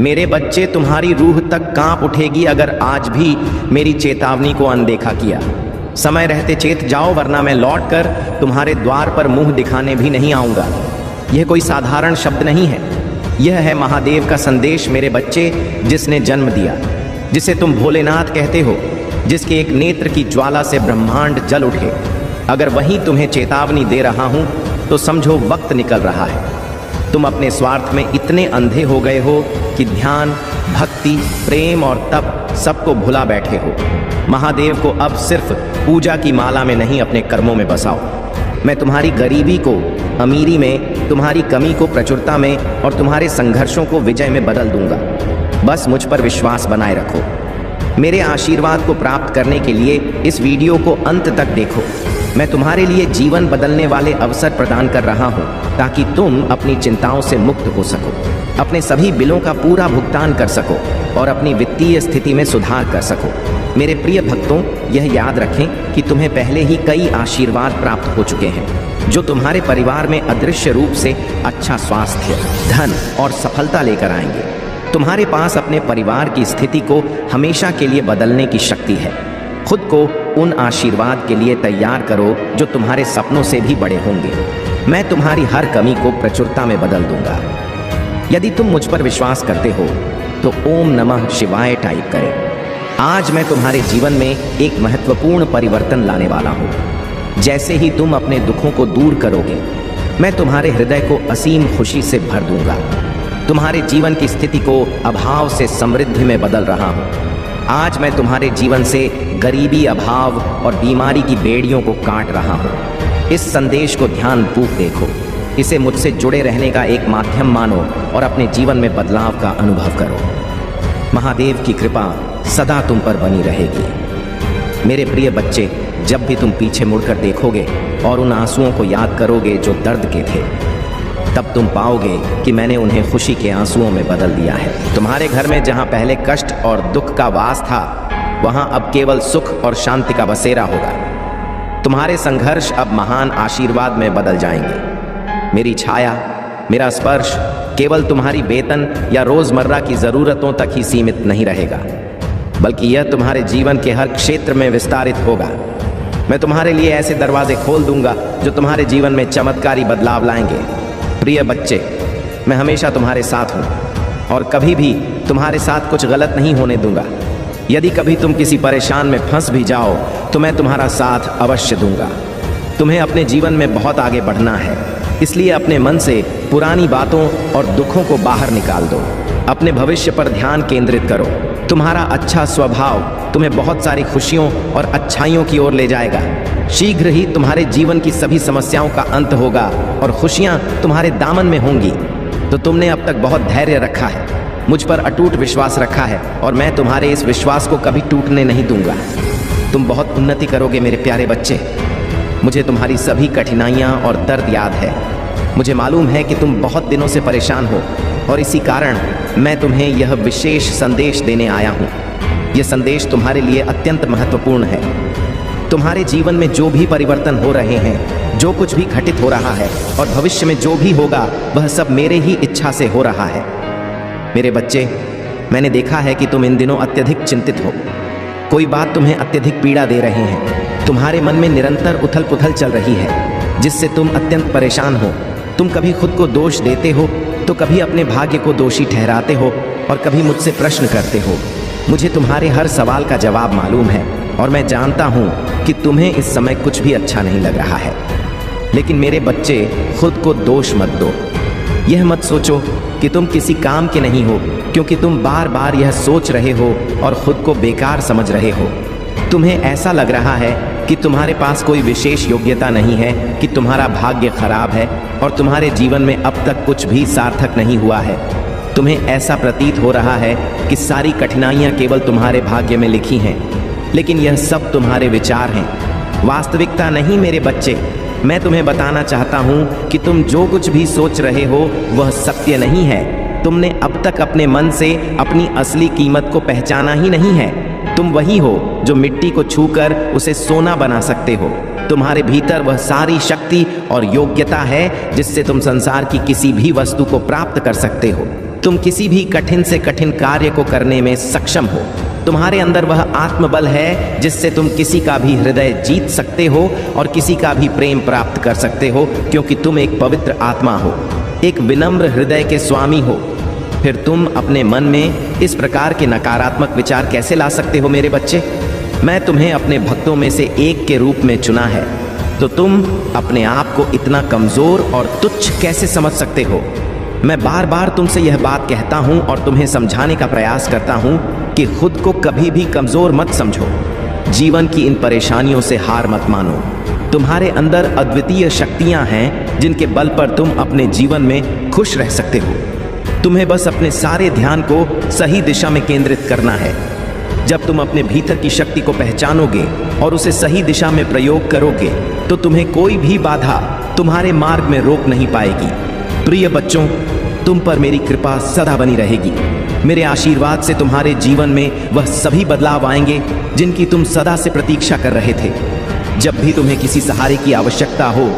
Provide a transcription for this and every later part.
मेरे बच्चे, तुम्हारी रूह तक कांप उठेगी अगर आज भी मेरी चेतावनी को अनदेखा किया। समय रहते चेत जाओ, वरना मैं लौटकर तुम्हारे द्वार पर मुंह दिखाने भी नहीं आऊंगा। यह कोई साधारण शब्द नहीं है, यह है महादेव का संदेश मेरे बच्चे, जिसने जन्म दिया, जिसे तुम भोलेनाथ कहते हो, जिसके एक नेत्र की ज्वाला से ब्रह्मांड जल उठे। अगर वही तुम्हें चेतावनी दे रहा हूं तो समझो वक्त निकल रहा है। तुम अपने स्वार्थ में इतने अंधे हो गए हो कि ध्यान, भक्ति, प्रेम और तप सबको भुला बैठे हो। महादेव को अब सिर्फ पूजा की माला में नहीं, अपने कर्मों में बसाओ। मैं तुम्हारी गरीबी को अमीरी में, तुम्हारी कमी को प्रचुरता में और तुम्हारे संघर्षों को विजय में बदल दूंगा। बस मुझ पर विश्वास बनाए रखो। मेरे आशीर्वाद को प्राप्त करने के लिए इस वीडियो को अंत तक देखो। मैं तुम्हारे लिए जीवन बदलने वाले अवसर प्रदान कर रहा हूं, ताकि तुम अपनी चिंताओं से मुक्त हो सको, अपने सभी बिलों का पूरा भुगतान कर सको और अपनी वित्तीय स्थिति में सुधार कर सको। मेरे प्रिय भक्तों, यह याद रखें कि तुम्हें पहले ही कई आशीर्वाद प्राप्त हो चुके हैं, जो तुम्हारे परिवार में अदृश्य रूप से अच्छा स्वास्थ्य, धन और सफलता लेकर आएंगे। तुम्हारे पास अपने परिवार की स्थिति को हमेशा के लिए बदलने की शक्ति है। खुद को उन आशीर्वाद के लिए तैयार करो जो तुम्हारे सपनों से भी बड़े होंगे। मैं तुम्हारी हर कमी को प्रचुरता में बदल दूंगा। यदि तुम मुझ पर विश्वास करते हो तो ओम नमः शिवाय टाइप करें। आज मैं तुम्हारे जीवन में एक महत्वपूर्ण परिवर्तन लाने वाला हूँ। जैसे ही तुम अपने दुखों को दूर करोगे, मैं तुम्हारे हृदय को असीम खुशी से भर दूंगा। तुम्हारे जीवन की स्थिति को अभाव से समृद्धि में बदल रहा हूँ। आज मैं तुम्हारे जीवन से गरीबी, अभाव और बीमारी की बेड़ियों को काट रहा हूँ। इस संदेश को ध्यानपूर्वक देखो, इसे मुझसे जुड़े रहने का एक माध्यम मानो और अपने जीवन में बदलाव का अनुभव करो। महादेव की कृपा सदा तुम पर बनी रहेगी। मेरे प्रिय बच्चे, जब भी तुम पीछे मुड़कर देखोगे और उन आंसुओं को याद करोगे जो दर्द के थे, तब तुम पाओगे कि मैंने उन्हें खुशी के आंसुओं में बदल दिया है। तुम्हारे घर में जहां पहले कष्ट और दुख का वास था, वहां अब केवल सुख और शांति का बसेरा होगा। तुम्हारे संघर्ष अब महान आशीर्वाद में बदल जाएंगे। मेरी छाया, मेरा स्पर्श केवल तुम्हारी वेतन या रोजमर्रा की जरूरतों तक ही सीमित नहीं रहेगा, बल्कि यह तुम्हारे जीवन के हर क्षेत्र में विस्तारित होगा। मैं तुम्हारे लिए ऐसे दरवाजे खोल दूंगा जो तुम्हारे जीवन में चमत्कारी बदलाव लाएंगे। प्रिय बच्चे, मैं हमेशा तुम्हारे साथ हूँ और कभी भी तुम्हारे साथ कुछ गलत नहीं होने दूंगा। यदि कभी तुम किसी परेशान में फंस भी जाओ तो मैं तुम्हारा साथ अवश्य दूंगा। तुम्हें अपने जीवन में बहुत आगे बढ़ना है, इसलिए अपने मन से पुरानी बातों और दुखों को बाहर निकाल दो। अपने भविष्य पर ध्यान केंद्रित करो। तुम्हारा अच्छा स्वभाव तुम्हें बहुत सारी खुशियों और अच्छाइयों की ओर ले जाएगा। शीघ्र ही तुम्हारे जीवन की सभी समस्याओं का अंत होगा और खुशियां तुम्हारे दामन में होंगी। तो तुमने अब तक बहुत धैर्य रखा है, मुझ पर अटूट विश्वास रखा है और मैं तुम्हारे इस विश्वास को कभी टूटने नहीं दूंगा। तुम बहुत उन्नति करोगे मेरे प्यारे बच्चे। मुझे तुम्हारी सभी कठिनाइयां और दर्द याद है। मुझे मालूम है कि तुम बहुत दिनों से परेशान हो और इसी कारण मैं तुम्हें यह विशेष संदेश देने आया हूँ। यह संदेश तुम्हारे लिए अत्यंत महत्वपूर्ण है। तुम्हारे जीवन में जो भी परिवर्तन हो रहे हैं, जो कुछ भी घटित हो रहा है और भविष्य में जो भी होगा, वह सब मेरे ही इच्छा से हो रहा है। मेरे बच्चे, मैंने देखा है कि तुम इन दिनों अत्यधिक चिंतित हो। कोई बात तुम्हें अत्यधिक पीड़ा दे रही है। तुम्हारे मन में निरंतर उथल पुथल चल रही है, जिससे तुम अत्यंत परेशान हो। तुम कभी खुद को दोष देते हो तो कभी अपने भाग्य को दोषी ठहराते हो और कभी मुझसे प्रश्न करते हो। मुझे तुम्हारे हर सवाल का जवाब मालूम है और मैं जानता हूँ कि तुम्हें इस समय कुछ भी अच्छा नहीं लग रहा है। लेकिन मेरे बच्चे, खुद को दोष मत दो। यह मत सोचो कि तुम किसी काम के नहीं हो, क्योंकि तुम बार बार यह सोच रहे हो और खुद को बेकार समझ रहे हो। तुम्हें ऐसा लग रहा है कि तुम्हारे पास कोई विशेष योग्यता नहीं है, कि तुम्हारा भाग्य खराब है और तुम्हारे जीवन में अब तक कुछ भी सार्थक नहीं हुआ है। तुम्हें ऐसा प्रतीत हो रहा है कि सारी कठिनाइयां केवल तुम्हारे भाग्य में लिखी हैं, लेकिन यह सब तुम्हारे विचार हैं, वास्तविकता नहीं। मेरे बच्चे, मैं तुम्हें बताना चाहता हूँ कि तुम जो कुछ भी सोच रहे हो वह सत्य नहीं है। तुमने अब तक अपने मन से अपनी असली कीमत को पहचाना ही नहीं है। तुम वही हो जो मिट्टी को छूकर उसे सोना बना सकते हो। तुम्हारे भीतर वह सारी शक्ति और योग्यता है जिससे तुम संसार की किसी भी वस्तु को प्राप्त कर सकते हो। तुम किसी भी कठिन से कठिन कार्य को करने में सक्षम हो। तुम्हारे अंदर वह आत्मबल है जिससे तुम किसी का भी हृदय जीत सकते हो और किसी का भी प्रेम प्राप्त कर सकते हो, क्योंकि तुम एक पवित्र आत्मा हो, एक विनम्र हृदय के स्वामी हो। फिर तुम अपने मन में इस प्रकार के नकारात्मक विचार कैसे ला सकते हो मेरे बच्चे? मैं तुम्हें अपने भक्तों में से एक के रूप में चुना है, तो तुम अपने आप को इतना कमजोर और तुच्छ कैसे समझ सकते हो? मैं बार बार तुमसे यह बात कहता हूं और तुम्हें समझाने का प्रयास करता हूं कि खुद को कभी भी कमजोर मत समझो। जीवन की इन परेशानियों से हार मत मानो। तुम्हारे अंदर अद्वितीय शक्तियां हैं जिनके बल पर तुम अपने जीवन में खुश रह सकते हो। तुम्हें बस अपने सारे ध्यान को सही दिशा में केंद्रित करना है। जब तुम अपने भीतर की शक्ति को पहचानोगे और उसे सही दिशा में प्रयोग करोगे तो तुम्हें कोई भी बाधा तुम्हारे मार्ग में रोक नहीं पाएगी। प्रिय बच्चों, तुम पर मेरी कृपा सदा बनी रहेगी। मेरे आशीर्वाद से तुम्हारे जीवन में वह सभी बदलाव आएंगे जिनकी तुम सदा से प्रतीक्षा कर रहे थे। जब भी तुम्हें किसी सहारे की आवश्यकता हो,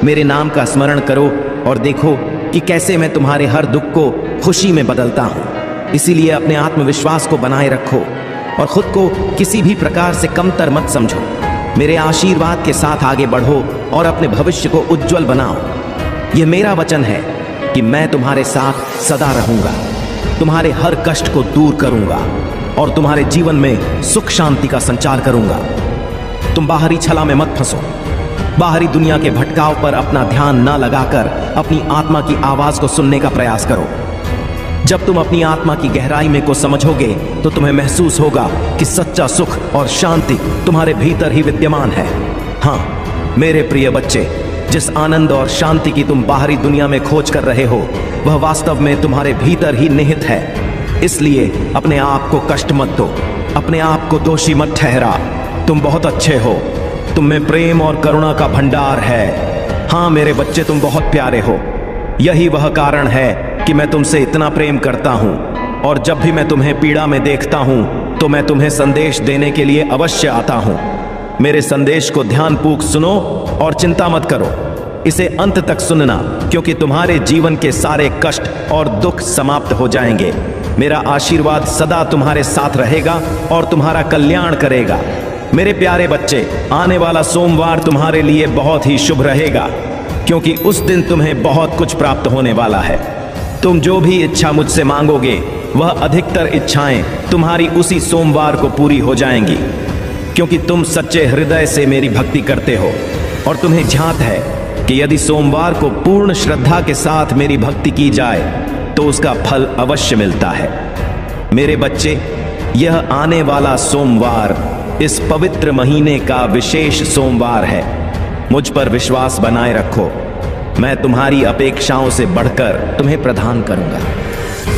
मेरे नाम का स्मरण करो और देखो कि कैसे मैं तुम्हारे हर दुख को खुशी में बदलता हूँ। इसीलिए अपने आत्मविश्वास को बनाए रखो और खुद को किसी भी प्रकार से कमतर मत समझो। मेरे आशीर्वाद के साथ आगे बढ़ो और अपने भविष्य को उज्जवल बनाओ। यह मेरा वचन है कि मैं तुम्हारे साथ सदा रहूंगा, तुम्हारे हर कष्ट को दूर करूंगा और तुम्हारे जीवन में सुख शांति का संचार करूंगा। तुम बाहरी छला में मत फंसो। बाहरी दुनिया के भटकाव पर अपना ध्यान न लगाकर अपनी आत्मा की आवाज को सुनने का प्रयास करो। जब तुम अपनी आत्मा की गहराई में को समझोगे तो तुम्हें महसूस होगा कि सच्चा सुख और शांति तुम्हारे भीतर ही विद्यमान है। हाँ मेरे प्रिय बच्चे, जिस आनंद और शांति की तुम बाहरी दुनिया में खोज कर रहे हो वह वास्तव में तुम्हारे भीतर ही निहित है। इसलिए अपने आप को कष्ट मत दो, अपने आप को दोषी मत ठहरा। तुम बहुत अच्छे हो, तुम में प्रेम और करुणा का भंडार है। हाँ मेरे बच्चे, तुम बहुत प्यारे हो। यही वह कारण है कि मैं तुमसे इतना प्रेम करता हूँ और जब भी मैं तुम्हें पीड़ा में देखता हूँ तो मैं तुम्हें संदेश देने के लिए अवश्य आता हूँ। मेरे संदेश को ध्यानपूर्वक सुनो और चिंता मत करो। इसे अंत तक सुनना, क्योंकि तुम्हारे जीवन के सारे कष्ट और दुख समाप्त हो जाएंगे। मेरा आशीर्वाद सदा तुम्हारे साथ रहेगा और तुम्हारा कल्याण करेगा। मेरे प्यारे बच्चे, आने वाला सोमवार तुम्हारे लिए बहुत ही शुभ रहेगा, क्योंकि उस दिन तुम्हें बहुत कुछ प्राप्त होने वाला है। तुम जो भी इच्छा मुझसे मांगोगे वह अधिकतर इच्छाएं तुम्हारी उसी सोमवार को पूरी हो जाएंगी, क्योंकि तुम सच्चे हृदय से मेरी भक्ति करते हो और तुम्हें ध्यात है कि यदि सोमवार को पूर्ण श्रद्धा के साथ मेरी भक्ति की जाए तो उसका फल अवश्य मिलता है। मेरे बच्चे, यह आने वाला सोमवार इस पवित्र महीने का विशेष सोमवार है। मुझ पर विश्वास बनाए रखो। मैं तुम्हारी अपेक्षाओं से बढ़कर तुम्हें प्रदान करूंगा।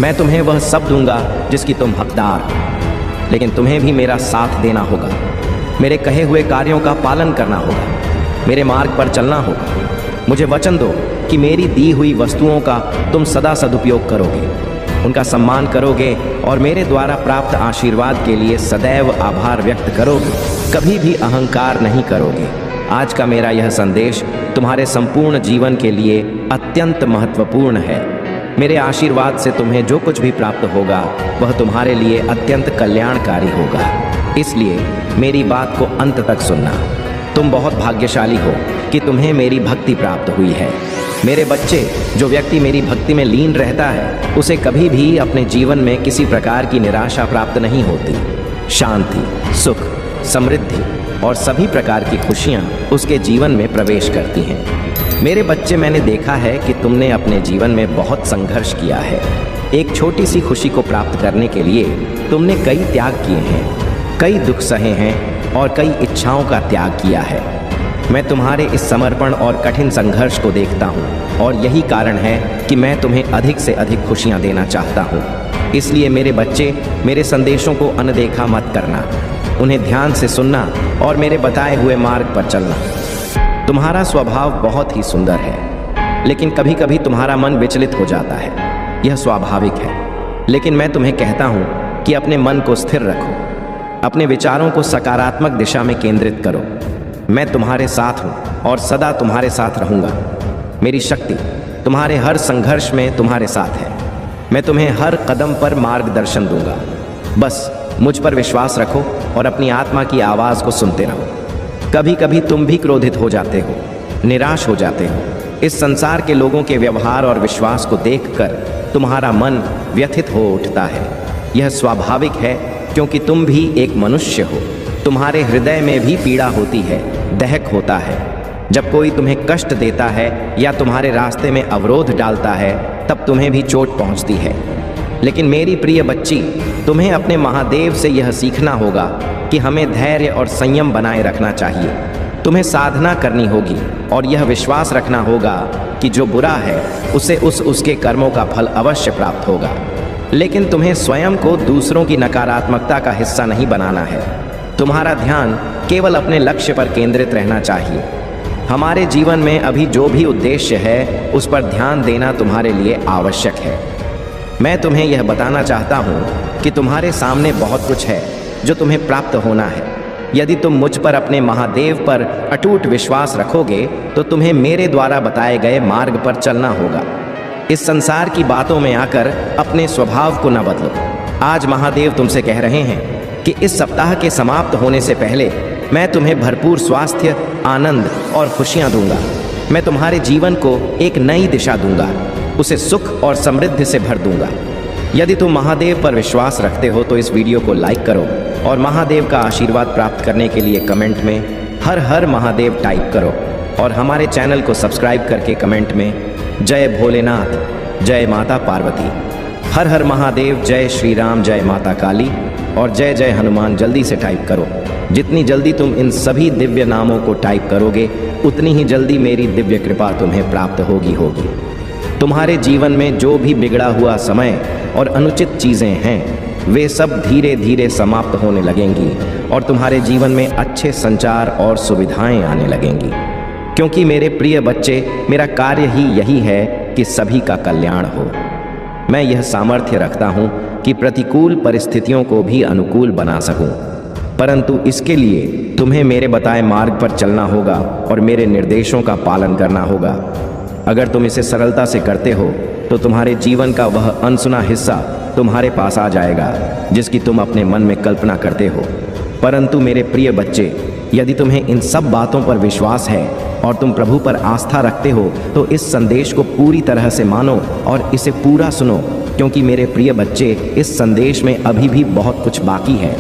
मैं तुम्हें वह सब दूंगा जिसकी तुम हकदार हो, लेकिन तुम्हें भी मेरा साथ देना होगा। मेरे कहे हुए कार्यों का पालन करना होगा, मेरे मार्ग पर चलना होगा। मुझे वचन दो कि मेरी दी हुई वस्तुओं का तुम सदा सदुपयोग करोगे, उनका सम्मान करोगे और मेरे द्वारा प्राप्त आशीर्वाद के लिए सदैव आभार व्यक्त करोगे। कभी भी अहंकार नहीं करोगे। आज का मेरा यह संदेश तुम्हारे संपूर्ण जीवन के लिए अत्यंत महत्वपूर्ण है। मेरे आशीर्वाद से तुम्हें जो कुछ भी प्राप्त होगा वह तुम्हारे लिए अत्यंत कल्याणकारी होगा। इसलिए मेरी बात को अंत तक सुनना। तुम बहुत भाग्यशाली हो कि तुम्हें मेरी भक्ति प्राप्त हुई है। मेरे बच्चे, जो व्यक्ति मेरी भक्ति में लीन रहता है उसे कभी भी अपने जीवन में किसी प्रकार की निराशा प्राप्त नहीं होती। शांति, सुख, समृद्धि और सभी प्रकार की खुशियाँ उसके जीवन में प्रवेश करती हैं। मेरे बच्चे, मैंने देखा है कि तुमने अपने जीवन में बहुत संघर्ष किया है। एक छोटी सी खुशी को प्राप्त करने के लिए तुमने कई त्याग किए हैं, कई दुख सहे हैं और कई इच्छाओं का त्याग किया है। मैं तुम्हारे इस समर्पण और कठिन संघर्ष को देखता हूँ और यही कारण है कि मैं तुम्हें अधिक से अधिक खुशियाँ देना चाहता हूँ। इसलिए मेरे बच्चे, मेरे संदेशों को अनदेखा मत करना, उन्हें ध्यान से सुनना और मेरे बताए हुए मार्ग पर चलना। तुम्हारा स्वभाव बहुत ही सुंदर है, लेकिन कभी कभी तुम्हारा मन विचलित हो जाता है। यह स्वाभाविक है, लेकिन मैं तुम्हें कहता हूँ कि अपने मन को स्थिर रखो, अपने विचारों को सकारात्मक दिशा में केंद्रित करो। मैं तुम्हारे साथ हूँ और सदा तुम्हारे साथ रहूँगा। मेरी शक्ति तुम्हारे हर संघर्ष में तुम्हारे साथ है। मैं तुम्हें हर कदम पर मार्गदर्शन दूंगा। बस मुझ पर विश्वास रखो और अपनी आत्मा की आवाज़ को सुनते रहो। कभी कभी तुम भी क्रोधित हो जाते हो, निराश हो जाते हो। इस संसार के लोगों के व्यवहार और विश्वास को देखकर तुम्हारा मन व्यथित हो उठता है। यह स्वाभाविक है, क्योंकि तुम भी एक मनुष्य हो। तुम्हारे हृदय में भी पीड़ा होती है, दहक होता है। जब कोई तुम्हें कष्ट देता है या तुम्हारे रास्ते में अवरोध डालता है, तब तुम्हें भी चोट पहुंचती है। लेकिन मेरी प्रिय बच्ची, तुम्हें अपने महादेव से यह सीखना होगा कि हमें धैर्य और संयम बनाए रखना चाहिए। तुम्हें साधना करनी होगी और यह विश्वास रखना होगा कि जो बुरा है उसे उसके कर्मों का फल अवश्य प्राप्त होगा। लेकिन तुम्हें स्वयं को दूसरों की नकारात्मकता का हिस्सा नहीं बनाना है। तुम्हारा ध्यान केवल अपने लक्ष्य पर केंद्रित रहना चाहिए। हमारे जीवन में अभी जो भी उद्देश्य है उस पर ध्यान देना तुम्हारे लिए आवश्यक है। मैं तुम्हें यह बताना चाहता हूँ कि तुम्हारे सामने बहुत कुछ है जो तुम्हें प्राप्त होना है। यदि तुम मुझ पर अपने महादेव पर अटूट विश्वास रखोगे तो तुम्हें मेरे द्वारा बताए गए मार्ग पर चलना होगा। इस संसार की बातों में आकर अपने स्वभाव को न बदलो। आज महादेव तुमसे कह रहे हैं कि इस सप्ताह के समाप्त होने से पहले मैं तुम्हें भरपूर स्वास्थ्य, आनंद और खुशियाँ दूंगा। मैं तुम्हारे जीवन को एक नई दिशा दूंगा, उसे सुख और समृद्धि से भर दूंगा। यदि तुम महादेव पर विश्वास रखते हो तो इस वीडियो को लाइक करो और महादेव का आशीर्वाद प्राप्त करने के लिए कमेंट में हर हर महादेव टाइप करो और हमारे चैनल को सब्सक्राइब करके कमेंट में जय भोलेनाथ, जय माता पार्वती, हर हर महादेव, जय श्री राम, जय माता काली और जय जय हनुमान जल्दी से टाइप करो। जितनी जल्दी तुम इन सभी दिव्य नामों को टाइप करोगे उतनी ही जल्दी मेरी दिव्य कृपा तुम्हें प्राप्त होगी। तुम्हारे जीवन में जो भी बिगड़ा हुआ समय और अनुचित चीज़ें हैं वे सब धीरे धीरे समाप्त होने लगेंगी और तुम्हारे जीवन में अच्छे संचार और सुविधाएं आने लगेंगी। क्योंकि मेरे प्रिय बच्चे, मेरा कार्य ही यही है कि सभी का कल्याण हो। मैं यह सामर्थ्य रखता हूँ कि प्रतिकूल परिस्थितियों को भी अनुकूल बना सकूँ, परंतु इसके लिए तुम्हें मेरे बताए मार्ग पर चलना होगा और मेरे निर्देशों का पालन करना होगा। अगर तुम इसे सरलता से करते हो तो तुम्हारे जीवन का वह अनसुना हिस्सा तुम्हारे पास आ जाएगा जिसकी तुम अपने मन में कल्पना करते हो। परंतु मेरे प्रिय बच्चे, यदि तुम्हें इन सब बातों पर विश्वास है और तुम प्रभु पर आस्था रखते हो तो इस संदेश को पूरी तरह से मानो और इसे पूरा सुनो, क्योंकि मेरे प्रिय बच्चे, इस संदेश में अभी भी बहुत कुछ बाकी है।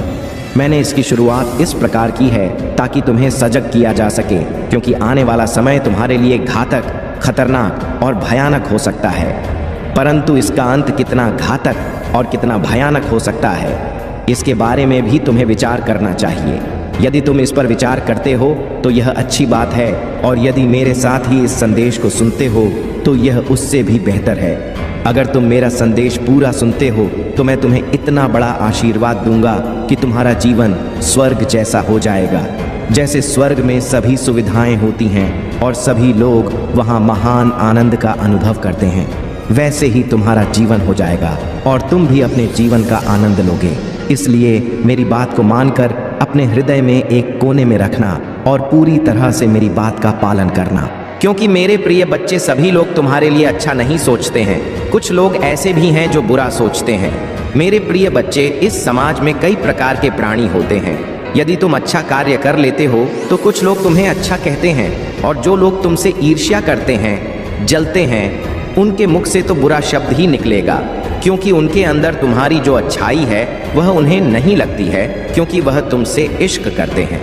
मैंने इसकी शुरुआत इस प्रकार की है ताकि तुम्हें सजग किया जा सके, क्योंकि आने वाला समय तुम्हारे लिए घातक, खतरनाक और भयानक हो सकता है। परंतु इसका अंत कितना घातक और कितना भयानक हो सकता है, इसके बारे में भी तुम्हें विचार करना चाहिए। यदि तुम इस पर विचार करते हो तो यह अच्छी बात है, और यदि मेरे साथ ही इस संदेश को सुनते हो तो यह उससे भी बेहतर है। अगर तुम मेरा संदेश पूरा सुनते हो तो मैं तुम्हें इतना बड़ा आशीर्वाद दूंगा कि तुम्हारा जीवन स्वर्ग जैसा हो जाएगा। जैसे स्वर्ग में सभी सुविधाएं होती हैं और सभी लोग वहां महान आनंद का अनुभव करते हैं, वैसे ही तुम्हारा जीवन हो जाएगा और तुम भी अपने जीवन का आनंद लोगे। इसलिए मेरी बात को मानकर अपने हृदय में एक कोने में रखना और पूरी तरह से मेरी बात का पालन करना, क्योंकि मेरे प्रिय बच्चे, सभी लोग तुम्हारे लिए अच्छा नहीं सोचते हैं। कुछ लोग ऐसे भी हैं जो बुरा सोचते हैं। मेरे प्रिय बच्चे, इस समाज में कई प्रकार के प्राणी होते हैं। यदि तुम अच्छा कार्य कर लेते हो तो कुछ लोग तुम्हें अच्छा कहते हैं, और जो लोग तुमसे ईर्ष्या करते हैं, जलते हैं, उनके मुख से तो बुरा शब्द ही निकलेगा, क्योंकि उनके अंदर तुम्हारी जो अच्छाई है वह उन्हें नहीं लगती है, क्योंकि वह तुमसे इश्क करते हैं।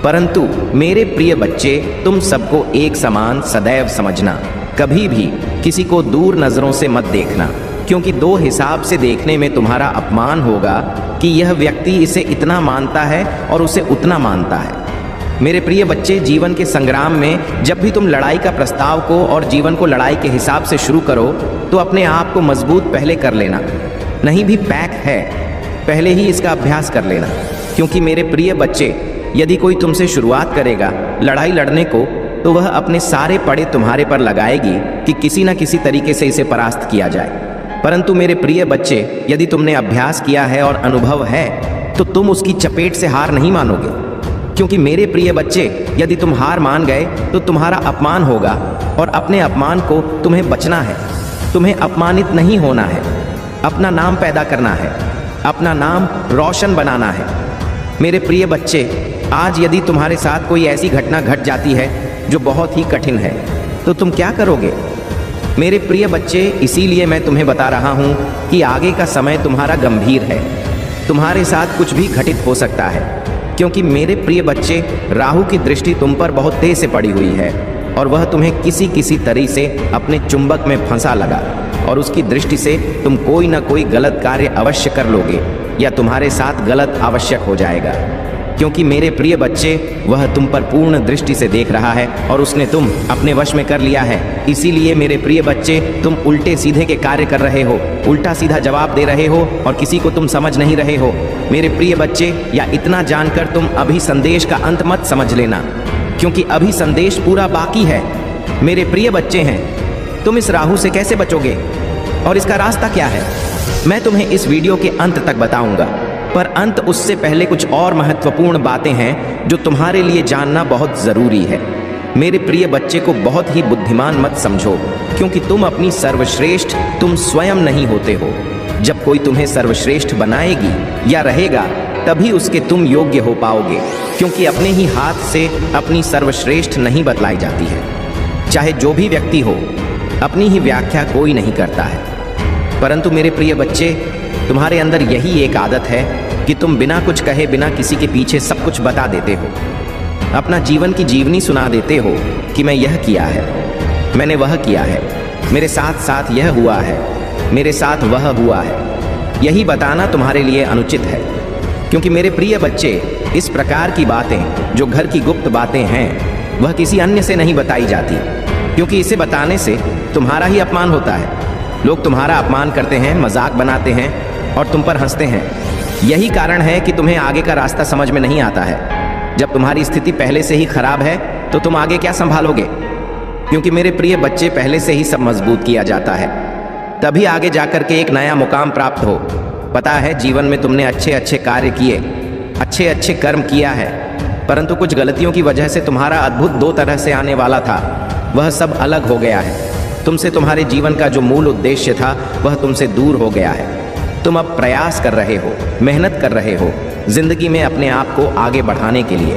परंतु मेरे प्रिय बच्चे, तुम सबको एक समान सदैव समझना। कभी भी किसी को दूर नज़रों से मत देखना, क्योंकि दो हिसाब से देखने में तुम्हारा अपमान होगा कि यह व्यक्ति इसे इतना मानता है और उसे उतना मानता है। मेरे प्रिय बच्चे, जीवन के संग्राम में जब भी तुम लड़ाई का प्रस्ताव को और जीवन को लड़ाई के हिसाब से शुरू करो तो अपने आप को मजबूत पहले कर लेना। नहीं भी पैक है, पहले ही इसका अभ्यास कर लेना, क्योंकि मेरे प्रिय बच्चे, यदि कोई तुमसे शुरुआत करेगा लड़ाई लड़ने को तो वह अपने सारे पड़े तुम्हारे पर लगाएगी कि किसी न किसी तरीके से इसे परास्त किया जाए। परंतु मेरे प्रिय बच्चे, यदि तुमने अभ्यास किया है और अनुभव है तो तुम उसकी चपेट से हार नहीं मानोगे, क्योंकि मेरे प्रिय बच्चे, यदि तुम हार मान गए तो तुम्हारा अपमान होगा, और अपने अपमान को तुम्हें बचना है। तुम्हें अपमानित नहीं होना है। अपना नाम पैदा करना है, अपना नाम रोशन बनाना है। मेरे प्रिय बच्चे, आज यदि तुम्हारे साथ कोई ऐसी घटना घट जाती है जो बहुत ही कठिन है, तो तुम क्या करोगे? मेरे प्रिय बच्चे, इसीलिए मैं तुम्हें बता रहा हूँ कि आगे का समय तुम्हारा गंभीर है। तुम्हारे साथ कुछ भी घटित हो सकता है, क्योंकि मेरे प्रिय बच्चे, राहु की दृष्टि तुम पर बहुत तेज से पड़ी हुई है और वह तुम्हें किसी तरीके से अपने चुंबक में फंसा लगा और उसकी दृष्टि से तुम कोई ना कोई गलत कार्य अवश्य कर लोगे या तुम्हारे साथ गलत आवश्यक हो जाएगा, क्योंकि मेरे प्रिय बच्चे, वह तुम पर पूर्ण दृष्टि से देख रहा है और उसने तुम अपने वश में कर लिया है। इसीलिए मेरे प्रिय बच्चे, तुम उल्टे सीधे के कार्य कर रहे हो, उल्टा सीधा जवाब दे रहे हो और किसी को तुम समझ नहीं रहे हो। मेरे प्रिय बच्चे, या इतना जानकर तुम अभी संदेश का अंत मत समझ लेना, क्योंकि अभी संदेश पूरा बाकी है। मेरे प्रिय बच्चे हैं, तुम इस राहु से कैसे बचोगे और इसका रास्ता क्या है, मैं तुम्हें इस वीडियो के अंत तक बताऊंगा। पर अंत उससे पहले कुछ और महत्वपूर्ण बातें हैं जो तुम्हारे लिए जानना बहुत ज़रूरी है। मेरे प्रिय बच्चे को बहुत ही बुद्धिमान मत समझो, क्योंकि तुम अपनी सर्वश्रेष्ठ तुम स्वयं नहीं होते हो। जब कोई तुम्हें सर्वश्रेष्ठ बनाएगी या रहेगा, तभी उसके तुम योग्य हो पाओगे, क्योंकि अपने ही हाथ से अपनी सर्वश्रेष्ठ नहीं बतलाई जाती है। चाहे जो भी व्यक्ति हो, अपनी ही व्याख्या कोई नहीं करता है। परंतु मेरे प्रिय बच्चे, तुम्हारे अंदर यही एक आदत है कि तुम बिना कुछ कहे, बिना किसी के पीछे सब कुछ बता देते हो। अपना जीवन की जीवनी सुना देते हो कि मैं यह किया है, मैंने वह किया है, मेरे साथ साथ यह हुआ है, मेरे साथ वह हुआ है। यही बताना तुम्हारे लिए अनुचित है, क्योंकि मेरे प्रिय बच्चे, इस प्रकार की बातें जो घर की गुप्त बातें हैं, वह किसी अन्य से नहीं बताई जाती, क्योंकि इसे बताने से तुम्हारा ही अपमान होता है। लोग तुम्हारा अपमान करते हैं, मजाक बनाते हैं और तुम पर हंसते हैं। यही कारण है कि तुम्हें आगे का रास्ता समझ में नहीं आता है। जब तुम्हारी स्थिति पहले से ही खराब है, तो तुम आगे क्या संभालोगे? क्योंकि मेरे प्रिय बच्चे, पहले से ही सब मजबूत किया जाता है, तभी आगे जाकर के एक नया मुकाम प्राप्त हो। पता है, जीवन में तुमने अच्छे अच्छे कार्य किए, अच्छे अच्छे कर्म किया है, परंतु कुछ गलतियों की वजह से तुम्हारा अद्भुत 2 तरह से आने वाला था, वह सब अलग हो गया है। तुमसे तुम्हारे जीवन का जो मूल उद्देश्य था, वह तुमसे दूर हो गया है। तुम अब प्रयास कर रहे हो, मेहनत कर रहे हो जिंदगी में अपने आप को आगे बढ़ाने के लिए,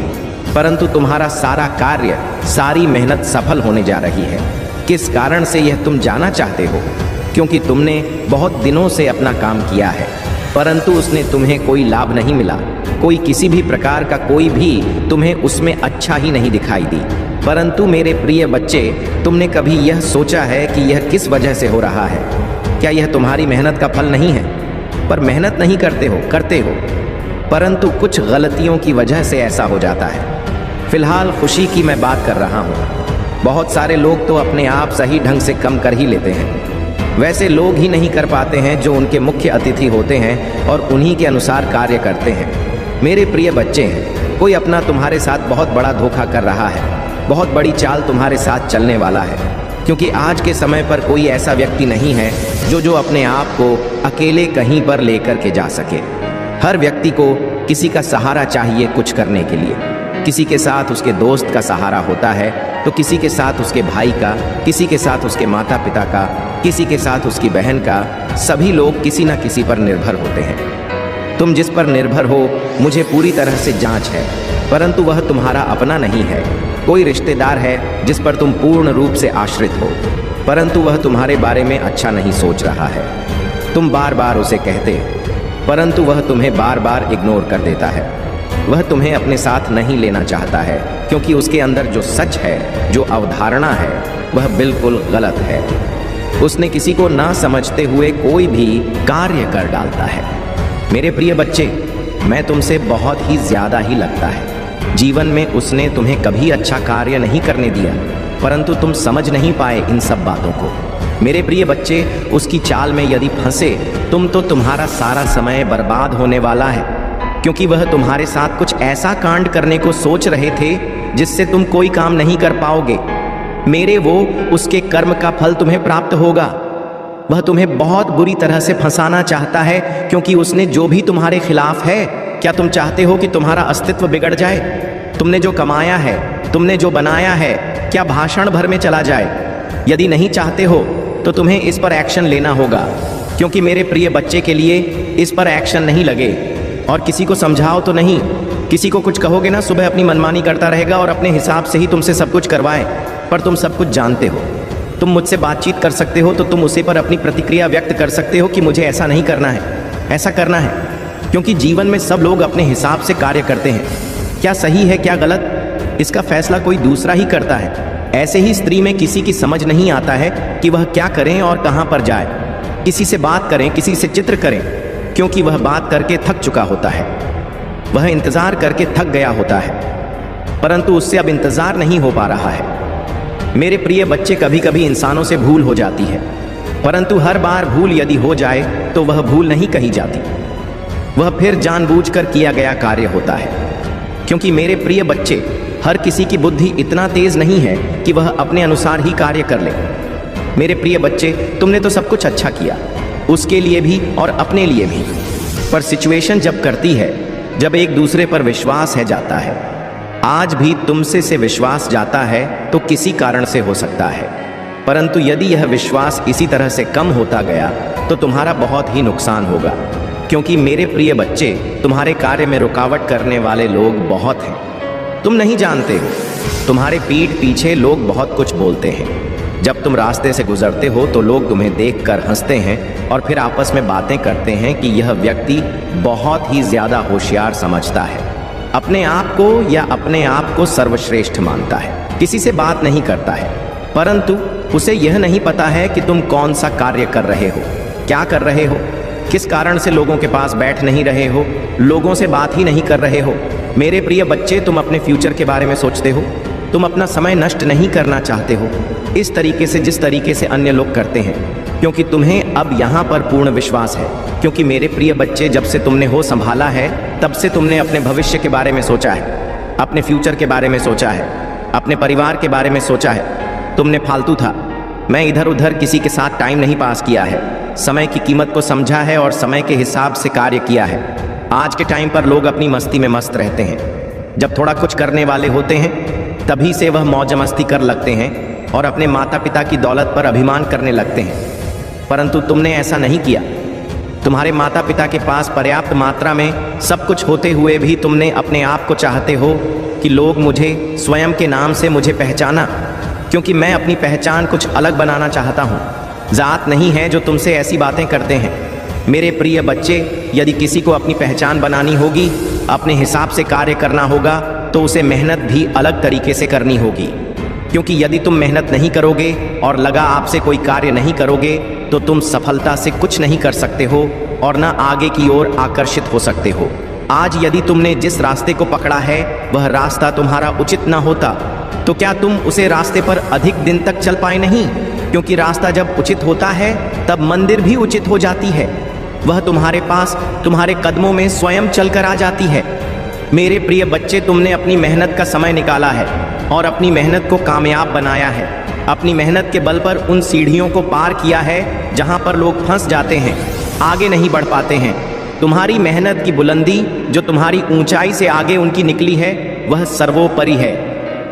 परंतु तुम्हारा सारा कार्य, सारी मेहनत सफल होने जा रही है। किस कारण से यह तुम जाना चाहते हो? क्योंकि तुमने बहुत दिनों से अपना काम किया है, परंतु उसने तुम्हें कोई लाभ नहीं मिला। कोई किसी भी प्रकार का कोई भी तुम्हें उसमें अच्छा ही नहीं दिखाई दी। परंतु मेरे प्रिय बच्चे, तुमने कभी यह सोचा है कि यह किस वजह से हो रहा है? क्या यह तुम्हारी मेहनत का फल नहीं है? पर मेहनत नहीं करते हो, परंतु कुछ गलतियों की वजह से ऐसा हो जाता है। फिलहाल खुशी की मैं बात कर रहा हूँ। बहुत सारे लोग तो अपने आप सही ढंग से कम कर ही लेते हैं। वैसे लोग ही नहीं कर पाते हैं जो उनके मुख्य अतिथि होते हैं और उन्हीं के अनुसार कार्य करते हैं। मेरे प्रिय बच्चे हैं, कोई अपना तुम्हारे साथ बहुत बड़ा धोखा कर रहा है, बहुत बड़ी चाल तुम्हारे साथ चलने वाला है, क्योंकि आज के समय पर कोई ऐसा व्यक्ति नहीं है जो अपने आप को अकेले कहीं पर लेकर के जा सके। हर व्यक्ति को किसी का सहारा चाहिए कुछ करने के लिए। किसी के साथ उसके दोस्त का सहारा होता है, तो किसी के साथ उसके भाई का, किसी के साथ उसके माता पिता का, किसी के साथ उसकी बहन का। सभी लोग किसी न किसी पर निर्भर होते हैं। तुम जिस पर निर्भर हो, मुझे पूरी तरह से जांच है, परंतु वह तुम्हारा अपना नहीं है। कोई रिश्तेदार है जिस पर तुम पूर्ण रूप से आश्रित हो, परंतु वह तुम्हारे बारे में अच्छा नहीं सोच रहा है। तुम बार बार उसे कहते, परंतु वह तुम्हें बार बार इग्नोर कर देता है। वह तुम्हें अपने साथ नहीं लेना चाहता है, क्योंकि उसके अंदर जो सच है, जो अवधारणा है, वह बिल्कुल गलत है। उसने किसी को ना समझते हुए कोई भी कार्य कर डालता है। मेरे प्रिय बच्चे, मैं तुमसे बहुत ही ज़्यादा ही लगता है। जीवन में उसने तुम्हें कभी अच्छा कार्य नहीं करने दिया, परंतु तुम समझ नहीं पाए इन सब बातों को। मेरे प्रिय बच्चे, उसकी चाल में यदि फंसे तुम, तो तुम्हारा सारा समय बर्बाद होने वाला है, क्योंकि वह तुम्हारे साथ कुछ ऐसा कांड करने को सोच रहे थे जिससे तुम कोई काम नहीं कर पाओगे। मेरे वो उसके कर्म का फल तुम्हें प्राप्त होगा। वह तुम्हें बहुत बुरी तरह से फंसाना चाहता है, क्योंकि उसने जो भी तुम्हारे खिलाफ है। क्या तुम चाहते हो कि तुम्हारा अस्तित्व बिगड़ जाए? तुमने जो कमाया है, तुमने जो बनाया है, क्या भाषण भर में चला जाए? यदि नहीं चाहते हो तो तुम्हें इस पर एक्शन लेना होगा। क्योंकि मेरे प्रिय बच्चे के लिए इस पर एक्शन नहीं लगे। और किसी को समझाओ तो नहीं, किसी को कुछ कहोगे ना, सुबह अपनी मनमानी करता रहेगा और अपने हिसाब से ही तुमसे सब कुछ करवाए। पर तुम सब कुछ जानते हो। तुम मुझसे बातचीत कर सकते हो तो तुम उसे पर अपनी प्रतिक्रिया व्यक्त कर सकते हो कि मुझे ऐसा नहीं करना है, ऐसा करना है। क्योंकि जीवन में सब लोग अपने हिसाब से कार्य करते हैं। क्या सही है क्या गलत, इसका फैसला कोई दूसरा ही करता है। ऐसे ही स्त्री में किसी की समझ नहीं आता है कि वह क्या करें और कहाँ पर जाए। किसी से बात करें, किसी से चित्र करें, क्योंकि वह बात करके थक चुका होता है। वह इंतजार करके थक गया होता है, परंतु उससे अब इंतजार नहीं हो पा रहा है। मेरे प्रिय बच्चे, कभी कभी इंसानों से भूल हो जाती है, परंतु हर बार भूल यदि हो जाए तो वह भूल नहीं कही जाती, वह फिर जानबूझकर किया गया कार्य होता है। क्योंकि मेरे प्रिय बच्चे, हर किसी की बुद्धि इतना तेज नहीं है कि वह अपने अनुसार ही कार्य कर ले। मेरे प्रिय बच्चे, तुमने तो सब कुछ अच्छा किया, उसके लिए भी और अपने लिए भी, पर सिचुएशन जब करती है, जब एक दूसरे पर विश्वास है जाता है। आज भी तुमसे से विश्वास जाता है तो किसी कारण से हो सकता है, परंतु यदि यह विश्वास इसी तरह से कम होता गया तो तुम्हारा बहुत ही नुकसान होगा। क्योंकि मेरे प्रिय बच्चे, तुम्हारे कार्य में रुकावट करने वाले लोग बहुत हैं। तुम नहीं जानते हो, तुम्हारे पीठ पीछे लोग बहुत कुछ बोलते हैं। जब तुम रास्ते से गुजरते हो तो लोग तुम्हें देखकर हंसते हैं और फिर आपस में बातें करते हैं कि यह व्यक्ति बहुत ही ज्यादा होशियार समझता है, अपने आप को या अपने आप को सर्वश्रेष्ठ मानता है, किसी से बात नहीं करता है। परंतु उसे यह नहीं पता है कि तुम कौन सा कार्य कर रहे हो, क्या कर रहे हो, किस कारण से लोगों के पास बैठ नहीं रहे हो, लोगों से बात ही नहीं कर रहे हो। मेरे प्रिय बच्चे, तुम अपने फ्यूचर के बारे में सोचते हो, तुम अपना समय नष्ट नहीं करना चाहते हो इस तरीके से जिस तरीके से अन्य लोग करते हैं, क्योंकि तुम्हें अब यहाँ पर पूर्ण विश्वास है। क्योंकि मेरे प्रिय बच्चे, जब से तुमने होश संभाला है तब से तुमने अपने भविष्य के बारे में सोचा है, अपने फ्यूचर के बारे में सोचा है, अपने परिवार के बारे में सोचा है। तुमने फालतू था, मैं इधर उधर किसी के साथ टाइम नहीं पास किया है, समय की कीमत को समझा है और समय के हिसाब से कार्य किया है। आज के टाइम पर लोग अपनी मस्ती में मस्त रहते हैं। जब थोड़ा कुछ करने वाले होते हैं तभी से वह मौज मस्ती कर लगते हैं और अपने माता पिता की दौलत पर अभिमान करने लगते हैं। परंतु तुमने ऐसा नहीं किया। तुम्हारे माता पिता के पास पर्याप्त मात्रा में सब कुछ होते हुए भी तुमने अपने आप को चाहते हो कि लोग मुझे स्वयं के नाम से मुझे पहचाना, क्योंकि मैं अपनी पहचान कुछ अलग बनाना चाहता हूँ। जात नहीं है जो तुमसे ऐसी बातें करते हैं। मेरे प्रिय बच्चे, यदि किसी को अपनी पहचान बनानी होगी, अपने हिसाब से कार्य करना होगा, तो उसे मेहनत भी अलग तरीके से करनी होगी। क्योंकि यदि तुम मेहनत नहीं करोगे और लगा आपसे कोई कार्य नहीं करोगे तो तुम सफलता से कुछ नहीं कर सकते हो और ना आगे की ओर आकर्षित हो सकते हो। आज यदि तुमने जिस रास्ते को पकड़ा है वह रास्ता तुम्हारा उचित ना होता तो क्या तुम उसे रास्ते पर अधिक दिन तक चल पाए नहीं? क्योंकि रास्ता जब उचित होता है तब मंदिर भी उचित हो जाती है। वह तुम्हारे पास, तुम्हारे कदमों में स्वयं चलकर आ जाती है। मेरे प्रिय बच्चे, तुमने अपनी मेहनत का समय निकाला है और अपनी मेहनत को कामयाब बनाया है। अपनी मेहनत के बल पर उन सीढ़ियों को पार किया है जहां पर लोग फंस जाते हैं, आगे नहीं बढ़ पाते हैं। तुम्हारी मेहनत की बुलंदी जो तुम्हारी ऊंचाई से आगे उनकी निकली है वह सर्वोपरि है।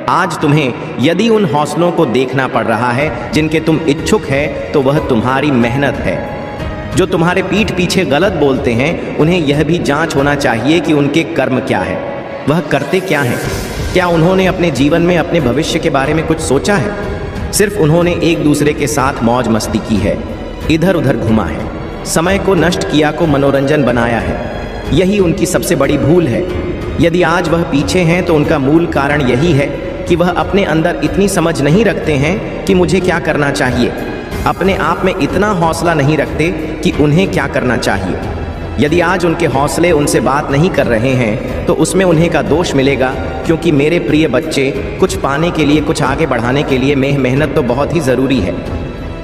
आज तुम्हें यदि उन हौसलों को देखना पड़ रहा है जिनके तुम इच्छुक है तो वह तुम्हारी मेहनत है। जो तुम्हारे पीठ पीछे गलत बोलते हैं उन्हें यह भी जांच होना चाहिए कि उनके कर्म क्या है, वह करते क्या हैं। क्या उन्होंने अपने जीवन में अपने भविष्य के बारे में कुछ सोचा है? सिर्फ उन्होंने एक दूसरे के साथ मौज मस्ती की है, इधर उधर घुमा है, समय को नष्ट किया, को मनोरंजन बनाया है। यही उनकी सबसे बड़ी भूल है। यदि आज वह पीछे हैं तो उनका मूल कारण यही है कि वह अपने अंदर इतनी समझ नहीं रखते हैं कि मुझे क्या करना चाहिए, अपने आप में इतना हौसला नहीं रखते कि उन्हें क्या करना चाहिए। यदि आज उनके हौसले उनसे बात नहीं कर रहे हैं तो उसमें उन्हें का दोष मिलेगा, क्योंकि मेरे प्रिय बच्चे, कुछ पाने के लिए, कुछ आगे बढ़ाने के लिए मेहनत तो बहुत ही ज़रूरी है।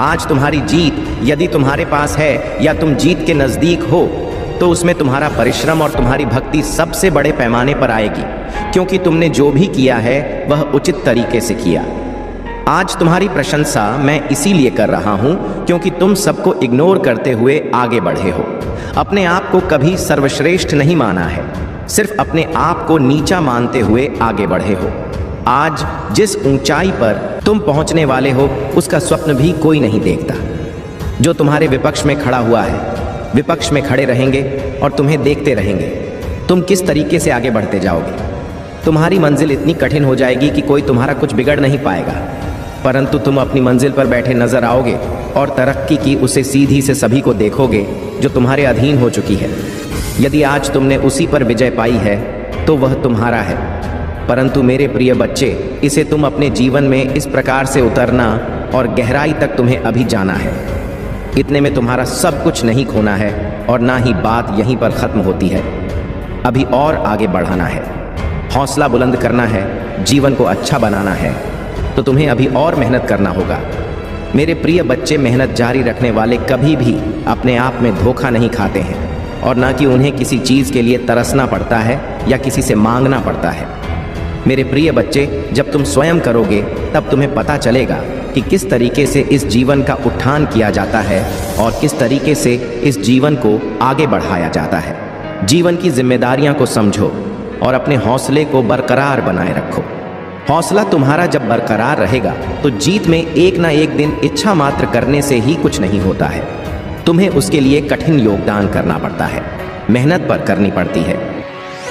आज तुम्हारी जीत यदि तुम्हारे पास है या तुम जीत के नज़दीक हो तो उसमें तुम्हारा परिश्रम और तुम्हारी भक्ति सबसे बड़े पैमाने पर आएगी, क्योंकि तुमने जो भी किया है वह उचित तरीके से किया। आज तुम्हारी प्रशंसा मैं इसीलिए कर रहा हूं क्योंकि तुम सबको इग्नोर करते हुए आगे बढ़े हो। अपने आप को कभी सर्वश्रेष्ठ नहीं माना है, सिर्फ अपने आप को नीचा मानते हुए आगे बढ़े हो। आज जिस ऊंचाई पर तुम पहुंचने वाले हो उसका स्वप्न भी कोई नहीं देखता। जो तुम्हारे विपक्ष में खड़ा हुआ है, विपक्ष में खड़े रहेंगे और तुम्हें देखते रहेंगे। तुम किस तरीके से आगे बढ़ते जाओगे। तुम्हारी मंजिल इतनी कठिन हो जाएगी कि कोई तुम्हारा कुछ बिगड़ नहीं पाएगा, परंतु तुम अपनी मंजिल पर बैठे नजर आओगे और तरक्की की उसे सीधी से सभी को देखोगे जो तुम्हारे अधीन हो चुकी है। यदि आज तुमने उसी पर विजय पाई है तो वह तुम्हारा है, परंतु मेरे प्रिय बच्चे, इसे तुम अपने जीवन में इस प्रकार से उतरना और गहराई तक तुम्हें अभी जाना है। इतने में तुम्हारा सब कुछ नहीं खोना है और ना ही बात यहीं पर खत्म होती है। अभी और आगे बढ़ाना है, हौसला बुलंद करना है, जीवन को अच्छा बनाना है, तो तुम्हें अभी और मेहनत करना होगा। मेरे प्रिय बच्चे, मेहनत जारी रखने वाले कभी भी अपने आप में धोखा नहीं खाते हैं और ना कि उन्हें किसी चीज़ के लिए तरसना पड़ता है या किसी से मांगना पड़ता है। मेरे प्रिय बच्चे, जब तुम स्वयं करोगे तब तुम्हें पता चलेगा कि किस तरीके से इस जीवन का उत्थान किया जाता है और किस तरीके से इस जीवन को आगे बढ़ाया जाता है। जीवन की जिम्मेदारियां को समझो और अपने हौसले को बरकरार बनाए रखो। हौसला तुम्हारा जब बरकरार रहेगा तो जीत में एक ना एक दिन इच्छा मात्र करने से ही कुछ नहीं होता है। तुम्हें उसके लिए कठिन योगदान करना पड़ता है, मेहनत पर करनी पड़ती है।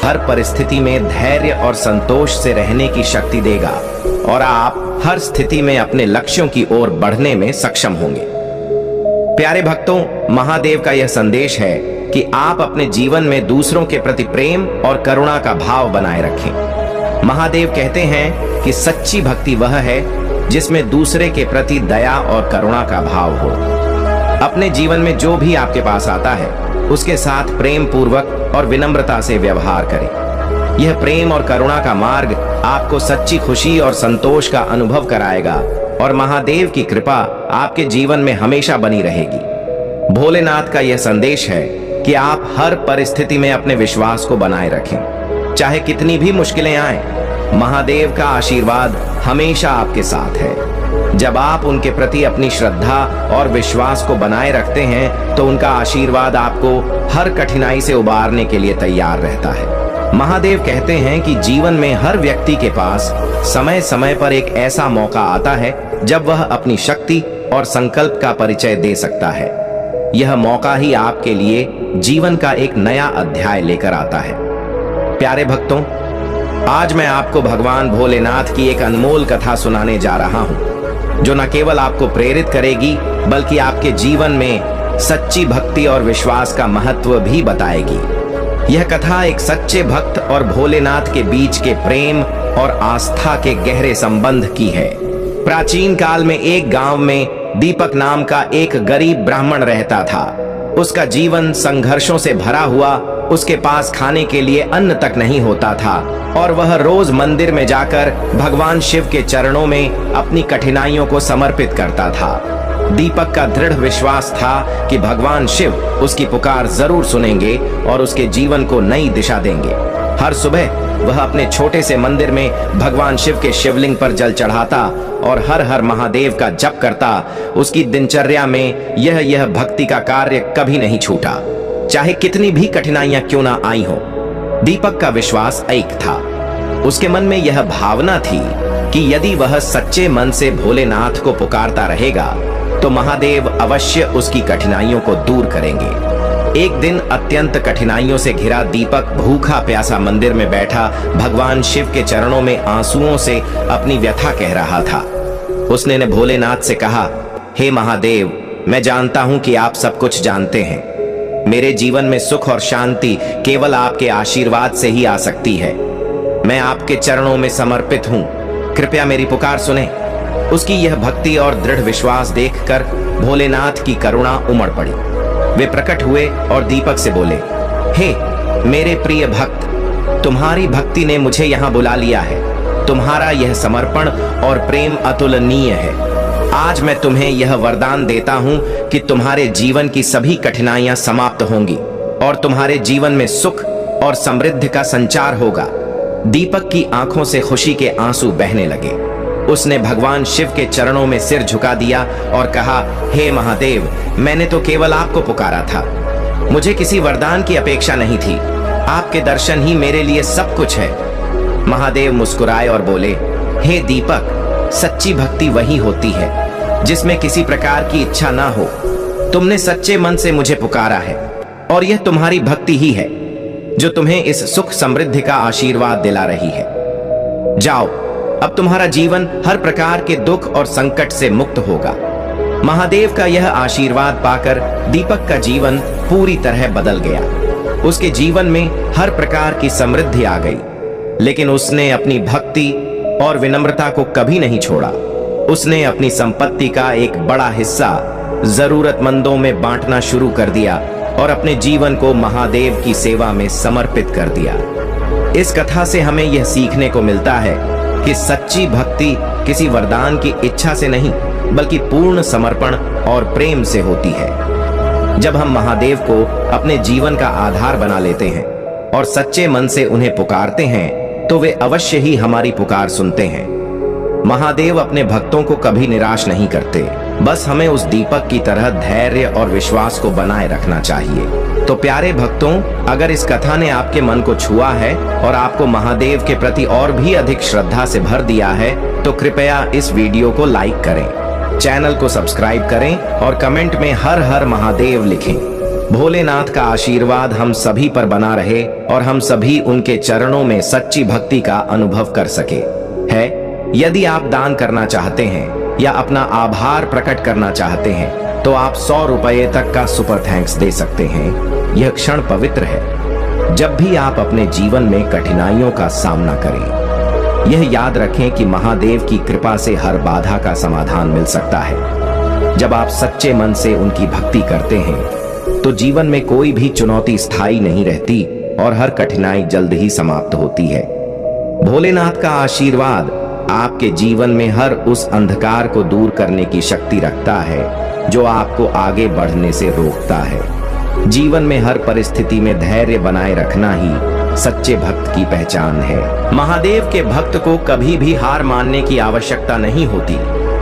हर परिस्थिति में धैर्य और संतोष से रहने की शक्ति देगा और आप हर स्थिति में अपने लक्ष्यों की ओर बढ़ने में सक्षम होंगे। प्यारे भक्तों, महादेव का यह संदेश है कि आप अपने जीवन में दूसरों के प्रति प्रेम और करुणा का भाव बनाए रखें। महादेव कहते हैं कि सच्ची भक्ति वह है जिसमें दूसरे के प्रति दया और करुणा का भाव हो। अपने जीवन में जो भी आपके पास आता है उसके साथ प्रेम पूर्वक और विनम्रता से व्यवहार करें। यह प्रेम और करुणा का मार्ग आपको सच्ची खुशी और संतोष का अनुभव कराएगा और महादेव की कृपा आपके जीवन में हमेशा बनी रहेगी। भोलेनाथ का यह संदेश है कि आप हर परिस्थिति में अपने विश्वास को बनाए रखें, चाहे कितनी भी मुश्किलें आएं। महादेव का आशीर्वाद हमेशा आपके साथ है। जब आप उनके प्रति अपनी श्रद्धा और विश्वास को बनाए रखते हैं तो उनका आशीर्वाद आपको हर कठिनाई से उबारने के लिए तैयार रहता है। महादेव कहते हैं कि जीवन में हर व्यक्ति के पास समय समय पर एक ऐसा मौका आता है जब वह अपनी शक्ति और संकल्प का परिचय दे सकता है। यह मौका ही आपके लिए जीवन का एक नया अध्याय लेकर आता है। प्यारे भक्तों, आज मैं आपको भगवान भोलेनाथ की एक अनमोल कथा सुनाने जा रहा हूं जो न केवल आपको प्रेरित करेगी बल्कि आपके जीवन में सच्ची भक्ति और विश्वास का महत्व भी बताएगी। यह कथा एक सच्चे भक्त और भोलेनाथ के बीच के प्रेम और आस्था के गहरे संबंध की है। प्राचीन काल में एक गांव में दीपक नाम का एक गरीब ब्राह्मण रहता था। उसका जीवन संघर्षों से भरा हुआ, उसके पास खाने के लिए अन्न तक नहीं होता था और वह रोज मंदिर में जाकर भगवान शिव के चरणों में अपनी कठिनाइयों को समर्पित करता था। दीपक का दृढ़ विश्वास था कि भगवान शिव उसकी पुकार जरूर सुनेंगे और उसके जीवन को नई दिशा देंगे। हर सुबह वह अपने छोटे से मंदिर में भगवान शिव के शिवलिंग पर जल चढ़ाता और हर हर महादेव का जप करता। उसकी दिनचर्या में यह भक्ति का कार्य कभी नहीं छूटा, चाहे कितनी भी कठिनाइयां क्यों ना आई हो। दीपक का विश्वास एक था। उसके मन में यह भावना थी कि यदि वह सच्चे मन से भोलेनाथ को पुकारता रहेगा तो महादेव अवश्य उसकी कठिनाइयों को दूर करेंगे। एक दिन अत्यंत कठिनाइयों से घिरा दीपक भूखा प्यासा मंदिर में बैठा भगवान शिव के चरणों में आंसुओं से अपनी व्यथा कह रहा था। उसने भोलेनाथ से कहा, हे महादेव, मैं जानता हूं कि आप सब कुछ जानते हैं। मेरे जीवन में सुख और शांति केवल आपके आशीर्वाद से ही आ सकती है। मैं आपके चरणों में समर्पित हूं, कृपया मेरी पुकार सुने। उसकी यह भक्ति और दृढ़ विश्वास देखकर भोलेनाथ की करुणा उमड़ पड़ी। वे प्रकट हुए और दीपक से बोले, हे मेरे प्रिय भक्त, तुम्हारी भक्ति ने मुझे यहाँ बुला लिया है। तुम्हारा यह समर्पण और प्रेम अतुलनीय है। आज मैं तुम्हें यह वरदान देता हूँ कि तुम्हारे जीवन की सभी कठिनाइयां समाप्त होंगी और तुम्हारे जीवन में सुख और समृद्धि का संचार होगा। दीपक की आंखों से खुशी के आंसू बहने लगे। उसने भगवान शिव के चरणों में सिर झुका दिया और कहा, हे महादेव, मैंने तो केवल आपको पुकारा था। मुझे किसी वरदान की अपेक्षा नहीं थी। आपके दर्शन ही मेरे लिए सब कुछ है। महादेव मुस्कुराए और बोले, हे दीपक, सच्ची भक्ति वही होती है जिसमें किसी प्रकार की इच्छा ना हो। तुमने सच्चे मन से मुझे पुकारा है और यह तुम्हारी भक्ति ही है जो तुम्हें इस सुख समृद्धि का आशीर्वाद दिला रही है। जाओ, अब तुम्हारा जीवन हर प्रकार के दुख और संकट से मुक्त होगा। महादेव का यह आशीर्वाद पाकर दीपक का जीवन पूरी तरह बदल गया। उसके जीवन में हर प्रकार की समृद्धि आ गई, लेकिन उसने अपनी भक्ति और विनम्रता को कभी नहीं छोड़ा। उसने अपनी संपत्ति का एक बड़ा हिस्सा जरूरतमंदों में बांटना शुरू कर दिया और अपने जीवन को महादेव की सेवा में समर्पित कर दिया। इस कथा से हमें यह सीखने को मिलता है कि सच्ची भक्ति किसी वरदान की इच्छा से नहीं, बल्कि पूर्ण समर्पण और प्रेम से होती है। जब हम महादेव को अपने जीवन का आधार बना लेते हैं और सच्चे मन से उन्हें पुकारते हैं, तो वे अवश्य ही हमारी पुकार सुनते हैं। महादेव अपने भक्तों को कभी निराश नहीं करते, बस हमें उस दीपक की तरह धैर्य और विश्वास को बनाए रखना चाहिए। तो प्यारे भक्तों, अगर इस कथा ने आपके मन को छुआ है और आपको महादेव के प्रति और भी अधिक श्रद्धा से भर दिया है, तो कृपया इस वीडियो को लाइक करें, चैनल को सब्सक्राइब करें और कमेंट में हर हर महादेव लिखें। भोलेनाथ का आशीर्वाद हम सभी पर बना रहे और हम सभी उनके चरणों में सच्ची भक्ति का अनुभव कर सके। यदि आप दान करना चाहते हैं या अपना आभार प्रकट करना चाहते हैं, तो आप 100 रुपये तक का सुपर थैंक्स दे सकते हैं। यह क्षण पवित्र है। जब भी आप अपने जीवन में कठिनाइयों का सामना करें, यह याद रखें कि महादेव की कृपा से हर बाधा का समाधान मिल सकता है। जब आप सच्चे मन से उनकी भक्ति करते हैं, तो जीवन में कोई भी चुनौती स्थायी नहीं रहती और हर कठिनाई जल्द ही समाप्त होती है। भोलेनाथ का आशीर्वाद आपके जीवन में हर उस अंधकार को दूर करने की शक्ति रखता है जो आपको आगे बढ़ने से रोकता है। जीवन में हर परिस्थिति में धैर्य बनाए रखना ही सच्चे भक्त की पहचान है। महादेव के भक्त को कभी भी हार मानने की आवश्यकता नहीं होती,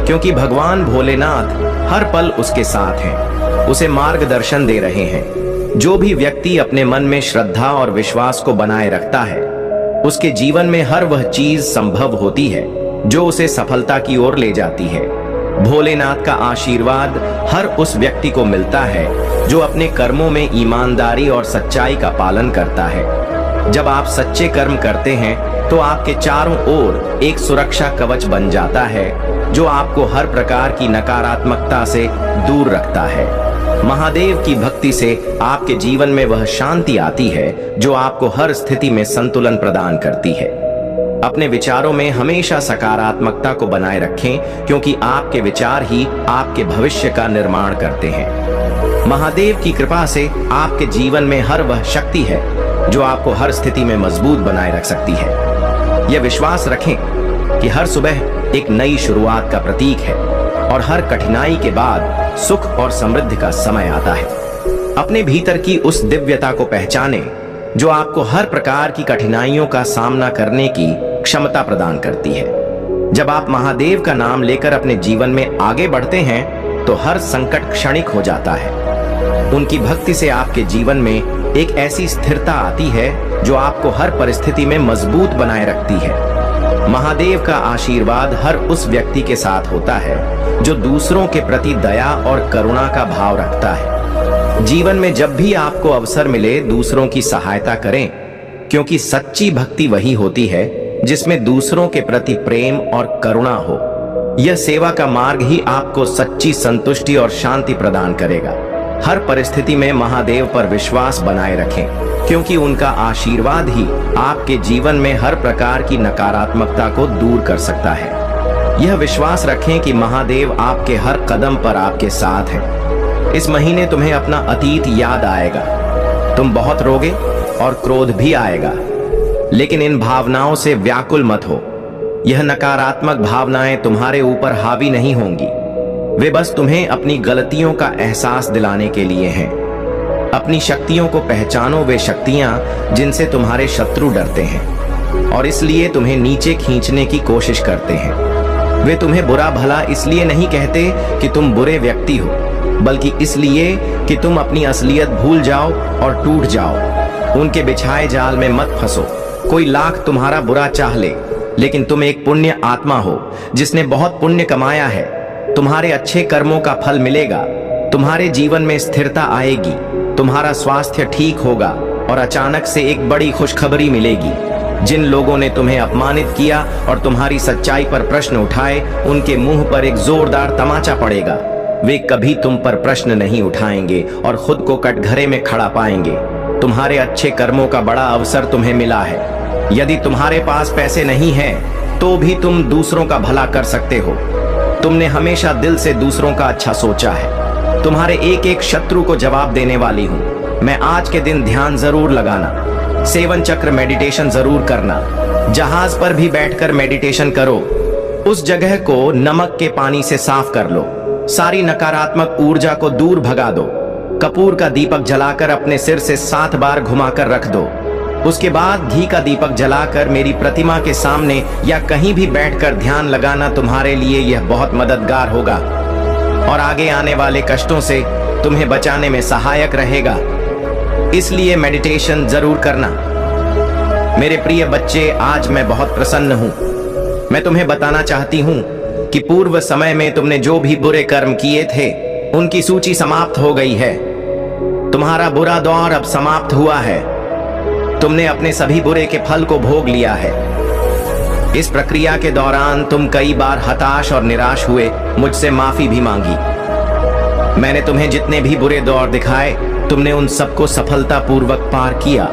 क्योंकि भगवान भोलेनाथ हर पल उसके साथ हैं, उसे मार्गदर्शन दे रहे हैं। जो भी व्यक्ति अपने मन में श्रद्धा और विश्वास को बनाए रखता है, उसके जीवन में हर वह चीज संभव होती है जो उसे सफलता की ओर ले जाती है। भोलेनाथ का आशीर्वाद हर उस व्यक्ति को मिलता है जो अपने कर्मों में ईमानदारी और सच्चाई का पालन करता है। जब आप सच्चे कर्म करते हैं, तो आपके चारों ओर एक सुरक्षा कवच बन जाता है जो आपको हर प्रकार की नकारात्मकता से दूर रखता है। महादेव की भक्ति से आपके जीवन में वह शांति आती है जो आपको हर स्थिति में संतुलन प्रदान करती है। अपने विचारों में हमेशा सकारात्मकता को बनाए रखें, क्योंकि आपके विचार ही आपके भविष्य का निर्माण करते हैं। महादेव की कृपा से आपके जीवन में हर वह शक्ति है जो आपको हर स्थिति में मजबूत बनाए रख सकती है। यह विश्वास रखें कि हर सुबह एक नई शुरुआत का प्रतीक है और हर कठिनाई के बाद सुख और समृद्धि का समय आता है। अपने भीतर की उस दिव्यता को पहचानें जो आपको हर प्रकार की कठिनाइयों का सामना करने की क्षमता प्रदान करती है। जब आप महादेव का नाम लेकर अपने जीवन में आगे बढ़ते हैं, तो हर संकट क्षणिक हो जाता है। उनकी भक्ति से आपके जीवन में एक ऐसी स्थिरता आती है जो आपको हर परिस्थिति में मजबूत बनाए रखती है। महादेव का आशीर्वाद हर उस व्यक्ति के साथ होता है जो दूसरों के प्रति दया और करुणा का भाव रखता है। जीवन में जब भी आपको अवसर मिले, दूसरों की सहायता करें, क्योंकि सच्ची भक्ति वही होती है जिसमें दूसरों के प्रति प्रेम और करुणा हो। यह सेवा का मार्ग ही आपको सच्ची संतुष्टि और शांति प्रदान करेगा। हर परिस्थिति में महादेव पर विश्वास बनाए रखें, क्योंकि उनका आशीर्वाद ही आपके जीवन में हर प्रकार की नकारात्मकता को दूर कर सकता है। यह विश्वास रखें कि महादेव आपके हर कदम पर आपके साथ हैं। इस महीने तुम्हें अपना अतीत याद आएगा, तुम बहुत रोगे और क्रोध भी आएगा, लेकिन इन भावनाओं से व्याकुल मत हो। यह नकारात्मक भावनाएं तुम्हारे ऊपर हावी नहीं होंगी, वे बस तुम्हें अपनी गलतियों का एहसास दिलाने के लिए हैं। अपनी शक्तियों को पहचानो, वे शक्तियां जिनसे तुम्हारे शत्रु डरते हैं और इसलिए तुम्हें नीचे खींचने की कोशिश करते हैं। वे तुम्हें बुरा भला इसलिए नहीं कहते कि तुम बुरे व्यक्ति हो, बल्कि इसलिए कि तुम अपनी असलियत भूल जाओ और टूट जाओ। उनके बिछाए जाल में मत फंसो। कोई लाख तुम्हारा बुरा चाह ले, लेकिन तुम एक पुण्य आत्मा हो जिसने बहुत पुण्य कमाया है। तुम्हारे अच्छे कर्मों का फल मिलेगा। तुम्हारे जीवन में स्थिरता आएगी, तुम्हारा स्वास्थ्य ठीक होगा और अचानक से एक बड़ी खुशखबरी मिलेगी। जिन लोगों ने तुम्हें अपमानित किया और तुम्हारी सच्चाई पर प्रश्न उठाए, उनके मुंह पर एक जोरदार तमाचा पड़ेगा। वे कभी तुम पर प्रश्न नहीं उठाएंगे और खुद को कटघरे में खड़ा पाएंगे। तुम्हारे अच्छे कर्मों का बड़ा अवसर तुम्हें मिला है। यदि तुम्हारे पास पैसे नहीं हैं, तो भी तुम दूसरों का भला कर सकते हो। तुमने हमेशा दिल से दूसरों का अच्छा सोचा है। तुम्हारे एक एक शत्रु को जवाब देने वाली हूँ मैं। आज के दिन ध्यान जरूर लगाना, सेवन चक्र मेडिटेशन जरूर करना। जहाज पर भी बैठकर मेडिटेशन करो। उस जगह को नमक के पानी से साफ कर लो। सारी नकारात्मक ऊर्जा को दूर भगा दो। कपूर का दीपक जलाकर अपने सिर से 7 बार घुमाकर रख दो। उसके बाद घी का दीपक जलाकर मेरी प्रतिमा के सामने या कहीं भी बैठकर ध्यान लगाना तुम्हारे लिए यह बहुत मददगार होगा और आगे आने वाले कष्टों से तुम्हें बचाने में सहायक रहेगा। इसलिए मेडिटेशन जरूर करना। मेरे प्रिय बच्चे, आज मैं बहुत प्रसन्न हूं। मैं तुम्हें बताना चाहती हूं कि पूर्व समय में तुमने जो भी बुरे कर्म किए थे, उनकी सूची समाप्त हो गई है। तुम्हारा बुरा दौर अब समाप्त हुआ है। तुमने अपने सभी बुरे के फल को भोग लिया है। इस प्रक्रिया के दौरान तुम कई बार हताश और निराश हुए, मुझसे माफी भी मांगी। मैंने तुम्हें जितने भी बुरे दौर दिखाए, तुमने उन सबको सफलतापूर्वक पार किया।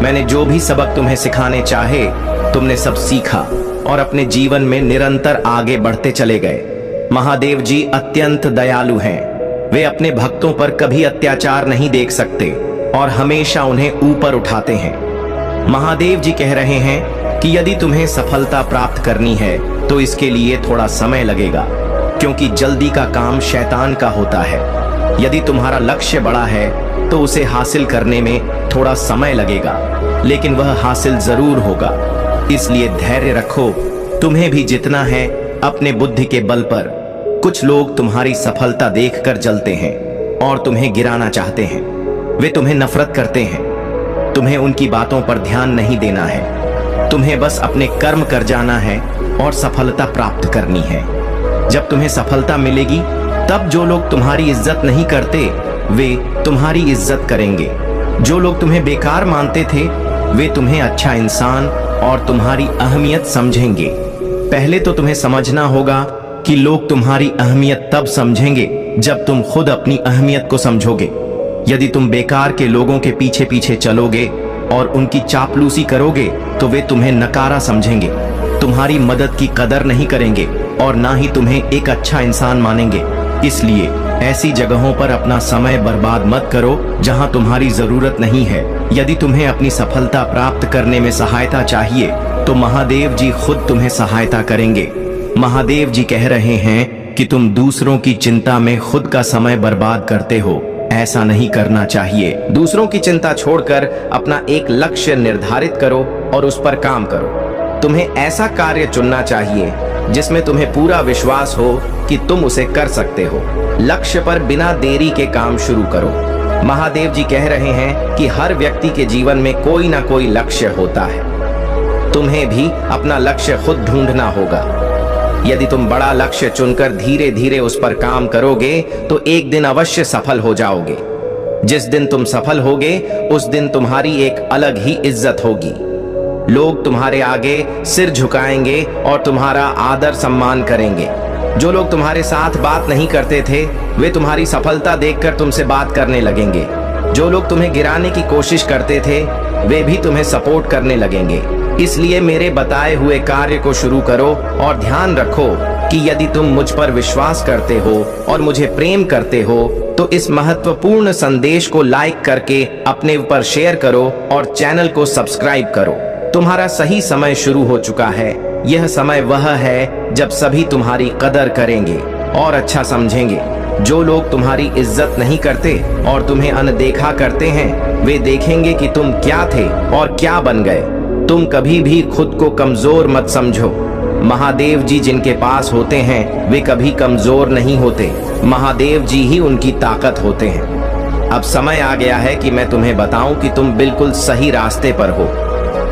मैंने जो भी सबक तुम्हें सिखाने चाहे, तुमने सब सीखा और अपने जीवन में निरंतर आगे बढ़ते चले गए। महादेव जी अत्यंत दयालु हैं। वे अपने भक्तों पर कभी अत्याचार नहीं देख सकते और हमेशा उन्हें ऊपर उठाते हैं। महादेव जी कह रहे हैं कि यदि तुम्हें सफलता प्राप्त करनी है तो इसके लिए थोड़ा समय लगेगा, क्योंकि जल्दी का काम शैतान का होता है। यदि तुम्हारा लक्ष्य बड़ा है तो उसे हासिल करने में थोड़ा समय लगेगा, लेकिन वह हासिल जरूर होगा। इसलिए धैर्य रखो। तुम्हें भी जितना है अपने बुद्धि के बल पर। कुछ लोग तुम्हारी सफलता देखकर जलते हैं और तुम्हें गिराना चाहते हैं। वे तुम्हें नफरत करते हैं। तुम्हें उनकी बातों पर ध्यान नहीं देना है। तुम्हें बस अपने कर्म कर जाना है और सफलता प्राप्त करनी है। जब तुम्हें सफलता मिलेगी, तब जो लोग तुम्हारी इज्जत नहीं करते, वे तुम्हारी इज्जत करेंगे। जो लोग तुम्हें बेकार मानते थे, वे तुम्हें अच्छा इंसान और तुम्हारी अहमियत समझेंगे। पहले तो तुम्हें समझना होगा कि लोग तुम्हारी अहमियत तब समझेंगे जब तुम खुद अपनी अहमियत को समझोगे। यदि तुम बेकार के लोगों के पीछे पीछे चलोगे और उनकी चापलूसी करोगे, तो वे तुम्हें नकारा समझेंगे, तुम्हारी मदद की कदर नहीं करेंगे और ना ही तुम्हें एक अच्छा इंसान मानेंगे। इसलिए ऐसी जगहों पर अपना समय बर्बाद मत करो जहां तुम्हारी जरूरत नहीं है। यदि तुम्हें अपनी सफलता प्राप्त करने में सहायता चाहिए, तो महादेव जी खुद तुम्हें सहायता करेंगे। महादेव जी कह रहे हैं कि तुम दूसरों की चिंता में खुद का समय बर्बाद करते हो। ऐसा नहीं करना चाहिए। दूसरों की चिंता छोड़कर अपना एक लक्ष्य निर्धारित करो और उस पर काम करो। तुम्हें ऐसा कार्य चुनना चाहिए जिसमें तुम्हें पूरा विश्वास हो कि तुम उसे कर सकते हो। लक्ष्य पर बिना देरी के काम शुरू करो। महादेव जी कह रहे हैं कि हर व्यक्ति के जीवन में कोई ना कोई लक्ष्य होता है। तुम्हें भी अपना लक्ष्य खुद ढूंढना होगा। यदि तुम बड़ा लक्ष्य चुनकर धीरे धीरे उस पर काम करोगे, तो एक दिन अवश्य सफल हो जाओगे। जिस दिन तुम सफल होगे, उस दिन तुम्हारी एक अलग ही इज्जत होगी। लोग तुम्हारे आगे सिर झुकाएंगे और तुम्हारा आदर सम्मान करेंगे। जो लोग तुम्हारे साथ बात नहीं करते थे, वे तुम्हारी सफलता देखकर तुमसे बात करने लगेंगे। जो लोग तुम्हें गिराने की कोशिश करते थे, वे भी तुम्हें सपोर्ट करने लगेंगे। इसलिए मेरे बताए हुए कार्य को शुरू करो और ध्यान रखो कि यदि तुम मुझ पर विश्वास करते हो और मुझे प्रेम करते हो, तो इस महत्वपूर्ण संदेश को लाइक करके अपने ऊपर शेयर करो और चैनल को सब्सक्राइब करो। तुम्हारा सही समय शुरू हो चुका है। यह समय वह है जब सभी तुम्हारी कदर करेंगे और अच्छा समझेंगे। जो लोग तुम्हारी इज्जत नहीं करते और तुम्हें अनदेखा करते हैं, वे देखेंगे कि तुम क्या थे और क्या बन गए। तुम कभी भी खुद को कमजोर मत समझो। महादेव जी जिनके पास होते हैं, वे कभी कमजोर नहीं होते। महादेव जी ही उनकी ताकत होते हैं। अब समय आ गया है कि मैं तुम्हें बताऊं कि तुम बिल्कुल सही रास्ते पर हो।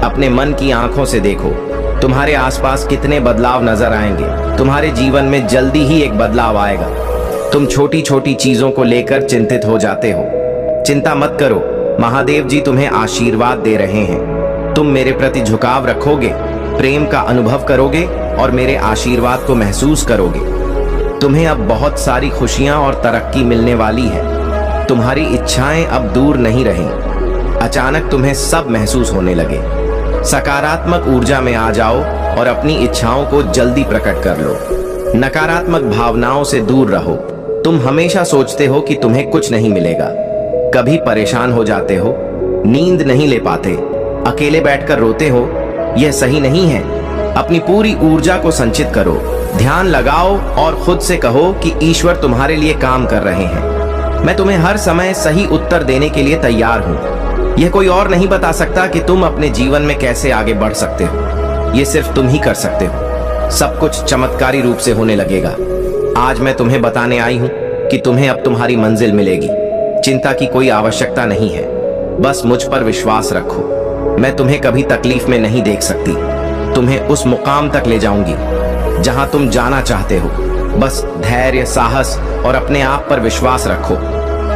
अपने मन की आंखों से देखो, तुम्हारे आसपास कितने बदलाव नजर आएंगे। तुम्हारे जीवन में जल्दी ही एक बदलाव आएगा। तुम छोटी छोटी चीजों को लेकर चिंतित हो जाते हो। चिंता मत करो, महादेव जी तुम्हें आशीर्वाद दे रहे हैं। तुम मेरे प्रति झुकाव रखोगे, प्रेम का अनुभव करोगे और मेरे आशीर्वाद को महसूस करोगे। तुम्हें अब बहुत सारी खुशियां और तरक्की मिलने वाली है। तुम्हारी इच्छाएं अब दूर नहीं रहीं। अचानक तुम्हें सब महसूस होने लगे। सकारात्मक ऊर्जा में आ जाओ और अपनी इच्छाओं को जल्दी प्रकट कर लो। नकारात्मक भावनाओं से दूर रहो। तुम हमेशा सोचते हो कि तुम्हें कुछ नहीं मिलेगा। कभी परेशान हो जाते हो, नींद नहीं ले पाते, अकेले बैठकर रोते हो। यह सही नहीं है। अपनी पूरी ऊर्जा को संचित करो, ध्यान लगाओ और खुद से कहो कि ईश्वर तुम्हारे लिए काम कर रहे हैं। मैं तुम्हें हर समय सही उत्तर देने के लिए तैयार हूं। यह कोई और नहीं बता सकता कि तुम अपने जीवन में कैसे आगे बढ़ सकते हो। यह सिर्फ तुम ही कर सकते हो। सब कुछ चमत्कारी रूप से होने लगेगा। आज मैं तुम्हें बताने आई हूं कि तुम्हें अब तुम्हारी मंजिल मिलेगी। चिंता की कोई आवश्यकता नहीं है। बस मुझ पर विश्वास रखो। मैं तुम्हें कभी तकलीफ में नहीं देख सकती। तुम्हें उस मुकाम तक ले जाऊंगी जहां तुम जाना चाहते हो। बस धैर्य, साहस और अपने आप पर विश्वास रखो।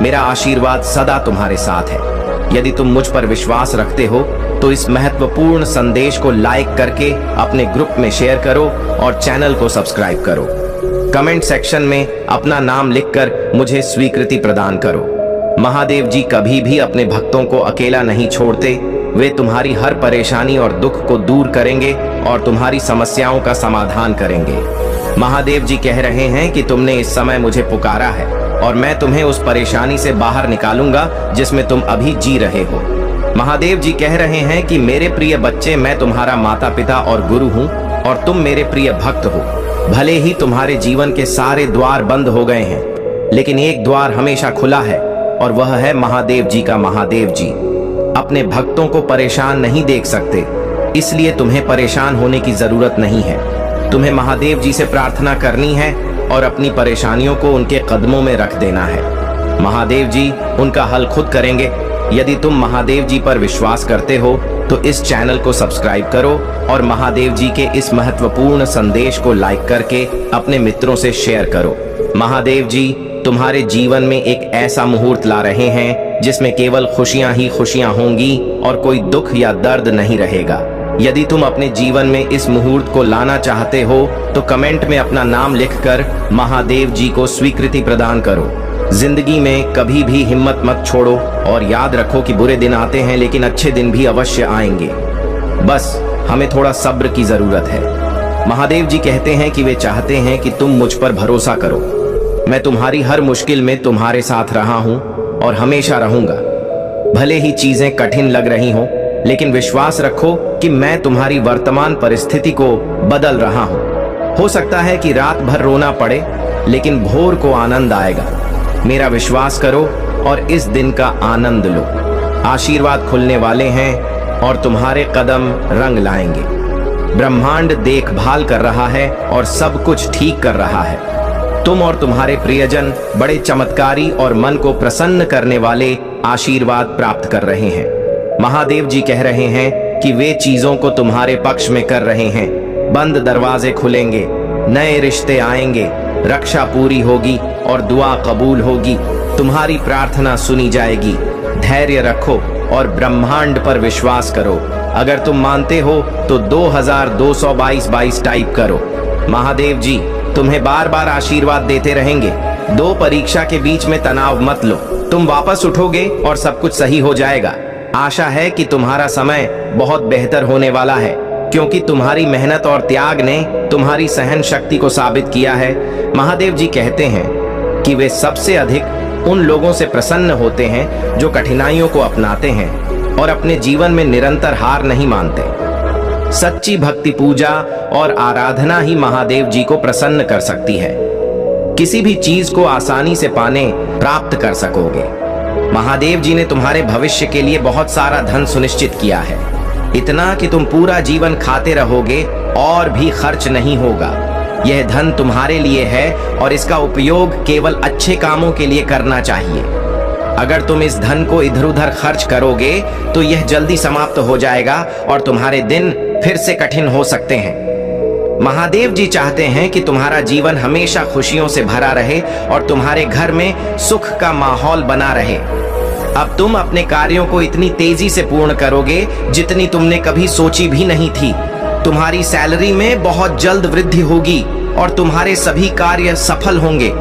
मेरा आशीर्वाद सदा तुम्हारे साथ है। यदि तुम मुझ पर विश्वास रखते हो तो इस महत्वपूर्ण संदेश को लाइक करके अपने ग्रुप में शेयर करो और चैनल को सब्सक्राइब करो। कमेंट सेक्शन में अपना नाम लिखकर मुझे स्वीकृति प्रदान करो। महादेव जी कभी भी अपने भक्तों को अकेला नहीं छोड़ते। वे तुम्हारी हर परेशानी और दुख को दूर करेंगे और तुम्हारी समस्याओं का समाधान करेंगे। महादेव जी कह रहे हैं कि तुमने इस समय मुझे पुकारा है और मैं तुम्हें उस परेशानी से बाहर निकालूंगा जिसमें तुम अभी जी रहे हो। महादेव जी कह रहे हैं कि मेरे प्रिय बच्चे, मैं तुम्हारा माता पिता और गुरु हूँ और तुम मेरे प्रिय भक्त हो। भले ही तुम्हारे जीवन के सारे द्वार बंद हो गए हैं, लेकिन एक द्वार हमेशा खुला है और वह है महादेव जी का। महादेव जी अपने भक्तों को परेशान नहीं देख सकते, इसलिए तुम्हें परेशान होने की जरूरत नहीं है। तुम्हें महादेव जी से प्रार्थना करनी है और अपनी परेशानियों को उनके कदमों में रख देना है। महादेव जी उनका हल खुद करेंगे। यदि तुम महादेव जी पर विश्वास करते हो तो इस चैनल को सब्सक्राइब करो और महादेव जी के इस महत्वपूर्ण संदेश को लाइक करके अपने मित्रों से शेयर करो। महादेव जी तुम्हारे जीवन में एक ऐसा मुहूर्त ला रहे हैं जिसमें केवल खुशियां ही खुशियां होंगी और कोई दुख या दर्द नहीं रहेगा। यदि तुम अपने जीवन में इस मुहूर्त को लाना चाहते हो तो कमेंट में अपना नाम लिखकर महादेव जी को स्वीकृति प्रदान करो। जिंदगी में कभी भी हिम्मत मत छोड़ो और याद रखो कि बुरे दिन आते हैं लेकिन अच्छे दिन भी अवश्य आएंगे। बस हमें थोड़ा सब्र की जरूरत है। महादेव जी कहते हैं कि वे चाहते हैं कि तुम मुझ पर भरोसा करो। मैं तुम्हारी हर मुश्किल में तुम्हारे साथ रहा हूं और हमेशा रहूंगा। भले ही चीजें कठिन लग रही हों, लेकिन विश्वास रखो कि मैं तुम्हारी वर्तमान परिस्थिति को बदल रहा हूं। हो सकता है कि रात भर रोना पड़े, लेकिन भोर को आनंद आएगा। मेरा विश्वास करो और इस दिन का आनंद लो। आशीर्वाद खुलने वाले हैं और तुम्हारे कदम रंग लाएंगे। ब्रह्मांड देखभाल कर रहा है और सब कुछ ठीक कर रहा है। तुम और तुम्हारे प्रियजन बड़े चमत्कारी और मन को प्रसन्न करने वाले आशीर्वाद प्राप्त कर रहे हैं। महादेव जी कह रहे हैं कि वे चीजों को तुम्हारे पक्ष में कर रहे हैं। बंद दरवाजे खुलेंगे, नए रिश्ते आएंगे, रक्षा पूरी होगी और दुआ कबूल होगी। तुम्हारी प्रार्थना सुनी जाएगी। धैर्य रखो और ब्रह्मांड पर विश्वास करो। अगर तुम मानते हो तो 2222 टाइप करो। महादेव जी तुम्हें बार बार आशीर्वाद देते रहेंगे। दो परीक्षा के बीच में तनाव मत लो। तुम वापस उठोगे और सब कुछ सही हो जाएगा। आशा है कि तुम्हारा समय बहुत बेहतर होने वाला है, क्योंकि तुम्हारी मेहनत और त्याग ने तुम्हारी सहन शक्ति को साबित किया है। महादेव जी कहते हैं कि वे सबसे अधिक उन लोगों से प्रसन्न होते हैं जो कठिनाइयों को अपनाते हैं और अपने जीवन में निरंतर हार नहीं मानते। सच्ची भक्ति, पूजा और आराधना ही महादेव जी को प्रसन्न कर सकती है। किसी भी चीज को आसानी से प्राप्त कर सकोगे। महादेव जी ने तुम्हारे भविष्य के लिए बहुत सारा धन सुनिश्चित किया है, इतना कि तुम पूरा जीवन खाते रहोगे और भी खर्च नहीं होगा। यह धन तुम्हारे लिए है और इसका उपयोग केवल अच्छे कामों के लिए करना चाहिए। अगर तुम इस धन को इधर उधर खर्च करोगे तो यह जल्दी समाप्त हो जाएगा और तुम्हारे दिन फिर से कठिन हो सकते हैं। महादेव जी चाहते हैं कि तुम्हारा जीवन हमेशा खुशियों से भरा रहे और तुम्हारे घर में सुख का माहौल बना रहे। अब तुम अपने कार्यों को इतनी तेजी से पूर्ण करोगे जितनी तुमने कभी सोची भी नहीं थी। तुम्हारी सैलरी में बहुत जल्द वृद्धि होगी और तुम्हारे सभी कार्य सफल होंगे।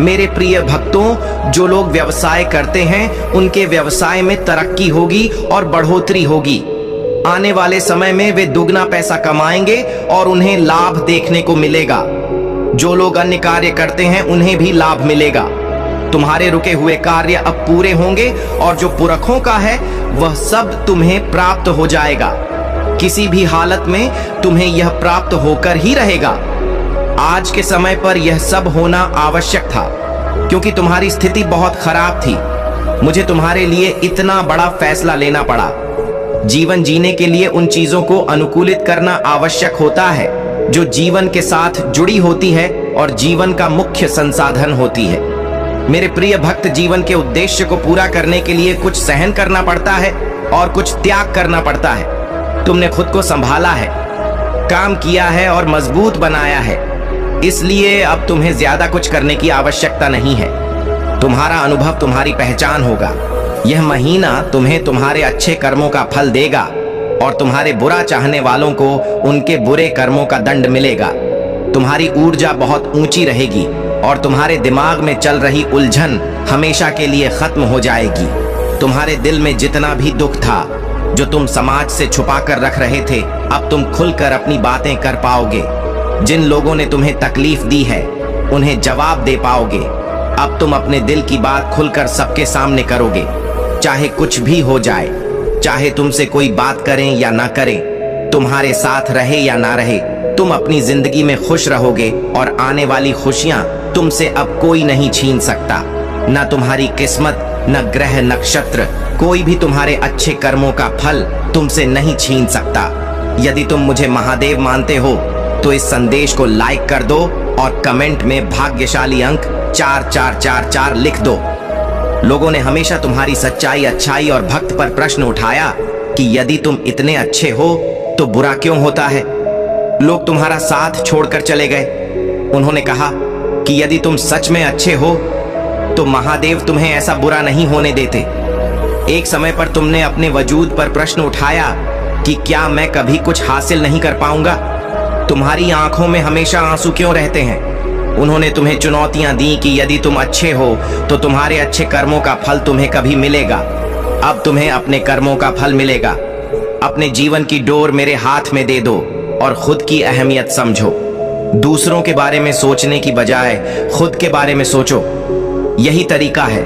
मेरे प्रिय भक्तों, जो लोग व्यवसाय करते हैं उनके व्यवसाय में तरक्की होगी और बढ़ोतरी होगी। आने वाले समय में वे दुगना पैसा कमाएंगे और उन्हें लाभ देखने को मिलेगा। जो लोग अन्य कार्य करते हैं उन्हें भी लाभ मिलेगा। तुम्हारे रुके हुए कार्य अब पूरे होंगे और जो पुरखों का है वह सब तुम्हें प्राप्त हो जाएगा। किसी भी हालत में तुम्हें यह प्राप्त होकर ही रहेगा। आज के समय पर यह सब होना आवश्यक था क्योंकि तुम्हारी स्थिति बहुत खराब थी। मुझे तुम्हारे लिए इतना बड़ा फैसला लेना पड़ा। जीवन जीने के लिए उन चीजों को अनुकूलित करना आवश्यक होता है जो जीवन के साथ जुड़ी होती है और जीवन का मुख्य संसाधन होती है। मेरे प्रिय भक्त, जीवन के उद्देश्य को पूरा करने के लिए कुछ सहन करना पड़ता है और कुछ त्याग करना पड़ता है। तुमने खुद को संभाला है, काम किया है और मजबूत बनाया है, इसलिए अब तुम्हें ज्यादा कुछ करने की आवश्यकता नहीं है। तुम्हारा अनुभव तुम्हारी पहचान होगा। यह महीना तुम्हें तुम्हारे अच्छे कर्मों का फल देगा और तुम्हारे बुरा चाहने वालों को उनके बुरे कर्मों का दंड मिलेगा। तुम्हारी ऊर्जा बहुत ऊंची रहेगी और तुम्हारे दिमाग में चल रही उलझन हमेशा के लिए खत्म हो जाएगी। तुम्हारे दिल में जितना भी दुख था जो तुम समाज से छुपा कर रख रहे थे, अब तुम खुलकर अपनी बातें कर पाओगे। जिन लोगों ने तुम्हें तकलीफ दी है उन्हें जवाब दे पाओगे। अब तुम अपने दिल की बात खुलकर सबके सामने करोगे, चाहे कुछ भी हो जाए, चाहे तुमसे कोई बात करें या ना करें, तुम्हारे साथ रहे या ना रहे, तुम अपनी जिंदगी में खुश रहोगे और आने वाली खुशियां तुमसे अब कोई नहीं छीन सकता। न तुम्हारी किस्मत, न ग्रह नक्षत्र, कोई भी तुम्हारे अच्छे कर्मों का फल तुमसे नहीं छीन सकता। यदि तुम मुझे महादेव मानते हो तो इस संदेश को लाइक कर दो और कमेंट में भाग्यशाली अंक 4444 लिख दो। लोगों ने हमेशा तुम्हारी सच्चाई, अच्छाई और भक्त पर प्रश्न उठाया कि यदि तुम इतने अच्छे हो तो बुरा क्यों होता है। लोग तुम्हारा साथ छोड़कर चले गए। उन्होंने कहा कि यदि तुम सच में अच्छे हो तो महादेव तुम्हें ऐसा बुरा नहीं होने देते। एक समय पर तुमने अपने वजूद पर प्रश्न उठाया कि क्या मैं कभी कुछ हासिल नहीं कर पाऊंगा। तुम्हारी आंखों में हमेशा आंसू क्यों रहते हैं। उन्होंने तुम्हें चुनौतियां दी कि यदि तुम अच्छे हो तो तुम्हारे अच्छे कर्मों का फल तुम्हें कभी मिलेगा। अब तुम्हें अपने कर्मों का फल मिलेगा। अपने जीवन की डोर मेरे हाथ में दे दो और खुद की अहमियत समझो। दूसरों के बारे में सोचने की बजाय खुद के बारे में सोचो। यही तरीका है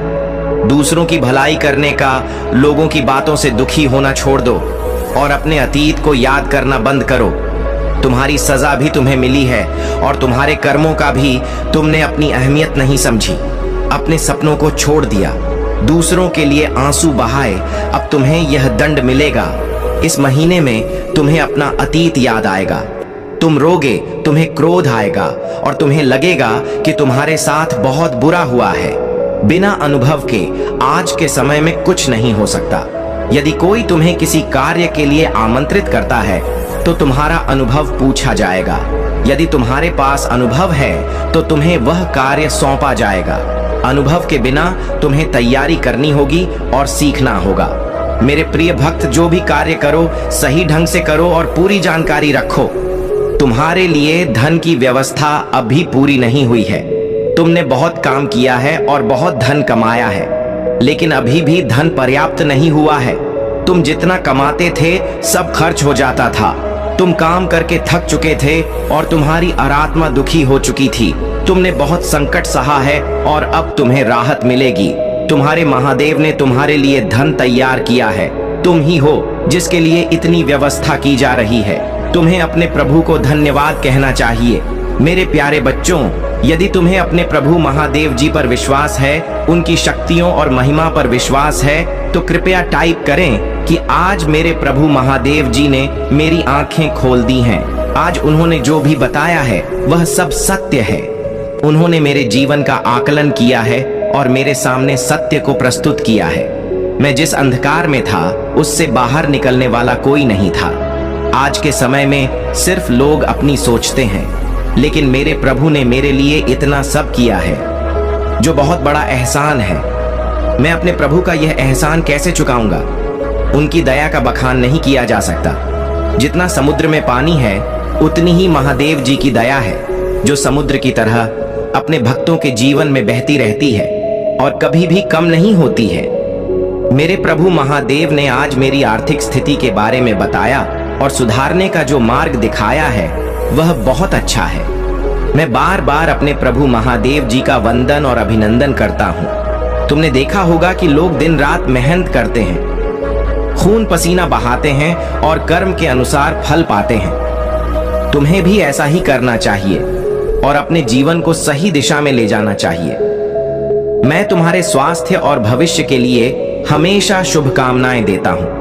दूसरों की भलाई करने का। लोगों की बातों से दुखी होना छोड़ दो और अपने अतीत को याद करना बंद करो। तुम्हारी सजा भी तुम्हें मिली है और तुम्हारे कर्मों का भी तुमने अपनी अहमियत नहीं समझी। अपने सपनों को छोड़ दिया, दूसरों के लिए आंसू बहाए। अब तुम्हें यह दंड मिलेगा। इस महीने में तुम्हें अपना अतीत याद आएगा। तुम रोगे, तुम्हें क्रोध आएगा और तुम्हें लगेगा कि तुम्हारे साथ बहुत बुरा हुआ है। बिना अनुभव के आज के समय में कुछ नहीं हो सकता। यदि कोई तुम्हें किसी कार्य के लिए आमंत्रित करता है तो तुम्हारा अनुभव पूछा जाएगा। यदि तुम्हारे पास अनुभव है तो तुम्हें वह कार्य सौंपा जाएगा। अनुभव के बिना तुम्हें तैयारी करनी होगी और सीखना होगा। मेरे प्रिय भक्त, जो भी कार्य करो सही ढंग से करो और पूरी जानकारी रखो। तुम्हारे लिए धन की व्यवस्था अभी पूरी नहीं हुई है। तुमने बहुत काम किया है और बहुत धन कमाया है, लेकिन अभी भी धन पर्याप्त नहीं हुआ है। तुम जितना कमाते थे सब खर्च हो जाता था। तुम काम करके थक चुके थे और तुम्हारी आत्मा दुखी हो चुकी थी। तुमने बहुत संकट सहा है और अब तुम्हें राहत मिलेगी। तुम्हारे महादेव ने तुम्हारे लिए धन तैयार किया है। तुम ही हो जिसके लिए इतनी व्यवस्था की जा रही है। तुम्हें अपने प्रभु को धन्यवाद कहना चाहिए। मेरे प्यारे बच्चों, यदि तुम्हें अपने प्रभु महादेव जी पर विश्वास है, उनकी शक्तियों और महिमा पर विश्वास है, तो कृपया टाइप करें कि आज मेरे प्रभु महादेव जी ने मेरी आंखें खोल दी हैं। आज उन्होंने जो भी बताया है वह सब सत्य है। उन्होंने मेरे जीवन का आकलन किया है और मेरे सामने सत्य को प्रस्तुत किया है। मैं जिस अंधकार में था उससे बाहर निकलने वाला कोई नहीं था। आज के समय में सिर्फ लोग अपनी सोचते हैं, लेकिन मेरे प्रभु ने मेरे लिए इतना सब किया है, जो बहुत बड़ा एहसान है। मैं अपने प्रभु का यह एहसान कैसे चुकाऊंगा? उनकी दया का बखान नहीं किया जा सकता। जितना समुद्र में पानी है, उतनी ही महादेव जी की दया है, जो समुद्र की तरह अपने भक्तों के जीवन में बहती रहती है और कभी भी कम नहीं होती है। मेरे प्रभु महादेव ने आज मेरी आर्थिक स्थिति के बारे में बताया और सुधारने का जो मार्ग दिखाया है वह बहुत अच्छा है। मैं बार बार अपने प्रभु महादेव जी का वंदन और अभिनंदन करता हूँ। तुमने देखा होगा कि लोग दिन रात मेहनत करते हैं, खून पसीना बहाते हैं और कर्म के अनुसार फल पाते हैं। तुम्हें भी ऐसा ही करना चाहिए और अपने जीवन को सही दिशा में ले जाना चाहिए। मैं तुम्हारे स्वास्थ्य और भविष्य के लिए हमेशा शुभकामनाएं देता हूं।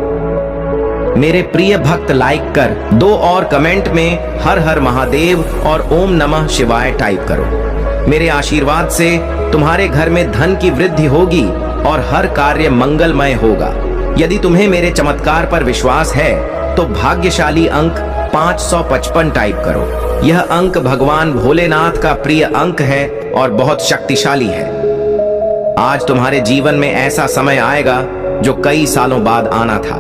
मेरे प्रिय भक्त लाइक कर दो और कमेंट में हर हर महादेव और ओम नमः शिवाय टाइप करो। मेरे आशीर्वाद से तुम्हारे घर में धन की वृद्धि होगी और हर कार्य मंगलमय होगा। यदि तुम्हें मेरे चमत्कार पर विश्वास है तो भाग्यशाली अंक 555 टाइप करो। यह अंक भगवान भोलेनाथ का प्रिय अंक है और बहुत शक्तिशाली है। आज तुम्हारे जीवन में ऐसा समय आएगा जो कई सालों बाद आना था,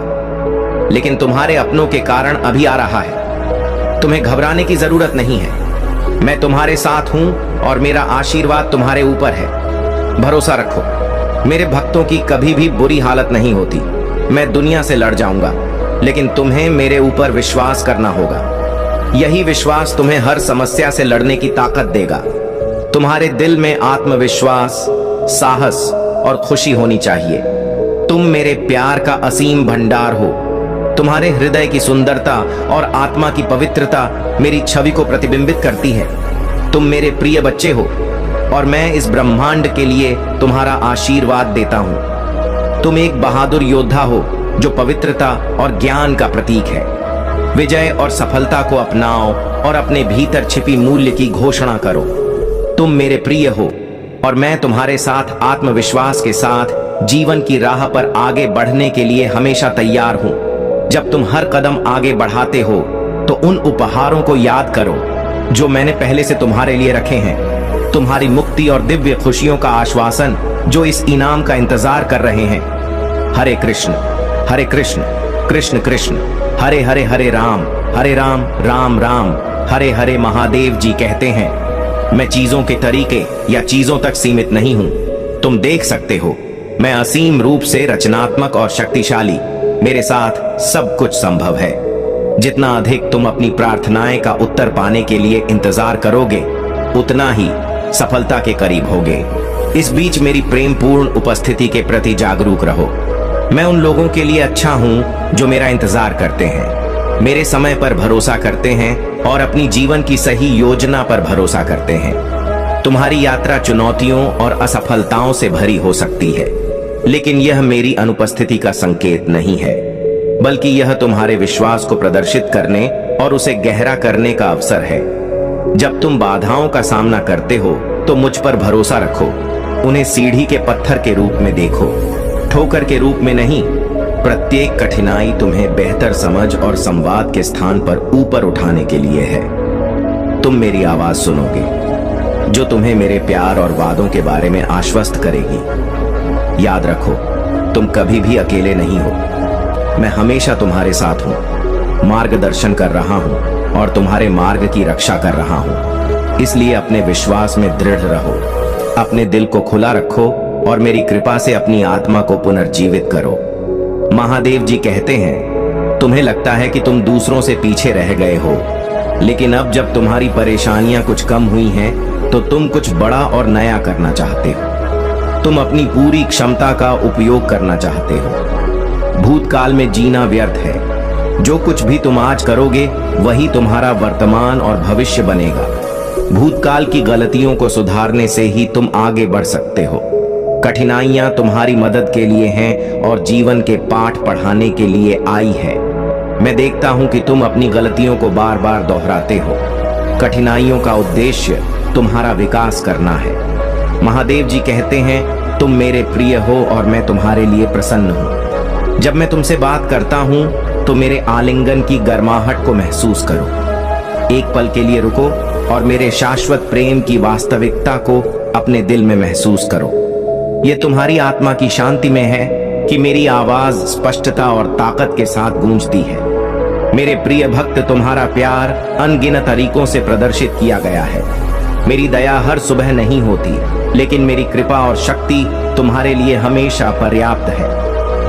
लेकिन तुम्हारे अपनों के कारण अभी आ रहा है। तुम्हें घबराने की जरूरत नहीं है। मैं तुम्हारे साथ हूं और मेरा आशीर्वाद तुम्हारे ऊपर है। भरोसा रखो, मेरे भक्तों की कभी भी बुरी हालत नहीं होती। मैं दुनिया से लड़ जाऊंगा, लेकिन तुम्हें मेरे ऊपर विश्वास करना होगा। यही विश्वास तुम्हें हर समस्या से लड़ने की ताकत देगा। तुम्हारे दिल में आत्मविश्वास, साहस और खुशी होनी चाहिए। तुम मेरे प्यार का असीम भंडार हो। तुम्हारे हृदय की सुंदरता और आत्मा की पवित्रता मेरी छवि को प्रतिबिंबित करती है। तुम मेरे प्रिय बच्चे हो और मैं इस ब्रह्मांड के लिए तुम्हारा आशीर्वाद देता हूं। तुम एक बहादुर योद्धा हो जो पवित्रता और ज्ञान का प्रतीक है। विजय और सफलता को अपनाओ और अपने भीतर छिपी मूल्य की घोषणा करो। तुम मेरे प्रिय हो और मैं तुम्हारे साथ आत्मविश्वास के साथ जीवन की राह पर आगे बढ़ने के लिए हमेशा तैयार हूं। जब तुम हर कदम आगे बढ़ाते हो तो उन उपहारों को याद करो जो मैंने पहले से तुम्हारे लिए रखे हैं। तुम्हारी मुक्ति और दिव्य खुशियों का आश्वासन जो इस इनाम का इंतजार कर रहे हैं। हरे कृष्ण कृष्ण कृष्ण हरे हरे, हरे राम राम राम हरे हरे। महादेव जी कहते हैं, मैं चीजों के तरीके या चीजों तक सीमित नहीं हूं। तुम देख सकते हो, मैं असीम रूप से रचनात्मक और शक्तिशाली। मेरे साथ सब कुछ संभव है। जितना अधिक तुम अपनी प्रार्थनाएं का उत्तर पाने के लिए इंतजार करोगे, उतना ही सफलता के करीब होगे। इस बीच मेरी प्रेमपूर्ण उपस्थिति के प्रति जागरूक रहो। मैं उन लोगों के लिए अच्छा हूं जो मेरा इंतजार करते हैं, मेरे समय पर भरोसा करते हैं और अपनी जीवन की सही योजना पर भरोसा करते हैं। तुम्हारी यात्रा चुनौतियों और असफलताओं से भरी हो सकती है, लेकिन यह मेरी अनुपस्थिति का संकेत नहीं है, बल्कि यह तुम्हारे विश्वास को प्रदर्शित करने और उसे गहरा करने का अवसर है। जब तुम बाधाओं का सामना करते हो तो मुझ पर भरोसा रखो। उन्हें सीढ़ी के पत्थर के रूप में देखो, ठोकर के रूप में नहीं। प्रत्येक कठिनाई तुम्हें बेहतर समझ और संवाद के स्थान पर ऊपर उठाने के लिए है। तुम मेरी आवाज सुनोगे, जो तुम्हें मेरे प्यार और वादों के बारे में आश्वस्त करेगी। याद रखो, तुम कभी भी अकेले नहीं हो। मैं हमेशा तुम्हारे साथ हूं, मार्गदर्शन कर रहा हूं और तुम्हारे मार्ग की रक्षा कर रहा हूं। इसलिए अपने विश्वास में दृढ़ रहो, अपने दिल को खुला रखो और मेरी कृपा से अपनी आत्मा को पुनर्जीवित करो। महादेव जी कहते हैं, तुम्हें लगता है कि तुम दूसरों से पीछे रह गए हो, लेकिन अब जब तुम्हारी परेशानियां कुछ कम हुई हैं, तो तुम कुछ बड़ा और नया करना चाहते हो। तुम अपनी पूरी क्षमता का उपयोग करना चाहते हो। भूतकाल में जीना व्यर्थ है। जो कुछ भी तुम आज करोगे, वही तुम्हारा वर्तमान और भविष्य बनेगा। भूतकाल की गलतियों को सुधारने से ही तुम आगे बढ़ सकते हो। कठिनाइयां तुम्हारी मदद के लिए हैं और जीवन के पाठ पढ़ाने के लिए आई है। मैं देखता हूं कि तुम अपनी गलतियों को बार बार दोहराते हो। कठिनाइयों का उद्देश्य तुम्हारा विकास करना है। महादेव जी कहते हैं, तुम मेरे प्रिय हो और मैं तुम्हारे लिए प्रसन्न हूं। जब मैं तुमसे बात करता हूं तो मेरे आलिंगन की गर्माहट को महसूस करो। एक पल के लिए रुको और मेरे शाश्वत प्रेम की वास्तविकता को अपने दिल में महसूस करो। यह तुम्हारी आत्मा की शांति में है कि मेरी आवाज स्पष्टता और ताकत के साथ गूंजती है। मेरे प्रिय भक्त, तुम्हारा प्यार अनगिनत तरीकों से प्रदर्शित किया गया है। मेरी दया हर सुबह नहीं होती, लेकिन मेरी कृपा और शक्ति तुम्हारे लिए हमेशा पर्याप्त है।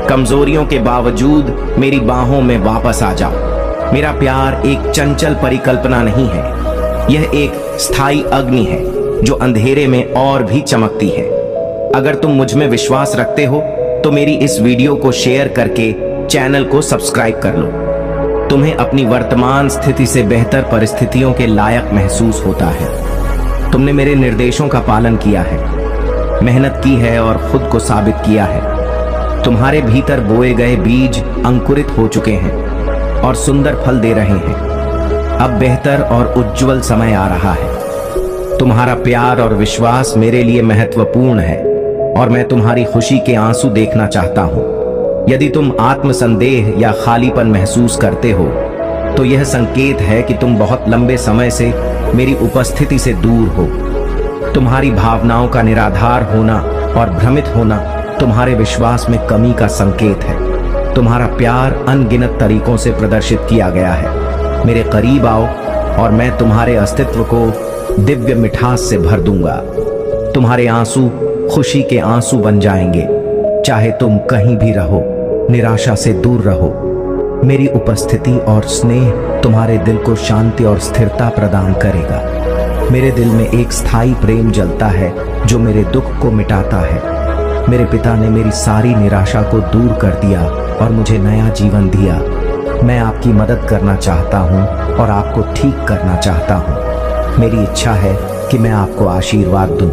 कमजोरियों के बावजूद मेरी बाहों में वापस आ जाओ। मेरा प्यार एक चंचल परिकल्पना नहीं है, यह एक स्थायी अग्नि है जो अंधेरे में और भी चमकती है। अगर तुम मुझ में विश्वास रखते हो तो मेरी इस वीडियो को शेयर करके चैनल को सब्सक्राइब कर लो। तुम्हें अपनी वर्तमान स्थिति से बेहतर परिस्थितियों के लायक महसूस होता है। तुमने मेरे निर्देशों का पालन किया है, मेहनत की है और खुद को साबित किया है। तुम्हारे भीतर बोए गए बीज अंकुरित हो चुके हैं और सुंदर फल दे रहे हैं। अब बेहतर और उज्जवल समय आ रहा है। तुम्हारा प्यार और विश्वास मेरे लिए महत्वपूर्ण है और मैं तुम्हारी खुशी के आंसू देखना चाहता हूं। यदि तुम आत्मसंदेह या खालीपन महसूस करते हो तो यह संकेत है कि तुम बहुत लंबे समय से मेरी उपस्थिति से दूर हो। तुम्हारी भावनाओं का निराधार होना और भ्रमित होना तुम्हारे विश्वास में कमी का संकेत है। तुम्हारा प्यार अनगिनत तरीकों से प्रदर्शित किया गया है। मेरे करीब आओ और मैं तुम्हारे अस्तित्व को दिव्य मिठास से भर दूंगा। तुम्हारे आंसू खुशी के आंसू बन जाएंगे। चाहे तुम कहीं भी रहो, निराशा से दूर रहो, मेरी उपस्थिति और स्नेह तुम्हारे दिल को शांति और स्थिरता प्रदान करेगा। मेरे दिल में एक स्थायी प्रेम जलता है जो मेरे दुख को मिटाता है। मेरे पिता ने मेरी सारी निराशा को दूर कर दिया और मुझे नया जीवन दिया। मैं आपकी मदद करना चाहता हूँ और आपको ठीक करना चाहता हूँ। मेरी इच्छा है कि मैं आपको आशीर्वाद दूं,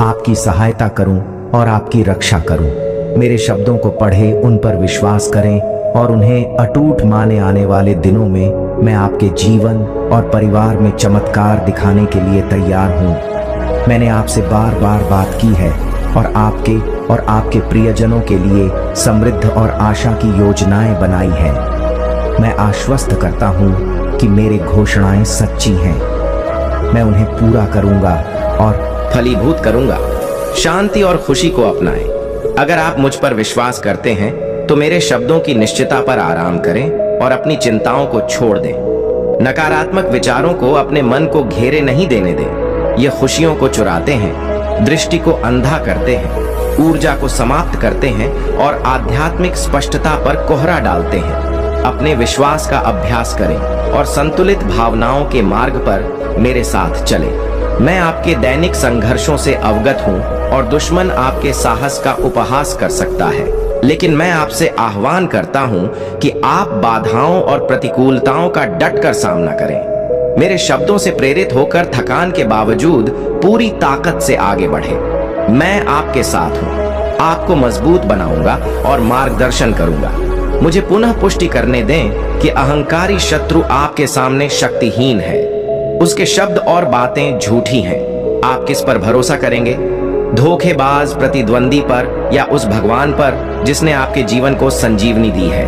आपकी सहायता करूं और आपकी रक्षा करूं। मेरे शब्दों को पढ़ें, उन पर विश्वास करें और उन्हें अटूट माने आने वाले दिनों में मैं आपके जीवन और परिवार में चमत्कार दिखाने के लिए तैयार हूँ। मैंने आपसे बार बार बात की है और आपके प्रियजनों के लिए समृद्ध और आशा की योजनाएं बनाई है। मैं आश्वस्त करता हूँ कि मेरी घोषणाएं सच्ची हैं। मैं उन्हें पूरा करूँगा और फलीभूत करूँगा। शांति और खुशी को अपनाएं। अगर आप मुझ पर विश्वास करते हैं तो मेरे शब्दों की निश्चितता पर आराम करें और अपनी चिंताओं को छोड़ दें। नकारात्मक विचारों को अपने मन को घेरे नहीं देने दें। ये खुशियों को चुराते हैं, दृष्टि को अंधा करते हैं, ऊर्जा को समाप्त करते हैं और आध्यात्मिक स्पष्टता पर कोहरा डालते हैं। अपने विश्वास का अभ्यास करें और संतुलित भावनाओं के मार्ग पर मेरे साथ चलें। मैं आपके दैनिक संघर्षों से अवगत हूं और दुश्मन आपके साहस का उपहास कर सकता है, लेकिन मैं आपसे आह्वान करता हूं कि आप बाधाओं और प्रतिकूलताओं का डटकर सामना करें। मेरे शब्दों से प्रेरित होकर थकान के बावजूद पूरी ताकत से आगे बढ़े। मैं आपके साथ हूं, आपको मजबूत बनाऊंगा और मार्गदर्शन करूंगा। मुझे पुनः पुष्टि करने दें कि अहंकारी शत्रु आपके सामने शक्तिहीन है। उसके शब्द और बातें झूठी हैं। आप किस पर भरोसा करेंगे? धोखेबाज प्रतिद्वंदी पर या उस भगवान पर जिसने आपके जीवन को संजीवनी दी है?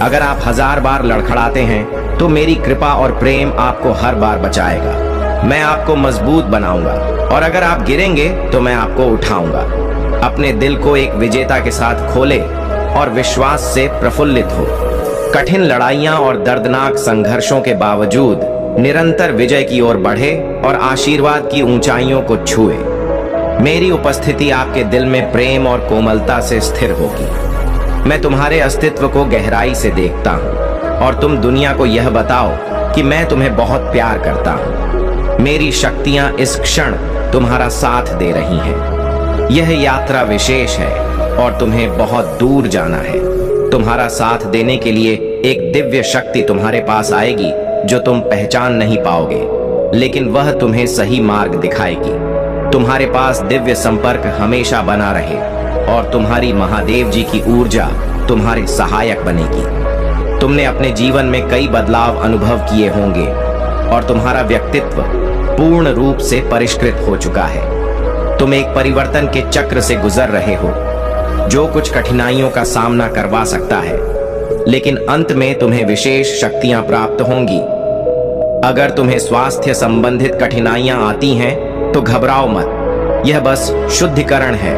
अगर आप 1000 बार लड़खड़ाते हैं तो मेरी कृपा और प्रेम आपको हर बार बचाएगा। मैं आपको मजबूत बनाऊंगा और अगर आप गिरेंगे तो मैं आपको उठाऊंगा। अपने दिल को एक विजेता के साथ खोले और विश्वास से प्रफुल्लित हो। कठिन लड़ाइयां और दर्दनाक संघर्षों के बावजूद निरंतर विजय की ओर बढ़े और आशीर्वाद की ऊंचाइयों को छुए। मेरी उपस्थिति आपके दिल में प्रेम और कोमलता से स्थिर होगी। मैं तुम्हारे अस्तित्व को गहराई से देखता हूँ और तुम दुनिया को यह बताओ कि मैं तुम्हें बहुत प्यार करता हूँ। मेरी शक्तियां इस क्षण तुम्हारा साथ दे रही हैं। यह यात्रा विशेष है और तुम्हें बहुत दूर जाना है। तुम्हारा साथ देने के लिए एक दिव्य शक्ति तुम्हारे पास आएगी जो तुम पहचान नहीं पाओगे, लेकिन वह तुम्हें सही मार्ग दिखाएगी। तुम्हारे पास दिव्य संपर्क हमेशा बना रहे और तुम्हारी महादेव जी की ऊर्जा तुम्हारे सहायक बनेगी। तुमने अपने जीवन में कई बदलाव अनुभव किए होंगे और तुम्हारा व्यक्तित्व पूर्ण रूप से परिष्कृत हो चुका है। तुम एक परिवर्तन के चक्र से गुजर रहे हो जो कुछ कठिनाइयों का सामना करवा सकता है। लेकिन अंत में तुम्हें विशेष शक्तियां प्राप्त होंगी। अगर तुम्हें स्वास्थ्य संबंधित कठिनाइयां आती हैं तो घबराओ मत, यह बस शुद्धिकरण है।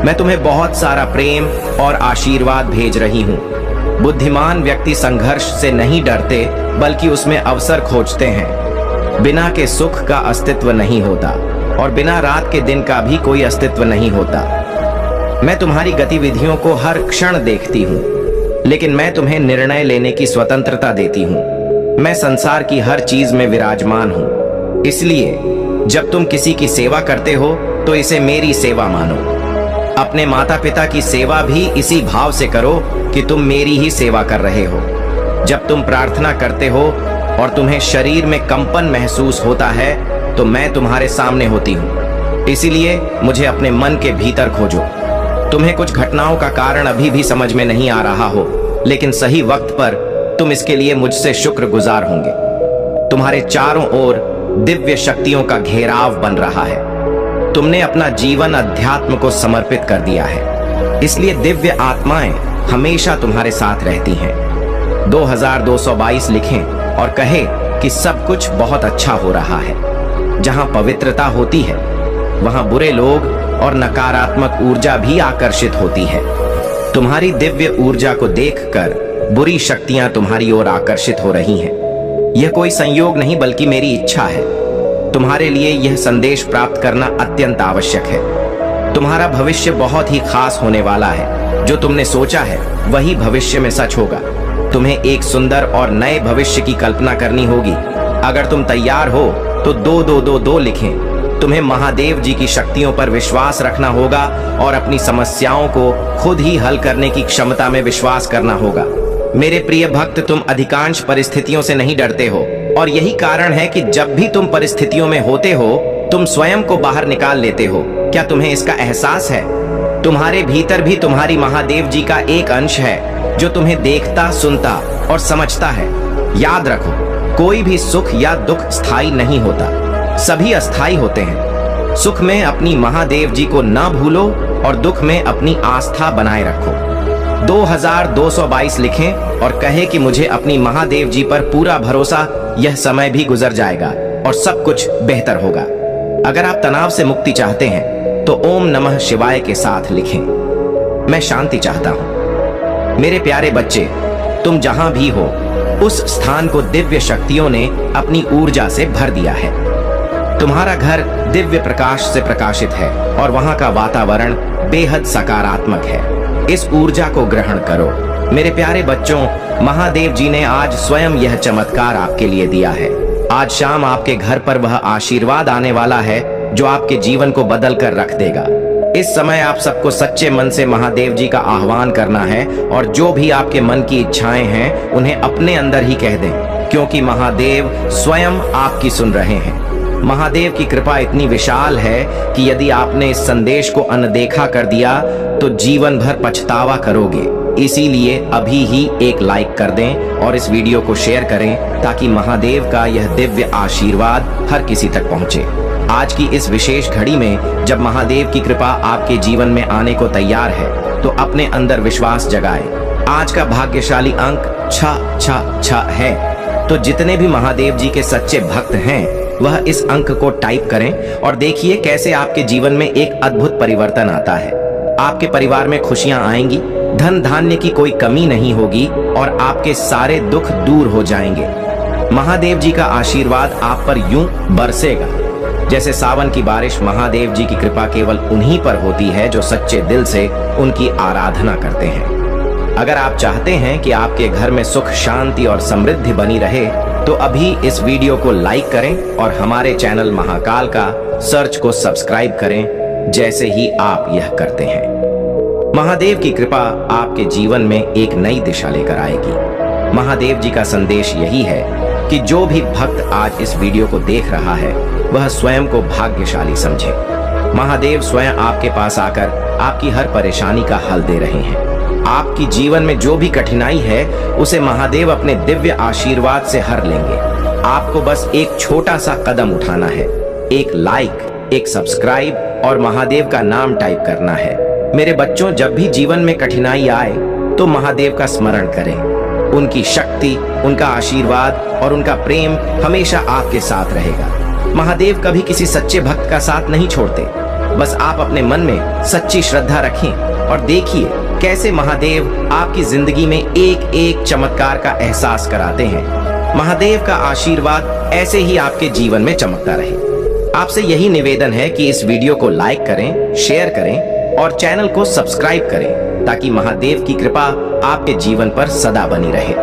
मैं तुम्हें बहुत सारा प्रेम और आशीर्वाद भेज रही हूं। बुद्धिमान व्यक्ति संघर्ष से नहीं डरते बल्कि उसमें अवसर खोजते हैं। बिना के सुख का अस्तित्व नहीं होता और बिना रात के दिन का भी कोई अस्तित्व नहीं होता। मैं तुम्हारी गतिविधियों को हर क्षण देखती हूँ, लेकिन मैं तुम्हें निर्णय लेने की स्वतंत्रता देती हूँ। मैं संसार की हर चीज में विराजमान हूँ, इसलिए जब तुम किसी की सेवा करते हो तो इसे मेरी सेवा मानो। अपने माता पिता की सेवा भी इसी भाव से करो कि तुम मेरी ही सेवा कर रहे हो। जब तुम प्रार्थना करते हो और तुम्हें शरीर में कंपन महसूस होता है तो मैं तुम्हारे सामने होती हूँ। इसीलिए मुझे अपने मन के भीतर खोजो। तुम्हें कुछ घटनाओं का कारण अभी भी समझ में नहीं आ रहा हो, लेकिन सही वक्त पर तुम इसके लिए मुझसे शुक्रगुजार होंगे। तुम्हारे चारों ओर दिव्य शक्तियों का घेराव बन रहा है। तुमने अपना जीवन अध्यात्म को समर्पित कर दिया है, इसलिए दिव्य आत्माएं हमेशा तुम्हारे साथ रहती हैं। 2222 लिखें और कहें कि सब कुछ बहुत अच्छा हो रहा है। जहां पवित्रता होती है वहां बुरे लोग और नकारात्मक ऊर्जा भी आकर्षित होती है। तुम्हारी दिव्य ऊर्जा को देखकर बुरी शक्तियां तुम्हारी ओर आकर्षित हो रही हैं। यह कोई संयोग नहीं बल्कि मेरी इच्छा है। तुम्हारे लिए यह संदेश प्राप्त करना अत्यंत आवश्यक है। तुम्हारा भविष्य बहुत ही खास होने वाला है। जो तुमने सोचा है वही भविष्य में सच होगा। तुम्हें एक सुंदर और नए भविष्य की कल्पना करनी होगी। अगर तुम तैयार हो तो 2222 लिखें। तुम्हें महादेव जी की शक्तियों पर विश्वास रखना होगा और अपनी समस्याओं को खुद ही हल करने की क्षमता में विश्वास करना होगा। मेरे प्रिय भक्त, तुम अधिकांश परिस्थितियों से नहीं डरते हो और यही कारण है कि जब भी तुम परिस्थितियों में होते हो तुम स्वयं को बाहर निकाल लेते हो। क्या तुम्हें इसका एहसास है? तुम्हारे भीतर भी तुम्हारी महादेव जी का एक अंश है जो तुम्हें देखता, सुनता और समझता है। याद रखो, कोई भी सुख या दुख स्थायी नहीं होता, सभी अस्थायी होते हैं। सुख में अपनी महादेव जी को ना भूलो और दुख में अपनी आस्था बनाए रखो। 2222 लिखें और कहें कि मुझे अपनी महादेव जी पर पूरा भरोसा, यह समय भी गुजर जाएगा और सब कुछ बेहतर होगा। अगर आप तनाव से मुक्ति चाहते हैं तो ओम नमः शिवाय के साथ लिखें। मैं शांति चाहता हूं। मेरे प्यारे बच्चे, तुम जहां भी हो उस स्थान को दिव्य शक्तियों ने अपनी ऊर्जा से भर दिया है। तुम्हारा घर दिव्य प्रकाश से प्रकाशित है और वहां का वातावरण बेहद सकारात्मक है। इस ऊर्जा को ग्रहण करो। मेरे प्यारे बच्चों, महादेव जी ने आज स्वयं यह चमत्कार आपके लिए दिया है। आज शाम आपके घर पर वह आशीर्वाद आने वाला है जो आपके जीवन को बदल कर रख देगा। इस समय आप सबको सच्चे मन से महादेव जी का आह्वान करना है और जो भी आपके मन की इच्छाएं हैं उन्हें अपने अंदर ही कह दें, क्योंकि महादेव स्वयं आपकी सुन रहे हैं। महादेव की कृपा इतनी विशाल है कि यदि आपने इस संदेश को अनदेखा कर दिया तो जीवन भर पछतावा करोगे। इसीलिए अभी ही एक लाइक कर दें और इस वीडियो को शेयर करें ताकि महादेव का यह दिव्य आशीर्वाद हर किसी तक पहुंचे। आज की इस विशेष घड़ी में जब महादेव की कृपा आपके जीवन में आने को तैयार है तो अपने अंदर विश्वास जगाएं। आज का भाग्यशाली अंक 666 है। तो जितने भी महादेव जी के सच्चे भक्त हैं वह इस अंक को टाइप करें और देखिए कैसे आपके जीवन में एक अद्भुत परिवर्तन आता है। आपके परिवार में खुशियां आएंगी, धन धान्य की कोई कमी नहीं होगी और आपके सारे दुख दूर हो जाएंगे। महादेव जी का आशीर्वाद आप पर यूं बरसेगा जैसे सावन की बारिश। महादेव जी की कृपा केवल उन्हीं पर होती है जो सच्चे दिल से उनकी आराधना करते हैं। अगर आप चाहते हैं कि आपके घर में सुख, शांति और समृद्धि बनी रहे तो अभी इस वीडियो को लाइक करें और हमारे चैनल महाकाल का सर्च को सब्सक्राइब करें जैसे ही आप यह करते हैं। महादेव की कृपा आपके जीवन में एक नई दिशा लेकर आएगी। महादेव जी का संदेश यही है कि जो भी भक्त आज इस वीडियो को देख रहा है वह स्वयं को भाग्यशाली समझे। महादेव स्वयं आपके पास आकर आपकी हर परेशानी का हल दे रहे हैं। आपकी जीवन में जो भी कठिनाई है उसे महादेव अपने दिव्य आशीर्वाद से हर लेंगे। आपको बस एक छोटा सा कदम उठाना है, एक लाइक, एक सब्सक्राइब और महादेव का नाम टाइप करना है। मेरे बच्चों, जब भी जीवन में कठिनाई आए तो महादेव का स्मरण करें। उनकी शक्ति, उनका आशीर्वाद और उनका प्रेम हमेशा आपके साथ रहेगा। महादेव कभी किसी सच्चे भक्त का साथ नहीं छोड़ते। बस आप अपने मन में सच्ची श्रद्धा रखें और देखिए कैसे महादेव आपकी जिंदगी में एक एक चमत्कार का एहसास कराते हैं। महादेव का आशीर्वाद ऐसे ही आपके जीवन में चमकता रहे। आपसे यही निवेदन है कि इस वीडियो को लाइक करें, शेयर करें और चैनल को सब्सक्राइब करें ताकि महादेव की कृपा आपके जीवन पर सदा बनी रहे।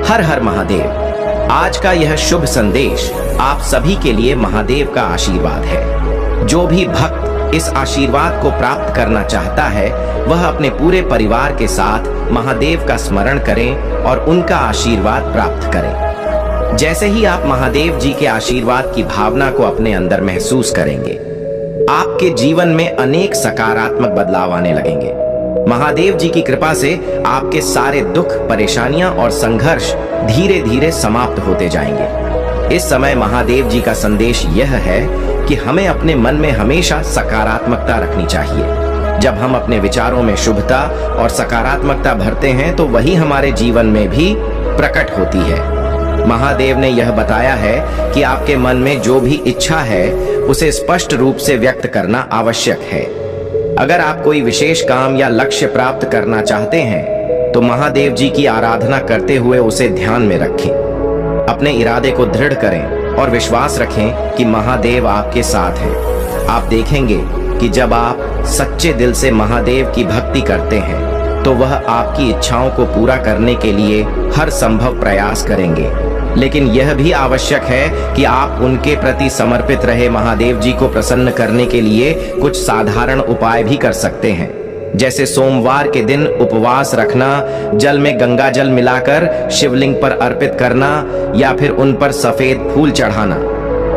हर हर महादेव। आज का यह शुभ संदेश आप सभी के लिए महादेव का आशीर्वाद है। जो भी भक्त इस आशीर्वाद को प्राप्त करना चाहता है वह अपने पूरे परिवार के साथ महादेव का स्मरण करें और उनका आशीर्वाद प्राप्त करें। जैसे ही आप महादेव जी के आशीर्वाद की भावना को अपने अंदर महसूस करेंगे, आपके जीवन में अनेक सकारात्मक बदलाव आने लगेंगे। महादेव जी की कृपा से आपके सारे दुख, परेशानियां और संघर्ष धीरे धीरे समाप्त होते जाएंगे। इस समय महादेव जी का संदेश यह है कि हमें अपने मन में हमेशा सकारात्मकता रखनी चाहिए। जब हम अपने विचारों में शुभता और सकारात्मकता भरते हैं तो वही हमारे जीवन में भी प्रकट होती है। महादेव ने यह बताया है कि आपके मन में जो भी इच्छा है उसे स्पष्ट रूप से व्यक्त करना आवश्यक है। अगर आप कोई विशेष काम या लक्ष्य प्राप्त करना चाहते हैं तो महादेव जी की आराधना करते हुए उसे ध्यान में रखें। अपने इरादे को दृढ़ करें और विश्वास रखें कि महादेव आपके साथ हैं। आप देखेंगे कि जब आप सच्चे दिल से महादेव की भक्ति करते हैं तो वह आपकी इच्छाओं को पूरा करने के लिए हर संभव प्रयास करेंगे। लेकिन यह भी आवश्यक है कि आप उनके प्रति समर्पित रहे। महादेव जी को प्रसन्न करने के लिए कुछ साधारण उपाय भी कर सकते हैं, जैसे सोमवार के दिन उपवास रखना, जल में गंगा जल मिलाकर शिवलिंग पर अर्पित करना या फिर उन पर सफेद फूल चढ़ाना।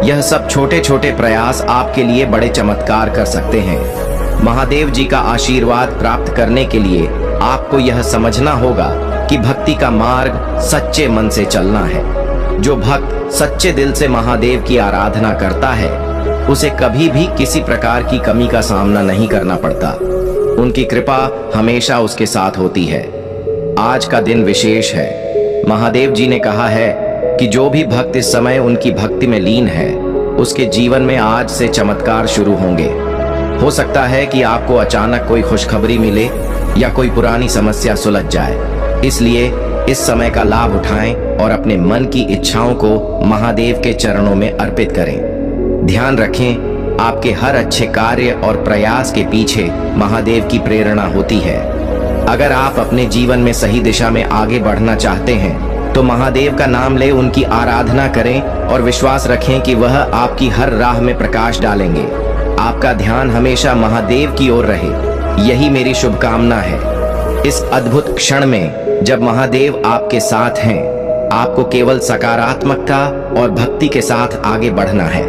यह सब छोटे छोटे प्रयास आपके लिए बड़े चमत्कार कर सकते हैं। महादेव जी का आशीर्वाद प्राप्त करने के लिए आपको यह समझना होगा कि भक्ति का मार्ग सच्चे मन से चलना है। जो भक्त सच्चे दिल से महादेव की आराधना करता है उसे कभी भी किसी प्रकार की कमी का सामना नहीं करना पड़ता। उनकी कृपा हमेशा उसके साथ होती है। आज का दिन विशेष है। महादेव जी ने कहा है कि जो भी भक्त इस समय उनकी भक्ति में लीन है उसके जीवन में आज से चमत्कार शुरू होंगे। हो सकता है कि आपको अचानक कोई खुशखबरी मिले या कोई पुरानी समस्या सुलझ जाए। इसलिए इस समय का लाभ उठाएं और अपने मन की इच्छाओं को महादेव के चरणों में अर्पित करें। ध्यान रखें, आपके हर अच्छे कार्य और प्रयास के पीछे महादेव की प्रेरणा होती है। अगर आप अपने जीवन में सही दिशा में आगे बढ़ना चाहते हैं तो महादेव का नाम ले, उनकी आराधना करें और विश्वास रखें कि वह आपकी हर राह में प्रकाश डालेंगे। आपका ध्यान हमेशा महादेव की ओर रहे, यही मेरी शुभकामना है। इस अद्भुत क्षण में जब महादेव आपके साथ हैं, आपको केवल सकारात्मकता और भक्ति के साथ आगे बढ़ना है।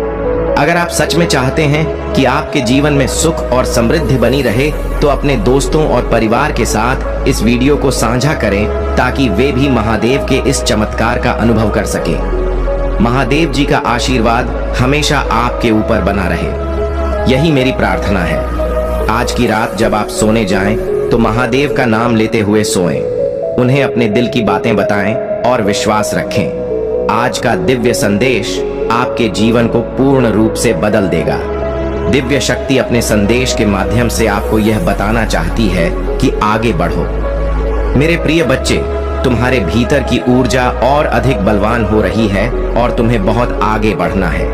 अगर आप सच में चाहते हैं कि आपके जीवन में सुख और समृद्धि बनी रहे तो अपने दोस्तों और परिवार के साथ इस वीडियो को साझा करें ताकि वे भी महादेव के इस चमत्कार का अनुभव कर सकें। महादेव जी का आशीर्वाद हमेशा आपके ऊपर बना रहे, यही मेरी प्रार्थना है। आज की रात जब आप सोने जाएं तो महादेव का नाम लेते हुए सोएं। उन्हें अपने दिल की बातें बताएं और विश्वास रखें। आज का दिव्य संदेश आपके जीवन को पूर्ण रूप से बदल देगा। दिव्य शक्ति अपने संदेश के माध्यम से आपको यह बताना चाहती है कि आगे बढ़ो। मेरे प्रिय बच्चे, तुम्हारे भीतर की ऊर्जा और अधिक बलवान हो रही है और तुम्हें बहुत आगे बढ़ना है।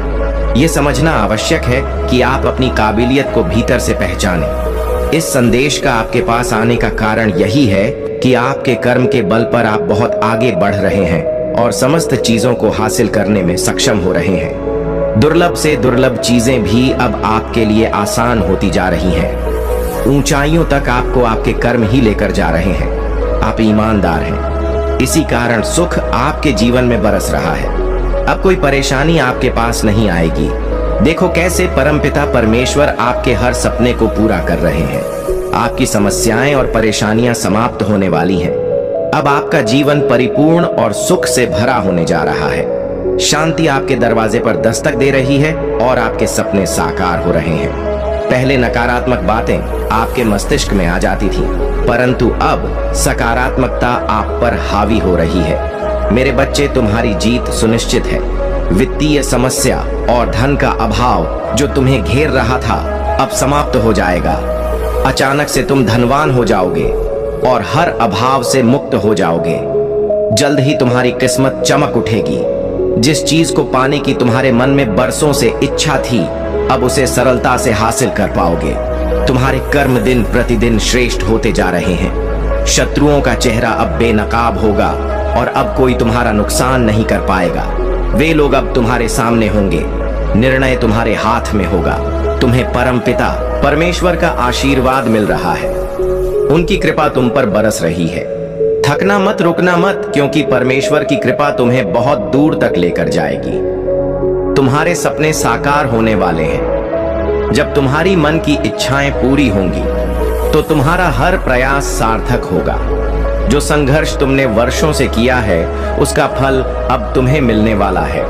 यह समझना आवश्यक है कि आप अपनी काबिलियत को भीतर से पहचानें। इस संदेश का आपके पास आने का कारण यही है कि आपके कर्म के बल पर आप बहुत आगे बढ़ रहे हैं और समस्त चीजों को हासिल करने में सक्षम हो रहे हैं। दुर्लभ से दुर्लभ चीजें भी अब आपके लिए आसान होती जा रही हैं। ऊंचाइयों तक आपको आपके कर्म ही लेकर जा रहे हैं। आप ईमानदार हैं, इसी कारण सुख आपके जीवन में बरस रहा है। अब कोई परेशानी आपके पास नहीं आएगी। देखो कैसे परमपिता परमेश्वर आपके हर सपने को पूरा कर रहे हैं। आपकी समस्याएं और परेशानियां समाप्त होने वाली हैं। अब आपका जीवन परिपूर्ण और सुख से भरा होने जा रहा है। शांति आपके दरवाजे पर दस्तक दे रही है और आपके सपने साकार हो रहे हैं। पहले नकारात्मक बातें आपके मस्तिष्क में आ जाती थीं, परंतु अब सकारात्मकता आप पर हावी हो रही है। मेरे बच्चे, तुम्हारी जीत सुनिश्चित है। वित्तीय समस्या और धन का अभाव जो तुम्हें घेर रहा था, अब समाप्त हो जाएगा। अचानक से तुम धनवान हो जाओगे और हर अभाव से मुक्त हो जाओगे। जल्द ही तुम्हारी किस्मत चमक उठेगी। जिस चीज को पाने की तुम्हारे मन में बरसों से इच्छा थी, अब उसे सरलता से हासिल कर पाओगे। तुम्हारे कर्म दिन प्रतिदिन श्रेष्ठ होते जा रहे हैं। शत्रुओं का चेहरा अब बेनकाब होगा और अब कोई तुम्हारा नुकसान नहीं कर पाएगा। वे लोग अब तुम्हारे सामने होंगे। निर्णय तुम्हारे हाथ में होगा। तुम्हें परमपिता परमेश्वर का आशीर्वाद मिल रहा है। उनकी कृपा तुम पर बरस रही है। थकना मत, रुकना मत, क्योंकि परमेश्वर की कृपा तुम्हें बहुत दूर तक लेकर जाएगी। तुम्हारे सपने साकार होने वाले हैं। जब तुम्हारी मन की इच्छाएं पूरी होंगी तो तुम्हारा हर प्रयास सार्थक होगा। जो संघर्ष तुमने वर्षों से किया है, उसका फल अब तुम्हें मिलने वाला है।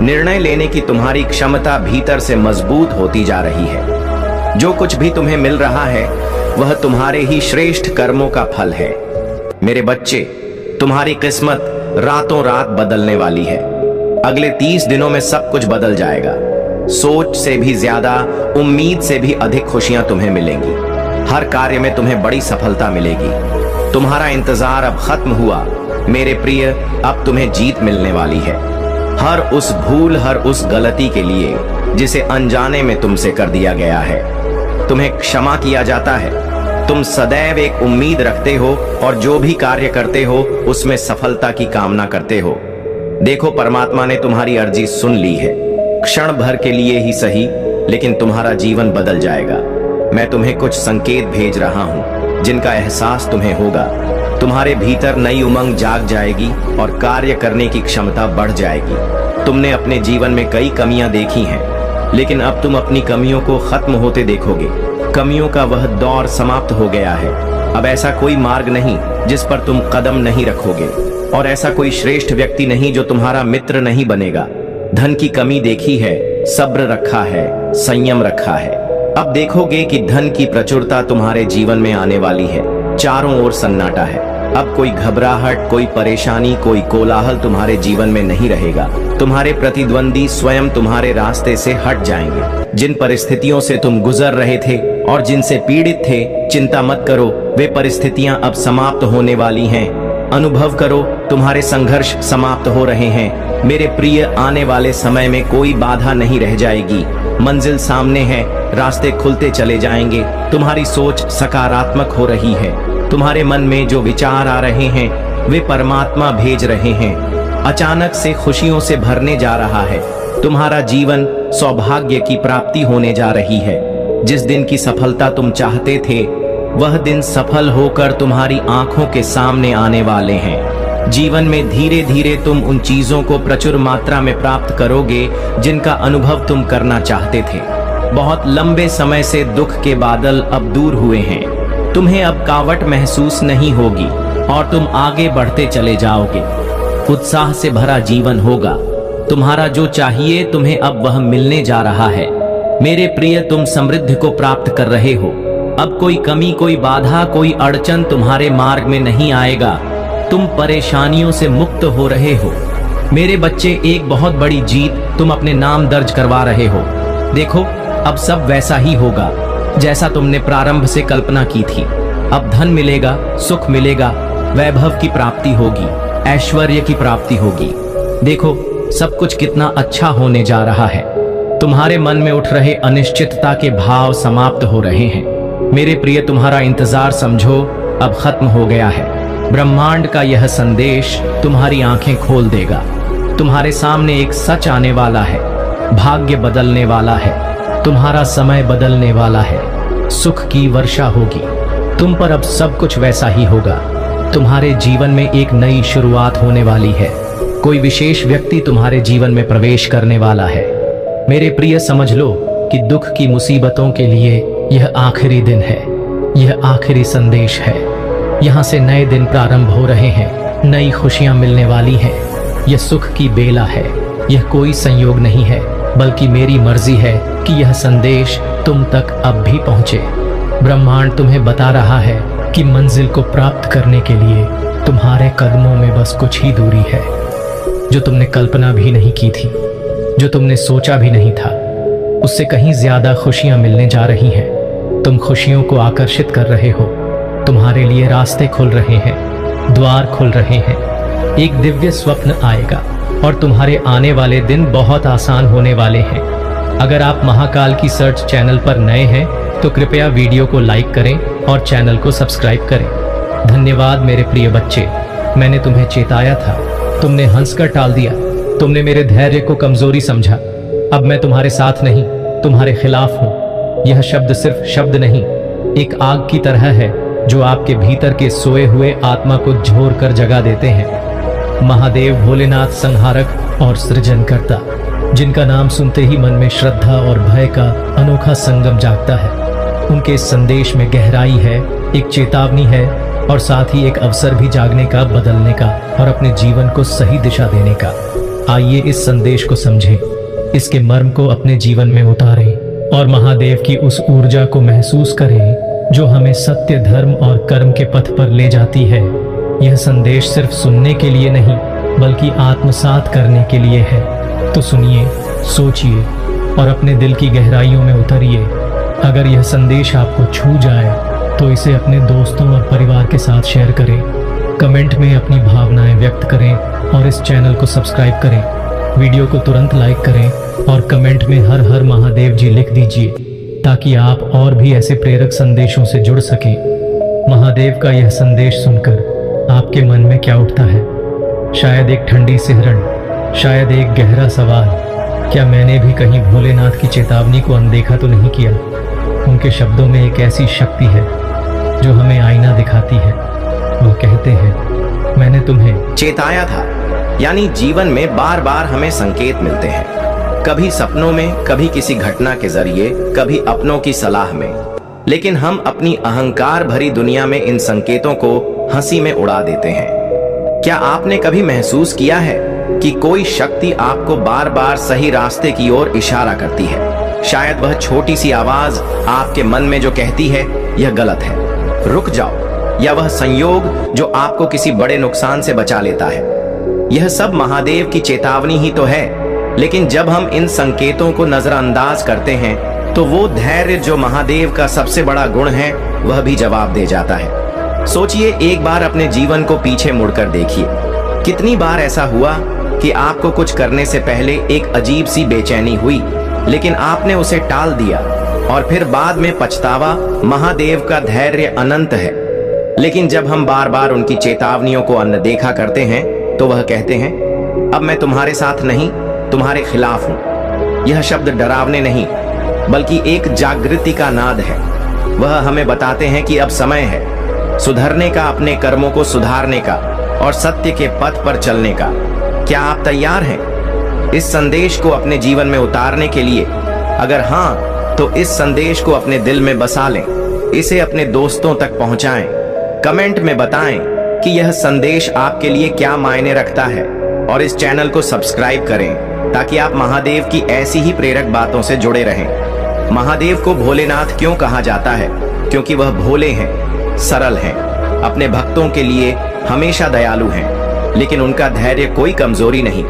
निर्णय लेने की तुम्हारी क्षमता भीतर से मजबूत होती जा रही है। जो कुछ भी तुम्हें मिल रहा है, वह तुम्हारे ही श्रेष्ठ कर्मों का फल है। मेरे बच्चे, तुम्हारी किस्मत रातों रात बदलने वाली है। अगले 30 दिनों में सब कुछ बदल जाएगा। सोच से भी ज्यादा, उम्मीद से भी अधिक खुशियां तुम्हें मिलेंगी। हर कार्य में तुम्हें बड़ी सफलता मिलेगी। तुम्हारा इंतजार अब खत्म हुआ। मेरे प्रिय, अब तुम्हें जीत मिलने वाली है। हर उस भूल, हर उस गलती के लिए जिसे अनजाने में तुमसे कर दिया गया है, तुम्हें क्षमा किया जाता है। तुम सदैव एक उम्मीद रखते हो और जो भी कार्य करते हो उसमें सफलता की कामना करते हो। देखो, परमात्मा ने तुम्हारी अर्जी सुन ली है। क्षण भर के लिए ही सही, लेकिन तुम्हारा जीवन बदल जाएगा। मैं तुम्हें कुछ संकेत भेज रहा हूं जिनका एहसास तुम्हें होगा। तुम्हारे भीतर नई उमंग जाग जाएगी और कार्य करने की क्षमता बढ़ जाएगी। तुमने अपने जीवन में कई कमियां देखी हैं, लेकिन अब तुम अपनी कमियों को खत्म होते देखोगे। कमियों का वह दौर समाप्त हो गया है। अब ऐसा कोई मार्ग नहीं जिस पर तुम कदम नहीं रखोगे, और ऐसा कोई श्रेष्ठ व्यक्ति नहीं जो तुम्हारा मित्र नहीं बनेगा। धन की कमी देखी है, सब्र रखा है, संयम रखा है। अब देखोगे कि धन की प्रचुरता तुम्हारे जीवन में आने वाली है। चारों ओर सन्नाटा है। अब कोई घबराहट, कोई परेशानी, कोई कोलाहल तुम्हारे जीवन में नहीं रहेगा। तुम्हारे प्रतिद्वंदी स्वयं तुम्हारे रास्ते से हट जाएंगे। जिन परिस्थितियों से तुम गुजर रहे थे और जिनसे पीड़ित थे, चिंता मत करो, वे परिस्थितियां अब समाप्त होने वाली हैं। अनुभव करो, तुम्हारे संघर्ष समाप्त हो रहे हैं। मेरे प्रिय, आने वाले समय में कोई बाधा नहीं रह जाएगी। मंजिल सामने है, रास्ते खुलते चले जाएंगे। तुम्हारी सोच सकारात्मक हो रही है। तुम्हारे मन में जो विचार आ रहे हैं, वे परमात्मा भेज रहे हैं। अचानक से खुशियों से भरने जा रहा है। तुम्हारा जीवन सौभाग्य की प्राप्ति होने जा रही है। जिस दिन की सफलता तुम चाहते थे, वह दिन सफल होकर तुम्हारी आंखों के सामने आने वाले हैं। जीवन में धीरे धीरे तुम उन चीजों को प्रचुर मात्रा में प्राप्त करोगे जिनका अनुभव तुम करना चाहते थे। बहुत लंबे समय से दुख के बादल अब दूर हुए हैं। तुम्हें अब कावट महसूस नहीं होगी और तुम आगे बढ़ते चले जाओगे। उत्साह से भरा जीवन होगा। तुम्हारा जो चाहिए तुम्हें अब वह मिलने जा रहा है। मेरे प्रिय, तुम समृद्धि को प्राप्त कर रहे हो। अब कोई कमी, कोई बाधा, कोई अड़चन तुम्हारे मार्ग में नहीं आएगा। तुम परेशानियों से मुक्त हो रहे हो। मेरे बच्चे, एक बहुत बड़ी जीत तुम अपने नाम दर्ज करवा रहे हो। देखो, अब सब वैसा ही होगा जैसा तुमने प्रारंभ से कल्पना की थी। अब धन मिलेगा, सुख मिलेगा, वैभव की प्राप्ति होगी, ऐश्वर्य की प्राप्ति होगी। देखो, सब कुछ कितना अच्छा होने जा रहा है। तुम्हारे मन में उठ रहे अनिश्चितता के भाव समाप्त हो रहे हैं। मेरे प्रिय, तुम्हारा इंतजार समझो अब खत्म हो गया है। ब्रह्मांड का यह संदेश तुम्हारी आंखें खोल देगा। तुम्हारे सामने एक सच आने वाला है। भाग्य बदलने वाला है। तुम्हारा समय बदलने वाला है। सुख की वर्षा होगी। तुम पर अब सब कुछ वैसा ही होगा। तुम्हारे जीवन में एक नई शुरुआत होने वाली है। कोई विशेष व्यक्ति तुम्हारे जीवन में प्रवेश करने वाला है। मेरे प्रिय, समझ लो कि दुख की मुसीबतों के लिए यह आखिरी दिन है। यह आखिरी संदेश है। यहाँ से नए दिन प्रारंभ हो रहे हैं। नई खुशियां मिलने वाली हैं। यह सुख की बेला है। यह कोई संयोग नहीं है। बल्कि मेरी मर्जी है कि यह संदेश तुम तक अब भी पहुंचे। ब्रह्मांड तुम्हें बता रहा है कि मंजिल को प्राप्त करने के लिए तुम्हारे कदमों में बस कुछ ही दूरी है। जो तुमने कल्पना भी नहीं की थी, जो तुमने सोचा भी नहीं था, उससे कहीं ज्यादा खुशियां मिलने जा रही हैं। तुम खुशियों को आकर्षित कर रहे हो, तुम्हारे लिए रास्ते खुल रहे हैं, द्वार खुल रहे हैं। एक दिव्य स्वप्न आएगा और तुम्हारे आने वाले दिन बहुत आसान होने वाले हैं। अगर आप महाकाल की सर्च चैनल पर नए हैं तो कृपया वीडियो को लाइक करें और चैनल को सब्सक्राइब करें। धन्यवाद मेरे प्रिय बच्चे, मैंने तुम्हें चेताया था, तुमने हंसकर टाल दिया, तुमने मेरे धैर्य को कमजोरी समझा। अब मैं तुम्हारे साथ नहीं, तुम्हारे खिलाफ हूँ। यह शब्द सिर्फ शब्द नहीं, एक आग की तरह है जो आपके भीतर के सोए हुए आत्मा को झोर कर जगा देते हैं। महादेव भोलेनाथ संहारक और सृजनकर्ता, जिनका नाम सुनते ही मन में श्रद्धा और भय का अनोखा संगम जागता है। उनके इस संदेश में गहराई है, एक चेतावनी है और साथ ही एक अवसर भी जागने का, बदलने का और अपने जीवन को सही दिशा देने का। आइए इस संदेश को समझें, इसके मर्म को अपने जीवन में उतारें और महादेव की उस ऊर्जा को महसूस करें जो हमें सत्य, धर्म और कर्म के पथ पर ले जाती है। यह संदेश सिर्फ सुनने के लिए नहीं बल्कि आत्मसात करने के लिए है। तो सुनिए, सोचिए और अपने दिल की गहराइयों में उतरिए। अगर यह संदेश आपको छू जाए तो इसे अपने दोस्तों और परिवार के साथ शेयर करें, कमेंट में अपनी भावनाएं व्यक्त करें और इस चैनल को सब्सक्राइब करें। वीडियो को तुरंत लाइक करें और कमेंट में हर हर महादेव जी लिख दीजिए ताकि आप और भी ऐसे प्रेरक संदेशों से जुड़ सकें। महादेव का यह संदेश सुनकर आपके मन में क्या उठता है? शायद एक ठंडी सिहरन, शायद एक गहरा सवाल, क्या मैंने भी कहीं भोलेनाथ की चेतावनी को अनदेखा तो नहीं किया? उनके शब्दों में एक ऐसी शक्ति है जो हमें आईना दिखाती है। वो कहते हैं, मैंने तुम्हें चेताया था। यानी जीवन में बार बार हमें संकेत मिलते हैं, कभी सपनों में, कभी किसी घटना के जरिए, कभी अपनों की सलाह में। लेकिन हम अपनी अहंकार भरी दुनिया में इन संकेतों को हंसी में उड़ा देते हैं। क्या आपने कभी महसूस किया है कि कोई शक्ति आपको बार बार सही रास्ते की ओर इशारा करती है? शायद वह छोटी सी आवाज आपके मन में जो कहती है यह गलत है, रुक जाओ, या वह संयोग जो आपको किसी बड़े नुकसान से बचा लेता है। यह सब महादेव की चेतावनी ही तो है। लेकिन जब हम इन संकेतों को नजरअंदाज करते हैं तो वो धैर्य जो महादेव का सबसे बड़ा गुण है वह भी जवाब दे जाता है। सोचिए, एक बार अपने जीवन को पीछे मुड़कर देखिए। कितनी बार ऐसा हुआ कि आपको कुछ करने से पहले एक अजीब सी बेचैनी हुई, लेकिन आपने उसे टाल दिया और फिर बाद में पछतावा। महादेव का धैर्य अनंत है, लेकिन जब हम बार बार उनकी चेतावनियों को अनदेखा करते हैं तो वह कहते हैं, अब मैं तुम्हारे साथ नहीं, तुम्हारे खिलाफ हूं। यह शब्द डरावने नहीं बल्कि एक जागृति का नाद है। वह हमें बताते हैं कि अब समय है सुधरने का, अपने कर्मों को सुधारने का और सत्य के पथ पर चलने का। क्या आप तैयार हैं इस संदेश को अपने जीवन में उतारने के लिए? अगर हाँ, तो इस संदेश को अपने दिल में बसा लें, इसे अपने दोस्तों तक पहुंचाएं, कमेंट में बताएं कि यह संदेश आपके लिए क्या मायने रखता है और इस चैनल को सब्सक्राइब करें ताकि आप महादेव की ऐसी ही प्रेरक बातों से जुड़े रहें। महादेव को भोलेनाथ क्यों कहा जाता है? क्योंकि वह भोले हैं, सरल हैं, अपने भक्तों के लिए हमेशा दयालु हैं, लेकिन उनका धैर्य कोई कमजोरी नहीं।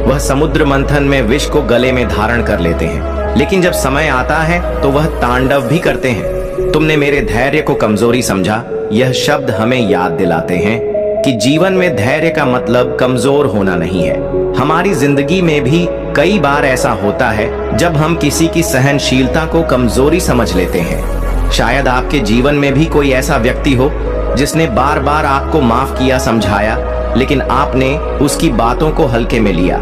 वह समुद्र मंथन में विष को गले में धारण कर लेते हैं, लेकिन जब समय आता है तो वह तांडव भी करते हैं। तुमने मेरे धैर्य को कमजोरी समझा। यह शब्द हमें याद दिलाते हैं कि जीवन में धैर्य का मतलब कमजोर होना नहीं है। हमारी जिंदगी में भी कई बार ऐसा होता है जब हम किसी की सहनशीलता को कमजोरी समझ लेते हैं। शायद आपके जीवन में भी कोई ऐसा व्यक्ति हो जिसने बार बार आपको माफ किया, समझाया, लेकिन आपने उसकी बातों को हल्के में लिया।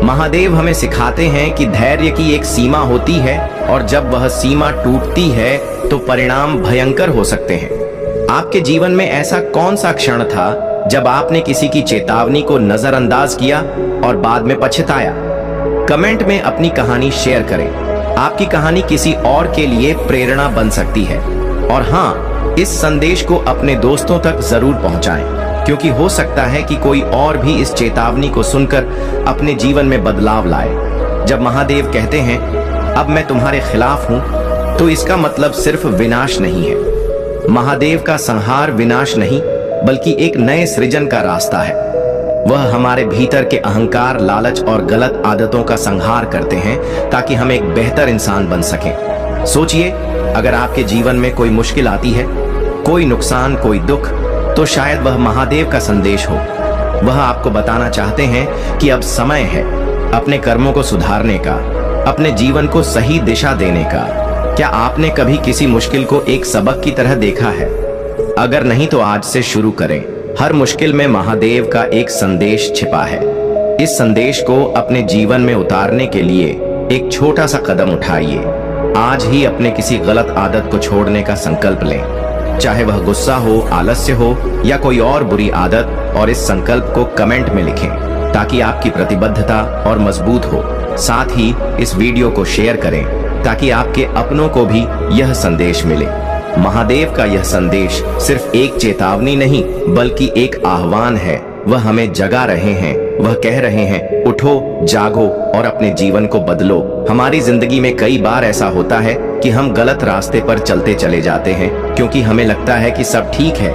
महादेव हमें सिखाते हैं कि धैर्य की एक सीमा होती है और जब वह सीमा टूटती है तो परिणाम भयंकर हो सकते हैं। आपके जीवन में ऐसा कौन सा क्षण था जब आपने किसी की चेतावनी को नजरअंदाज किया और बाद में पछताया? कमेंट में अपनी कहानी शेयर करें। आपकी कहानी किसी और के लिए प्रेरणा बन सकती है। और हाँ, इस संदेश को अपने दोस्तों तक जरूर पहुंचाएं, क्योंकि हो सकता है कि कोई और भी इस चेतावनी को सुनकर अपने जीवन में बदलाव लाए। जब महादेव कहते हैं अब मैं तुम्हारे खिलाफ हूं, तो इसका मतलब सिर्फ विनाश नहीं है। महादेव का संहार विनाश नहीं, बल्कि एक नए सृजन का रास्ता है। वह हमारे भीतर के अहंकार, लालच और गलत आदतों का संहार करते हैं ताकि हम एक बेहतर इंसान बन सकें। सोचिए, अगर आपके जीवन में कोई मुश्किल आती है, कोई नुकसान, कोई दुख, तो शायद वह महादेव का संदेश हो। वह आपको बताना चाहते हैं कि अब समय है अपने कर्मों को सुधारने का, अपने जीवन को सही दिशा देने का। क्या आपने कभी किसी मुश्किल को एक सबक की तरह देखा है? अगर नहीं तो आज से शुरू करें। हर मुश्किल में महादेव का एक संदेश छिपा है। इस संदेश को अपने जीवन में उतारने के लिए एक छोटा सा कदम उठाइए। आज ही अपने किसी गलत आदत को छोड़ने का संकल्प लें, चाहे वह गुस्सा हो, आलस्य हो या कोई और बुरी आदत, और इस संकल्प को कमेंट में लिखें ताकि आपकी प्रतिबद्धता और मजबूत हो। साथ ही इस वीडियो को शेयर करें ताकि आपके अपनों को भी यह संदेश मिले। महादेव का यह संदेश सिर्फ एक चेतावनी नहीं, बल्कि एक आह्वान है। वह हमें जगा रहे हैं, वह कह रहे हैं उठो, जागो और अपने जीवन को बदलो। हमारी जिंदगी में कई बार ऐसा होता है कि हम गलत रास्ते पर चलते चले जाते हैं क्योंकि हमें लगता है कि सब ठीक है,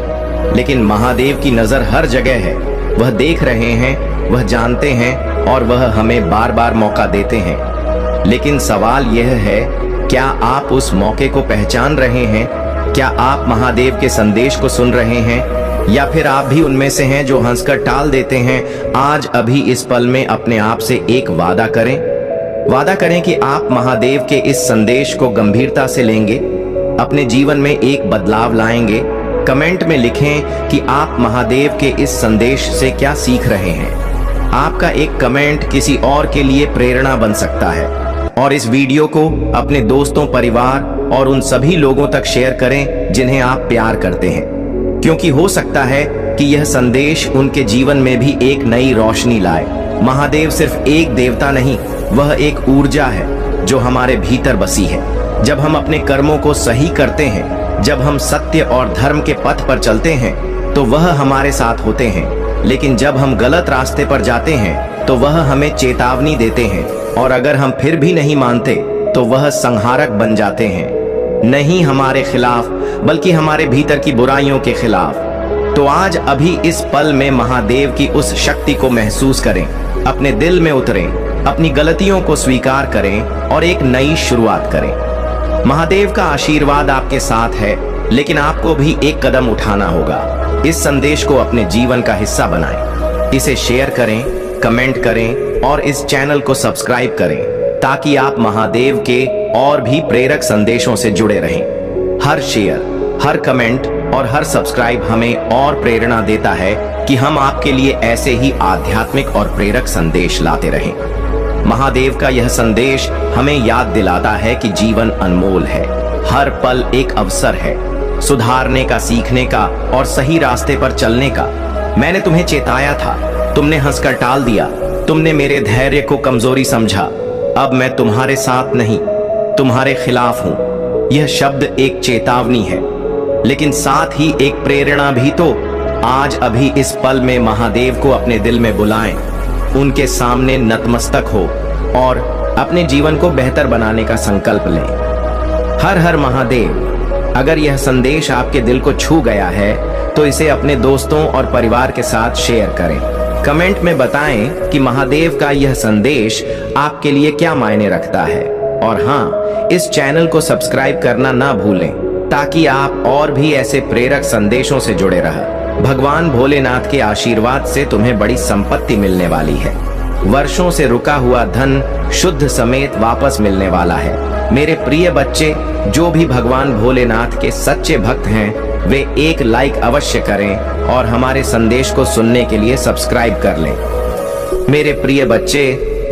लेकिन महादेव की नजर हर जगह है। वह देख रहे हैं, वह जानते हैं और वह हमें बार बार मौका देते हैं। लेकिन सवाल यह है, क्या आप उस मौके को पहचान रहे हैं? क्या आप महादेव के संदेश को सुन रहे हैं, या फिर आप भी उनमें से हैं जो हंसकर टाल देते हैं? आज अभी इस पल में अपने आप से एक वादा करें। वादा करें कि आप महादेव के इस संदेश को गंभीरता से लेंगे, अपने जीवन में एक बदलाव लाएंगे। कमेंट में लिखें कि आप महादेव के इस संदेश से क्या सीख रहे हैं। आपका एक कमेंट किसी और के लिए प्रेरणा बन सकता है। और इस वीडियो को अपने दोस्तों, परिवार और उन सभी लोगों तक शेयर करें जिन्हें आप प्यार करते हैं, क्योंकि हो सकता है कि यह संदेश उनके जीवन में भी एक नई रोशनी लाए। महादेव सिर्फ एक देवता नहीं, वह एक ऊर्जा है जो हमारे भीतर बसी है। जब हम अपने कर्मों को सही करते हैं, जब हम सत्य और धर्म के पथ पर चलते हैं, तो वह हमारे साथ होते हैं। लेकिन जब हम गलत रास्ते पर जाते हैं, तो वह हमें चेतावनी देते हैं, और अगर हम फिर भी नहीं मानते, तो वह संहारक बन जाते हैं। नहीं हमारे खिलाफ, बल्कि हमारे भीतर की बुराइयों के खिलाफ। तो आज अभी इस पल में महादेव की उस शक्ति को महसूस करें, अपने दिल में उतरें, अपनी गलतियों को स्वीकार करें और एक नई शुरुआत करें। महादेव का आशीर्वाद आपके साथ है, लेकिन आपको भी एक कदम उठाना होगा। इस संदेश को अपने जीवन का हिस्सा बनाएं, इसे शेयर करें, कमेंट करें और इस चैनल को सब्सक्राइब करें ताकि आप महादेव के और भी प्रेरक संदेशों से जुड़े रहें। हर शेयर, हर कमेंट और हर सब्सक्राइब हमें और प्रेरणा देता है कि हम आपके लिए ऐसे ही आध्यात्मिक और प्रेरक संदेश लाते रहें। महादेव का यह संदेश हमें याद दिलाता है कि जीवन अनमोल है, हर पल एक अवसर है सुधारने का, सीखने का और सही रास्ते पर चलने का। मैंने तुम्हें चेताया था, तुमने हंसकर टाल दिया, तुमने मेरे धैर्य को कमजोरी समझा। अब मैं तुम्हारे साथ नहीं, तुम्हारे खिलाफ हूं। यह शब्द एक चेतावनी है, लेकिन साथ ही एक प्रेरणा भी। तो आज अभी इस पल में महादेव को अपने दिल में बुलाएं, उनके सामने नतमस्तक हो और अपने जीवन को बेहतर बनाने का संकल्प लें। हर हर महादेव। अगर यह संदेश आपके दिल को छू गया है तो इसे अपने दोस्तों और परिवार के साथ शेयर करें। कमेंट में बताएं कि महादेव का यह संदेश आपके लिए क्या मायने रखता है। और हाँ, इस चैनल को सब्सक्राइब करना ना भूलें ताकि आप और भी ऐसे प्रेरक संदेशों से जुड़े रहें। भगवान भोलेनाथ के आशीर्वाद से तुम्हें बड़ी संपत्ति मिलने वाली है। वर्षों से रुका हुआ धन शुद्ध समेत वापस मिलने वाला है। मेरे प्रिय बच्चे, जो भी भगवान भोलेनाथ के सच्चे भक्त हैं, वे एक लाइक अवश्य करें और हमारे संदेश को सुनने के लिए सब्सक्राइब कर लें। मेरे प्रिय बच्चे,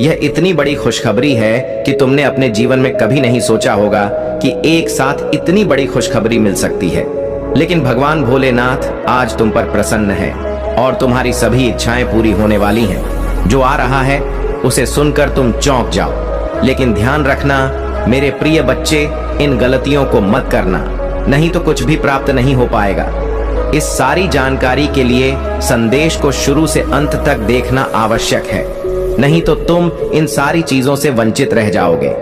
यह इतनी बड़ी खुशखबरी है कि तुमने अपने जीवन में कभी नहीं सोचा होगा कि एक साथ इतनी बड़ी खुशखबरी मिल सकती है। लेकिन भगवान भोलेनाथ आज तुम पर प्रसन्न है और तुम्हारी सभी इच्छाएं पूरी होने वाली हैं। जो आ रहा है उसे सुनकर तुम चौंक जाओ। लेकिन ध्यान रखना मेरे प्रिय बच्चे, इन गलतियों को मत करना, नहीं तो कुछ भी प्राप्त नहीं हो पाएगा। इस सारी जानकारी के लिए संदेश को शुरू से अंत तक देखना आवश्यक है। नहीं तो तुम इन सारी चीजों से वंचित रह जाओगे।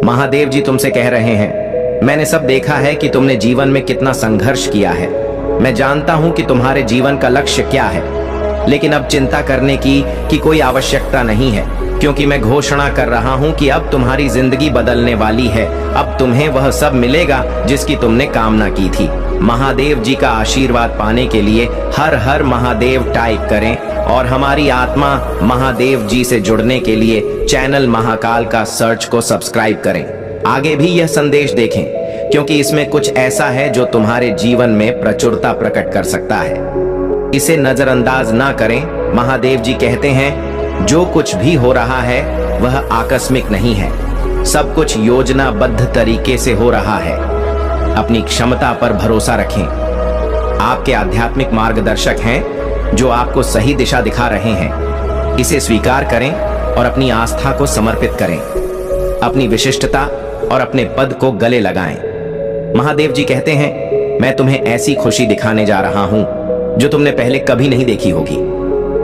महादेव जी तुमसे कह रहे हैं, मैंने सब देखा है कि तुमने जीवन में कितना संघर्ष किया है। मैं जानता हूं कि तुम्हारे जीवन का लक्ष्य क्या है, लेकिन अब चिंता करने की कोई आवश्यकता नहीं है, क्योंकि मैं घोषणा कर रहा हूं कि अब तुम्हारी जिंदगी बदलने वाली है। अब तुम्हें वह सब मिलेगा जिसकी तुमने कामना की थी। महादेव जी का आशीर्वाद पाने के लिए हर हर महादेव टाइप करें और हमारी आत्मा महादेव जी से जुड़ने के लिए चैनल महाकाल का सर्च को सब्सक्राइब करें। आगे भी यह संदेश देखें, क्योंकि इसमें कुछ ऐसा है जो तुम्हारे जीवन में प्रचुरता प्रकट कर सकता है। इसे नजरअंदाज ना करें। महादेव जी कहते हैं, जो कुछ भी हो रहा है वह आकस्मिक नहीं है, सब कुछ योजनाबद्ध तरीके से हो रहा है। अपनी क्षमता पर भरोसा रखें। आपके आध्यात्मिक मार्गदर्शक हैं जो आपको सही दिशा दिखा रहे हैं। इसे स्वीकार करें और अपनी आस्था को समर्पित करें। अपनी विशिष्टता और अपने पद को गले लगाएं। महादेव जी कहते हैं, मैं तुम्हें ऐसी खुशी दिखाने जा रहा हूं जो तुमने पहले कभी नहीं देखी होगी।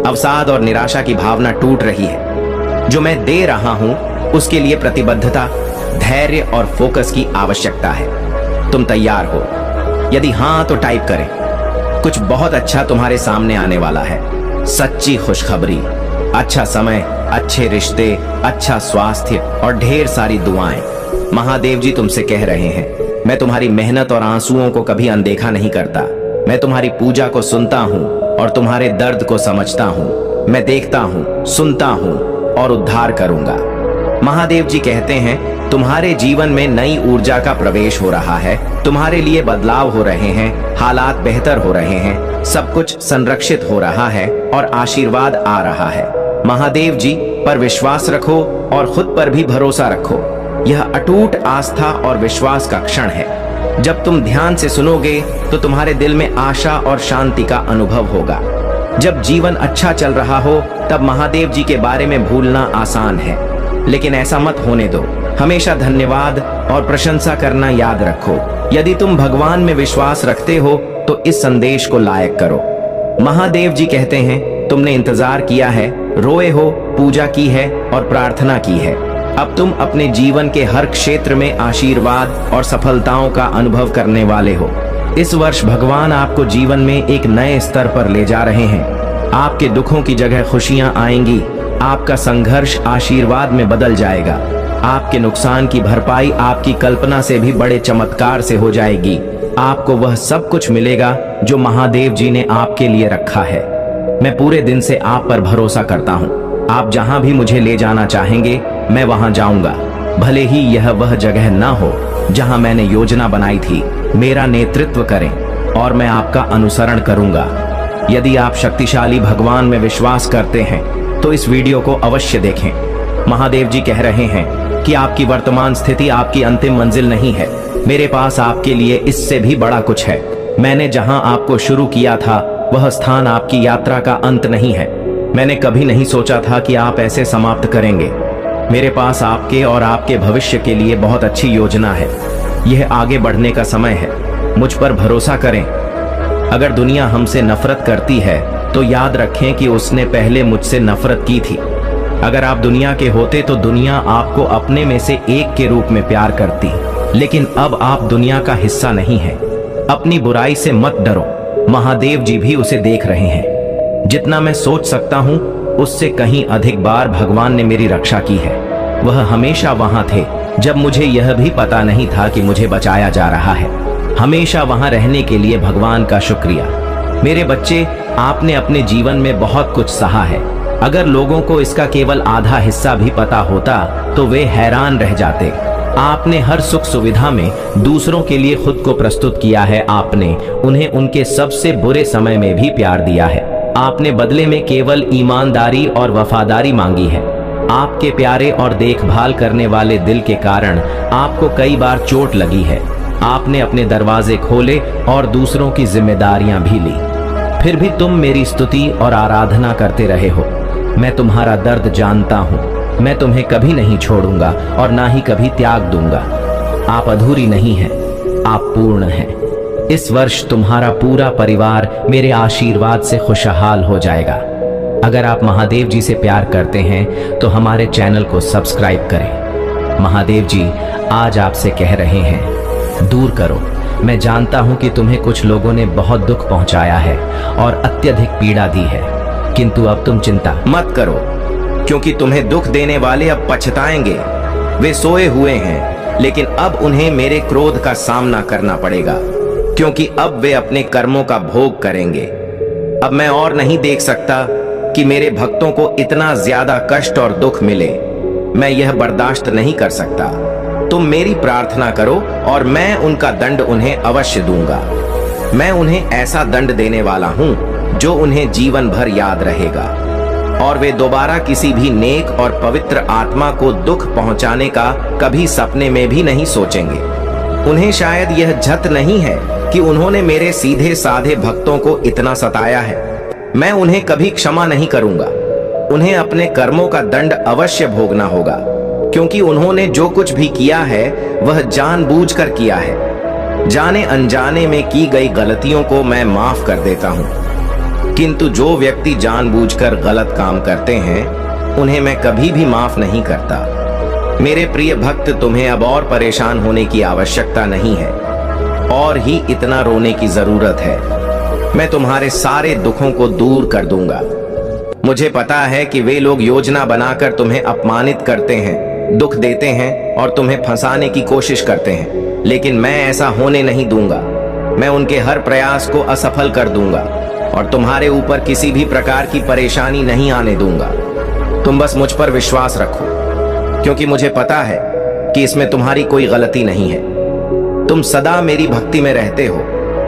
अवसाद और निराशा की भावना टूट रही है। जो मैं दे रहा हूं उसके लिए प्रतिबद्धता, धैर्य और फोकस की आवश्यकता है। तुम तैयार हो? यदि हां तो टाइप करें। कुछ बहुत अच्छा तुम्हारे सामने आने वाला है। सच्ची खुशखबरी, अच्छा समय, अच्छे रिश्ते, अच्छा स्वास्थ्य और ढेर सारी दुआएं। महादेव जी तुमसे कह रहे हैं, मैं तुम्हारी मेहनत और आंसुओं को कभी अनदेखा नहीं करता। मैं तुम्हारी पूजा को सुनता हूं और तुम्हारे दर्द को समझता हूं। मैं देखता हूं, सुनता हूं और उद्धार करूंगा। महादेव जी कहते हैं, तुम्हारे जीवन में नई ऊर्जा का प्रवेश हो रहा है। तुम्हारे लिए बदलाव हो रहे हैं, हालात बेहतर हो रहे हैं, सब कुछ संरक्षित हो रहा है और आशीर्वाद आ रहा है। महादेव जी पर विश्वास रखो और खुद पर भी भरोसा रखो। यह अटूट आस्था और विश्वास का क्षण है। जब तुम ध्यान से सुनोगे तो तुम्हारे दिल में आशा और शांति का अनुभव होगा। जब जीवन अच्छा चल रहा हो तब महादेव जी के बारे में भूलना आसान है, लेकिन ऐसा मत होने दो। हमेशा धन्यवाद और प्रशंसा करना याद रखो। यदि तुम भगवान में विश्वास रखते हो तो इस संदेश को लायक करो। महादेव जी कहते हैं, तुमने इंतजार किया है, रोए हो, पूजा की है और प्रार्थना की है। अब तुम अपने जीवन के हर क्षेत्र में आशीर्वाद और सफलताओं का अनुभव करने वाले हो। इस वर्ष भगवान आपको जीवन में एक नए स्तर पर ले जा रहे हैं। आपके दुखों की जगह खुशियां आएंगी। आपका संघर्ष आशीर्वाद में बदल जाएगा। आपके नुकसान की भरपाई आपकी कल्पना से भी बड़े चमत्कार से हो जाएगी। आपको वह सब कुछ मिलेगा जो महादेव जी ने आपके लिए रखा है। मैं पूरे दिन से आप पर भरोसा करता हूँ। आप जहां भी मुझे ले जाना चाहेंगे मैं वहां जाऊंगा, भले ही यह वह जगह ना हो जहां मैंने योजना बनाई थी। मेरा नेतृत्व करें और मैं आपका अनुसरण करूंगा। यदि आप शक्तिशाली भगवान में विश्वास करते हैं तो इस वीडियो को अवश्य देखें। महादेव जी कह रहे हैं कि आपकी वर्तमान स्थिति आपकी अंतिम मंजिल नहीं है। मेरे पास आपके लिए इससे भी बड़ा कुछ है। मैंने जहां आपको शुरू किया था वह स्थान आपकी यात्रा का अंत नहीं है। मैंने कभी नहीं सोचा था कि आप ऐसे समाप्त करेंगे। मेरे पास आपके और आपके भविष्य के लिए बहुत अच्छी योजना है। यह आगे बढ़ने का समय है। मुझ पर भरोसा करें। अगर दुनिया हमसे नफरत करती है तो याद रखें कि उसने पहले मुझसे नफरत की थी। अगर आप दुनिया के होते तो दुनिया आपको अपने में से एक के रूप में प्यार करती, लेकिन अब आप दुनिया का हिस्सा नहीं हैं। अपनी बुराई से मत डरो, महादेव जी भी उसे देख रहे हैं। जितना मैं सोच सकता हूं उससे कहीं अधिक बार भगवान ने मेरी रक्षा की है। वह हमेशा वहां थे जब मुझे यह भी पता नहीं था कि मुझे बचाया जा रहा है। हमेशा वहां रहने के लिए भगवान का शुक्रिया। मेरे बच्चे, आपने अपने जीवन में बहुत कुछ सहा है। अगर लोगों को इसका केवल आधा हिस्सा भी पता होता तो वे हैरान रह जाते। आपने हर सुख सुविधा में दूसरों के लिए खुद को प्रस्तुत किया है। आपने उन्हें उनके सबसे बुरे समय में भी प्यार दिया है। आपने बदले में केवल ईमानदारी और वफादारी मांगी है। आपके प्यारे और देखभाल करने वाले दिल के कारण आपको कई बार चोट लगी है। आपने अपने दरवाजे खोले और दूसरों की जिम्मेदारियां भी ली, फिर भी तुम मेरी स्तुति और आराधना करते रहे हो। मैं तुम्हारा दर्द जानता हूँ। मैं तुम्हें कभी नहीं छोड़ूंगा और ना ही कभी त्याग दूंगा। आप अधूरी नहीं हैं, आप पूर्ण हैं। इस वर्ष तुम्हारा पूरा परिवार मेरे आशीर्वाद से खुशहाल हो जाएगा। अगर आप महादेव जी से प्यार करते हैं तो हमारे चैनल को सब्सक्राइब करें। महादेव जी आज आपसे कह रहे हैं, दूर करो। मैं जानता हूं कि तुम्हें कुछ लोगों ने बहुत दुख पहुंचाया है और अत्यधिक पीड़ा दी है, किंतु अब तुम चिंता मत करो, क्योंकि तुम्हें दुख देने वाले अब पछताएंगे। वे सोए हुए हैं, लेकिन अब उन्हें मेरे क्रोध का सामना करना पड़ेगा, क्योंकि अब वे अपने कर्मों का भोग करेंगे। अब मैं और नहीं देख सकता कि मेरे भक्तों को इतना ज्यादा कष्ट और दुख मिले। मैं यह बर्दाश्त नहीं कर सकता। तुम मेरी प्रार्थना करो और मैं उनका दंड उन्हें अवश्य दूंगा। मैं उन्हें ऐसा दंड देने वाला हूं जो उन्हें जीवन भर याद रहेगा, और वे दोबारा किसी भी नेक और पवित्र आत्मा को दुख पहुंचाने का कभी सपने में भी नहीं सोचेंगे। उन्हें शायद यह झट नहीं है कि उन्होंने मेरे सीधे साधे भक्तों को इतना सताया है। मैं उन्हें कभी क्षमा नहीं करूंगा। उन्हें अपने कर्मों का दंड अवश्य भोगना होगा, क्योंकि उन्होंने जो कुछ भी किया है वह जानबूझकर किया है। जाने अनजाने में की गई गलतियों को मैं माफ कर देता हूं, किंतु जो व्यक्ति जानबूझकर गलत काम करते हैं उन्हें मैं कभी भी माफ नहीं करता। मेरे प्रिय भक्त, तुम्हें अब और परेशान होने की आवश्यकता नहीं है और ही इतना रोने की जरूरत है। मैं तुम्हारे सारे दुखों को दूर कर दूंगा। मुझे पता है कि वे लोग योजना बनाकर तुम्हें अपमानित करते हैं, दुख देते हैं और तुम्हें फंसाने की कोशिश करते हैं, लेकिन मैं ऐसा होने नहीं दूंगा। मैं उनके हर प्रयास को असफल कर दूंगा और तुम्हारे ऊपर किसी भी प्रकार की परेशानी नहीं आने दूंगा। तुम बस मुझ पर विश्वास रखो, क्योंकि मुझे पता है कि इसमें तुम्हारी कोई गलती नहीं है। तुम सदा मेरी भक्ति में रहते हो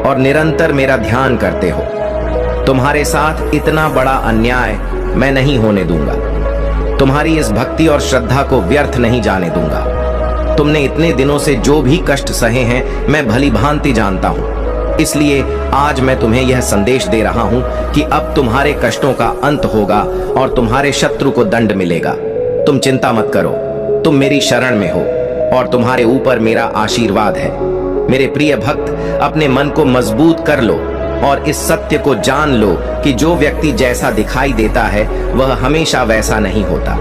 और निरंतर मेरा ध्यान करते हो। तुम्हारे साथ इतना बड़ा अन्याय मैं नहीं होने दूंगा। तुम्हारी इस भक्ति और श्रद्धा को व्यर्थ नहीं जाने दूंगा। तुमने इतने दिनों से जो भी कष्ट सहे हैं मैं भली भांति जानता हूं। इसलिए आज मैं तुम्हें यह संदेश दे रहा हूं कि अब तुम्हारे कष्टों का अंत होगा और तुम्हारे शत्रु को दंड मिलेगा। तुम चिंता मत करो, तुम मेरी शरण में हो और तुम्हारे ऊपर मेरा आशीर्वाद है। मेरे प्रिय भक्त, अपने मन को मजबूत कर लो और इस सत्य को जान लो कि जो व्यक्ति जैसा दिखाई देता है वह हमेशा वैसा नहीं होता।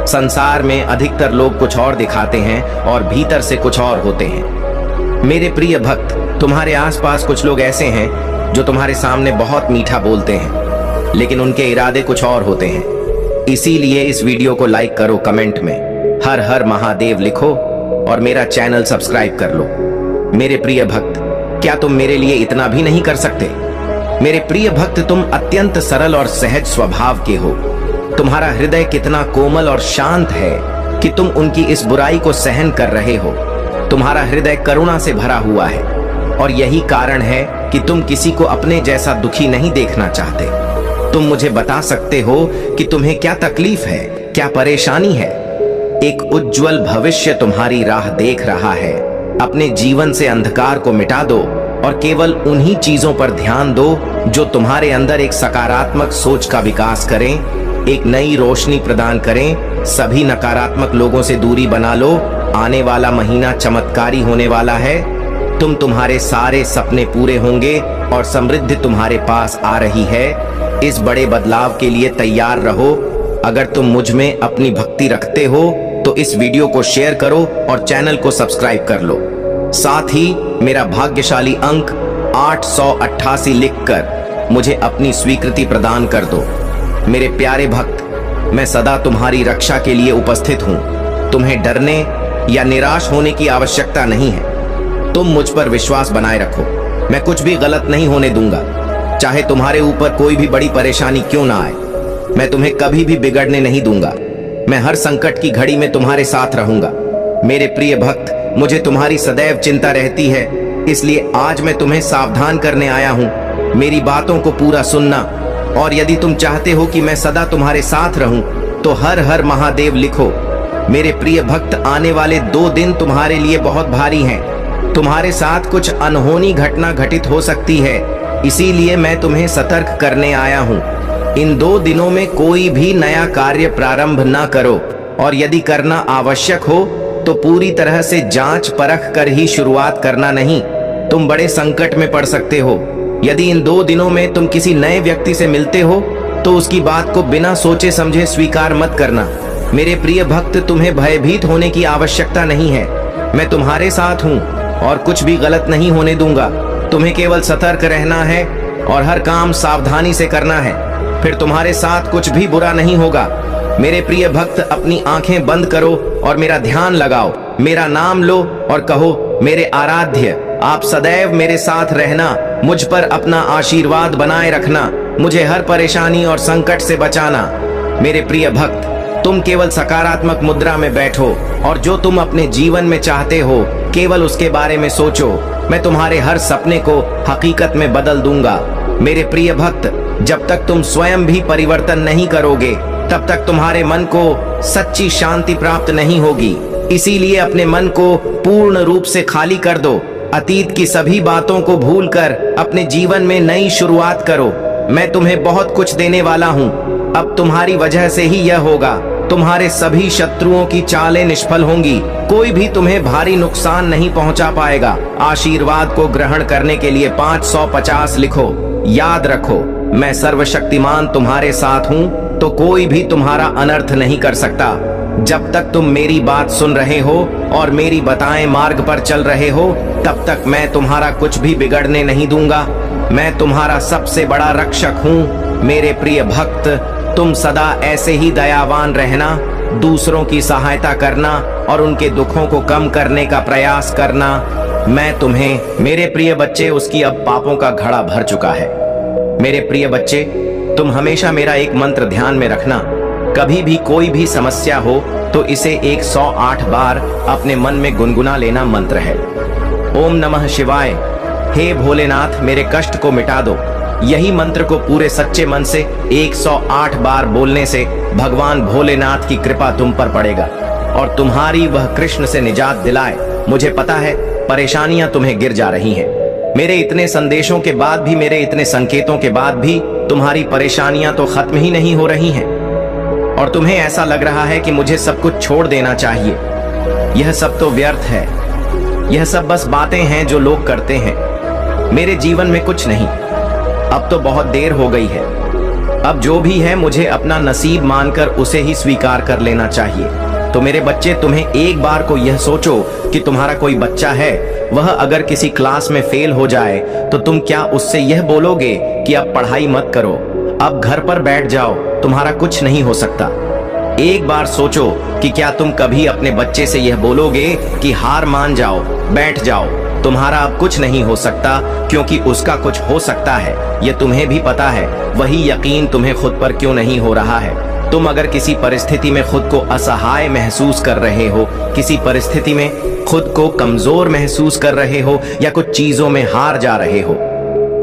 संसार में अधिकतर लोग कुछ और दिखाते हैं और भीतर से कुछ और होते हैं। मेरे प्रिय भक्त, तुम्हारे आसपास कुछ लोग ऐसे हैं जो तुम्हारे सामने बहुत मीठा बोलते हैं, लेकिन उनके इरादे कुछ और होते हैं। इसीलिए इस वीडियो को लाइक करो, कमेंट में हर हर महादेव लिखो और मेरा चैनल सब्सक्राइब कर लो। मेरे प्रिय भक्त, क्या तुम मेरे लिए इतना भी नहीं कर सकते? मेरे प्रिय भक्त, तुम अत्यंत सरल और सहज स्वभाव के हो। तुम्हारा हृदय कितना कोमल और शांत है कि तुम उनकी इस बुराई को सहन कर रहे हो। तुम्हारा हृदय करुणा से भरा हुआ है और यही कारण है कि तुम किसी को अपने जैसा दुखी नहीं देखना चाहते। तुम मुझे बता सकते हो कि तुम्हें क्या तकलीफ है, क्या परेशानी है। एक उज्जवल भविष्य तुम्हारी राह देख रहा है। अपने जीवन से अंधकार को मिटा दो और केवल उन्हीं चीजों पर ध्यान दो जो तुम्हारे अंदर एक सकारात्मक सोच का विकास करें, एक नई रोशनी प्रदान करें। सभी नकारात्मक लोगों से दूरी बना लो। आने वाला महीना चमत्कारी होने वाला है। तुम्हारे सारे सपने पूरे होंगे और समृद्धि तुम्हारे पास आ रही है। इस बड़े बदलाव के लिए तैयार रहो। अगर तुम मुझ में अपनी भक्ति रखते हो तो इस वीडियो को शेयर करो और चैनल को सब्सक्राइब कर लो। साथ ही मेरा भाग्यशाली अंक 888 लिखकर मुझे अपनी स्वीकृति प्रदान कर दो। मेरे प्यारे भक्त, मैं सदा तुम्हारी रक्षा के लिए उपस्थित हूं। तुम्हें डरने या निराश होने की आवश्यकता नहीं है। तुम मुझ पर विश्वास बनाए रखो। मैं कुछ भी गलत नहीं होने दूंगा, चाहे तुम्हारे ऊपर कोई भी बड़ी परेशानी क्यों ना आए। मैं तुम्हें कभी भी बिगड़ने नहीं दूंगा। मैं हर संकट की घड़ी में तुम्हारे साथ रहूंगा। मेरे प्रिय भक्त, मुझे तुम्हारी सदैव चिंता रहती है, इसलिए आज मैं तुम्हें सावधान करने आया हूं। मेरी बातों को पूरा सुनना, और यदि तुम चाहते हो कि मैं सदा तुम्हारे साथ रहूं तो हर हर महादेव लिखो। मेरे प्रिय भक्त, आने वाले 2 दिन तुम्हारे लिए बहुत भारी हैं। तुम्हारे साथ कुछ अनहोनी घटना घटित हो सकती है, इसीलिए मैं तुम्हें सतर्क करने आया हूं। इन 2 दिनों में कोई भी नया कार्य प्रारंभ ना करो, और यदि करना आवश्यक हो तो पूरी तरह से जांच परख कर ही शुरुआत करना। नहीं, तुम बड़े संकट में पड़ सकते हो। यदि इन 2 दिनों में तुम किसी नए व्यक्ति से मिलते हो तो उसकी बात को बिना सोचे समझे स्वीकार मत करना। मेरे प्रिय भक्त, तुम्हें भयभीत होने की आवश्यकता नहीं है। मैं तुम्हारे साथ हूँ और कुछ भी गलत नहीं होने दूंगा। तुम्हें केवल सतर्क रहना है और हर काम सावधानी से करना है, फिर तुम्हारे साथ कुछ भी बुरा नहीं होगा। मेरे प्रिय भक्त, अपनी आंखें बंद करो और मेरा ध्यान लगाओ। मेरा नाम लो और कहो, मेरे आराध्य, आप सदैव मेरे साथ रहना, मुझ पर अपना आशीर्वाद बनाए रखना, मुझे हर परेशानी और संकट से बचाना। मेरे प्रिय भक्त, तुम केवल सकारात्मक मुद्रा में बैठो और जो तुम अपने जीवन में चाहते हो केवल उसके बारे में सोचो। मैं तुम्हारे हर सपने को हकीकत में बदल दूंगा। मेरे प्रिय भक्त, जब तक तुम स्वयं भी परिवर्तन नहीं करोगे तब तक तुम्हारे मन को सच्ची शांति प्राप्त नहीं होगी। इसीलिए अपने मन को पूर्ण रूप से खाली कर दो। अतीत की सभी बातों को भूलकर अपने जीवन में नई शुरुआत करो। मैं तुम्हें बहुत कुछ देने वाला हूँ। अब तुम्हारी वजह से ही यह होगा। तुम्हारे सभी शत्रुओं की चालें निष्फल होंगी। कोई भी तुम्हें भारी नुकसान नहीं पहुंचा पाएगा। आशीर्वाद को ग्रहण करने के लिए 550 लिखो। याद रखो, मैं सर्वशक्तिमान तुम्हारे साथ हूँ, तो कोई भी तुम्हारा अनर्थ नहीं कर सकता। जब तक तुम मेरी बात सुन रहे हो और मेरी बताए मार्ग पर चल रहे हो, तब तक मैं तुम्हारा कुछ भी बिगड़ने नहीं दूंगा। मैं तुम्हारा सबसे बड़ा रक्षक हूँ। मेरे प्रिय भक्त, तुम सदा ऐसे ही दयावान रहना, दूसरों की सहायता करना और उनके दुखों को कम करने का प्रयास करना। मैं तुम्हें, मेरे प्रिय बच्चे, उसकी अब पापों का घड़ा भर चुका है। मेरे प्रिय बच्चे, तुम हमेशा मेरा एक मंत्र ध्यान में रखना। कभी भी कोई भी समस्या हो तो इसे 108 बार अपने मन में गुनगुना लेना मंत्र है। ओम नमः शिवाय। हे भोलेनाथ, मेरे कष्ट को मिटा दो। यही मंत्र को पूरे सच्चे मन से 108 बार बोलने से भगवान भोलेनाथ की कृपा तुम पर पड़ेगा और तुम्हारी वह कृष्ण से निजात दिलाए। मुझे पता है परेशानियां तुम्हें गिर जा रही हैं। मेरे इतने संदेशों के बाद भी, मेरे इतने संकेतों के बाद भी तुम्हारी परेशानियां तो खत्म ही नहीं हो रही हैं और तुम्हें ऐसा लग रहा है कि मुझे सब कुछ छोड़ देना चाहिए। यह सब तो व्यर्थ है। यह सब बस बातें हैं जो लोग करते हैं। मेरे जीवन में कुछ नहीं। अब तो बहुत देर हो गई है। अब जो भी है मुझे अपना नसीब मानकर उसे ही स्वीकार कर लेना चाहिए। तो मेरे बच्चे, तुम्हें एक बार को यह सोचो कि तुम्हारा कोई बच्चा है, वह अगर किसी क्लास में फेल हो जाए तो तुम क्या उससे यह बोलोगे कि अब पढ़ाई मत करो, अब घर पर बैठ जाओ, तुम्हारा कुछ नहीं हो सकता। एक बार सोचो कि क्या तुम कभी अपने बच्चे से यह बोलोगे कि हार मान जाओ, बैठ जाओ, तुम्हारा अब कुछ नहीं हो सकता, क्योंकि उसका कुछ हो सकता है, यह तुम्हें भी पता है। वही यकीन तुम्हें खुद पर क्यों नहीं हो रहा है? तुम अगर किसी परिस्थिति में खुद को असहाय महसूस कर रहे हो, किसी परिस्थिति में खुद को कमजोर महसूस कर रहे हो या कुछ चीजों में हार जा रहे हो,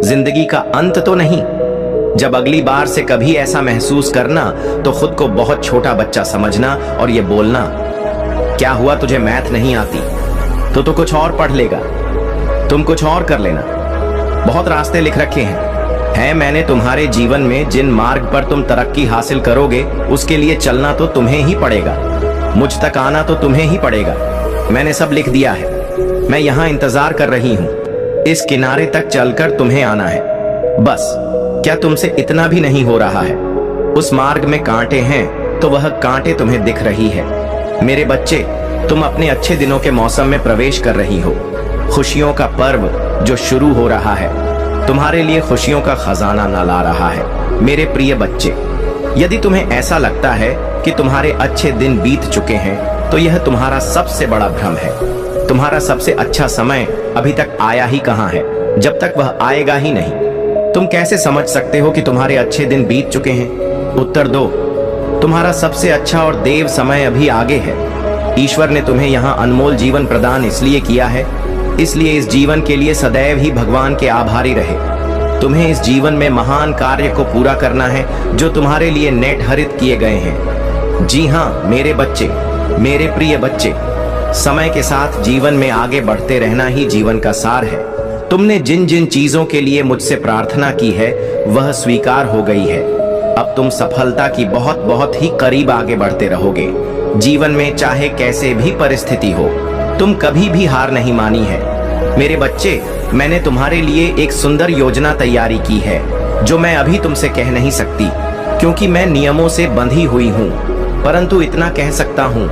जिंदगी का अंत तो नहीं। जब अगली बार से कभी ऐसा महसूस करना तो खुद को बहुत छोटा बच्चा समझना और ये बोलना, क्या हुआ, तुझे मैथ नहीं आती तो कुछ और पढ़ लेगा, तुम कुछ और कर लेना। बहुत रास्ते लिख रखे हैं। मैंने तुम्हारे जीवन में जिन मार्ग पर तुम तरक्की हासिल करोगे उसके लिए चलना तो तुम्हें ही पड़ेगा, मुझ तक आना तो तुम्हें ही पड़ेगा। मैंने सब लिख दिया है। मैं यहाँ इंतजार कर रही हूँ। इस किनारे तक चलकर तुम्हें आना है, बस। क्या तुमसे इतना भी नहीं हो रहा है? उस मार्ग में कांटे हैं तो वह कांटे तुम्हें दिख रही है। मेरे बच्चे, तुम अपने अच्छे दिनों के मौसम में प्रवेश कर रही हो। खुशियों का पर्व जो शुरू हो रहा है तुम्हारे लिए खुशियों का खजाना न ला रहा है। मेरे प्रिय बच्चे, यदि तुम्हें ऐसा लगता है कि तुम्हारे अच्छे दिन बीत चुके हैं तो यह तुम्हारा सबसे बड़ा भ्रम है। तुम्हारा सबसे अच्छा समय अभी तक आया ही कहां है, जब तक वह आएगा ही नहीं। तुम कैसे समझ सकते हो कि तुम्हारे अच्छे दिन बीत चुके हैं? उत्तर दो। तुम्हारा सबसे अच्छा और देव समय अभी आगे है। ईश्वर ने तुम्हें यहाँ अनमोल जीवन प्रदान इसलिए किया है, इसलिए इस जीवन के लिए सदैव ही भगवान के आभारी रहे। तुम्हें इस जीवन में महान कार्य को पूरा करना है जो तुम्हारे लिए निर्धारित किए गए हैं। जी हाँ मेरे बच्चे, मेरे प्रिय बच्चे, समय के साथ जीवन में आगे बढ़ते रहना ही जीवन का सार है। तुमने जिन जिन चीजों के लिए मुझसे प्रार्थना की है वह स्वीकार हो गई है। अब तुम सफलता की बहुत बहुत ही करीब आगे बढ़ते रहोगे। जीवन में चाहे कैसे भी परिस्थिति हो, तुम कभी भी हार नहीं मानी है। मेरे बच्चे, मैंने तुम्हारे लिए एक सुंदर योजना तैयारी की है जो मैं अभी तुमसे कह नहीं सकती। क्योंकि मैं नियमों से बंधी हुई हूँ। परंतु इतना कह सकता हूँ,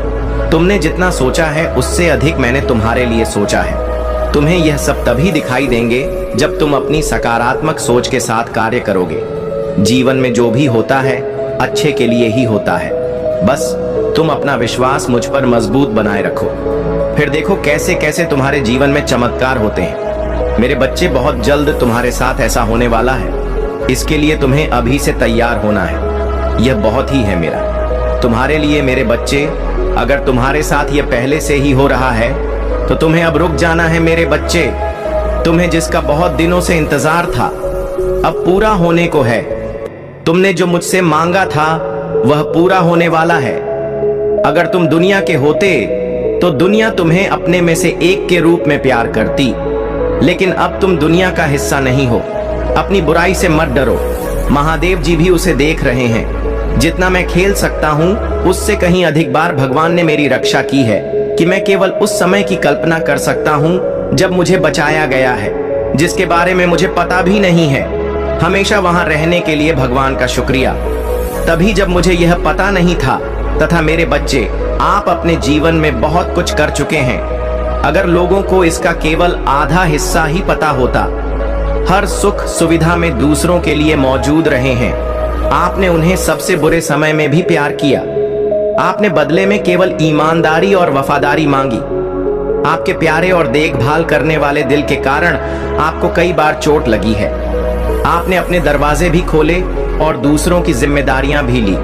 तुमने जितना सोचा है उससे अधिक मैंने तुम्हारे लिए सोचा है। तुम्हें यह सब तभी दिखाई देंगे जब तुम अपनी सकारात्मक सोच के साथ कार्य करोगे। जीवन में जो भी होता है अच्छे के लिए ही होता है। बस तुम अपना विश्वास मुझ पर मजबूत बनाए रखो, फिर देखो कैसे कैसे तुम्हारे जीवन में चमत्कार होते हैं। मेरे बच्चे, बहुत जल्द तुम्हारे साथ ऐसा होने वाला है। इसके लिए तुम्हें अभी से तैयार होना है। यह बहुत ही है मेरा तुम्हारे लिए मेरे बच्चे। अगर तुम्हारे साथ यह पहले से ही हो रहा है तो तुम्हें अब रुक जाना है मेरे बच्चे। तुम्हें जिसका बहुत दिनों से इंतजार था अब पूरा होने को है। तुमने जो मुझसे मांगा था वह पूरा होने वाला है। अगर तुम दुनिया के होते तो दुनिया तुम्हें अपने में से एक के रूप में प्यार करती, लेकिन अब तुम दुनिया का हिस्सा नहीं हो। अपनी बुराई से मत डरो, महादेव जी भी उसे देख रहे हैं। जितना मैं खेल सकता हूँ उससे कहीं अधिक बार भगवान ने मेरी रक्षा की है कि मैं केवल उस समय की कल्पना कर सकता हूँ जब मुझे बचाया गया है, जिसके बारे में मुझे पता भी नहीं है। हमेशा वहां रहने के लिए भगवान का शुक्रिया। तभी जब मुझे यह पता नहीं था। तथा मेरे बच्चे, आप अपने जीवन में बहुत कुछ कर चुके हैं। अगर लोगों को इसका केवल आधा हिस्सा ही पता होता। हर सुख सुविधा में दूसरों के लिए मौजूद रहे हैं। आपने उन्हें सबसे बुरे समय में भी प्यार किया। आपने बदले में केवल ईमानदारी और वफादारी मांगी। आपके प्यारे और देखभाल करने वाले दिल के कारण आपको कई बार चोट लगी है। आपने अपने दरवाजे भी खोले और दूसरों की जिम्मेदारियां भी ली।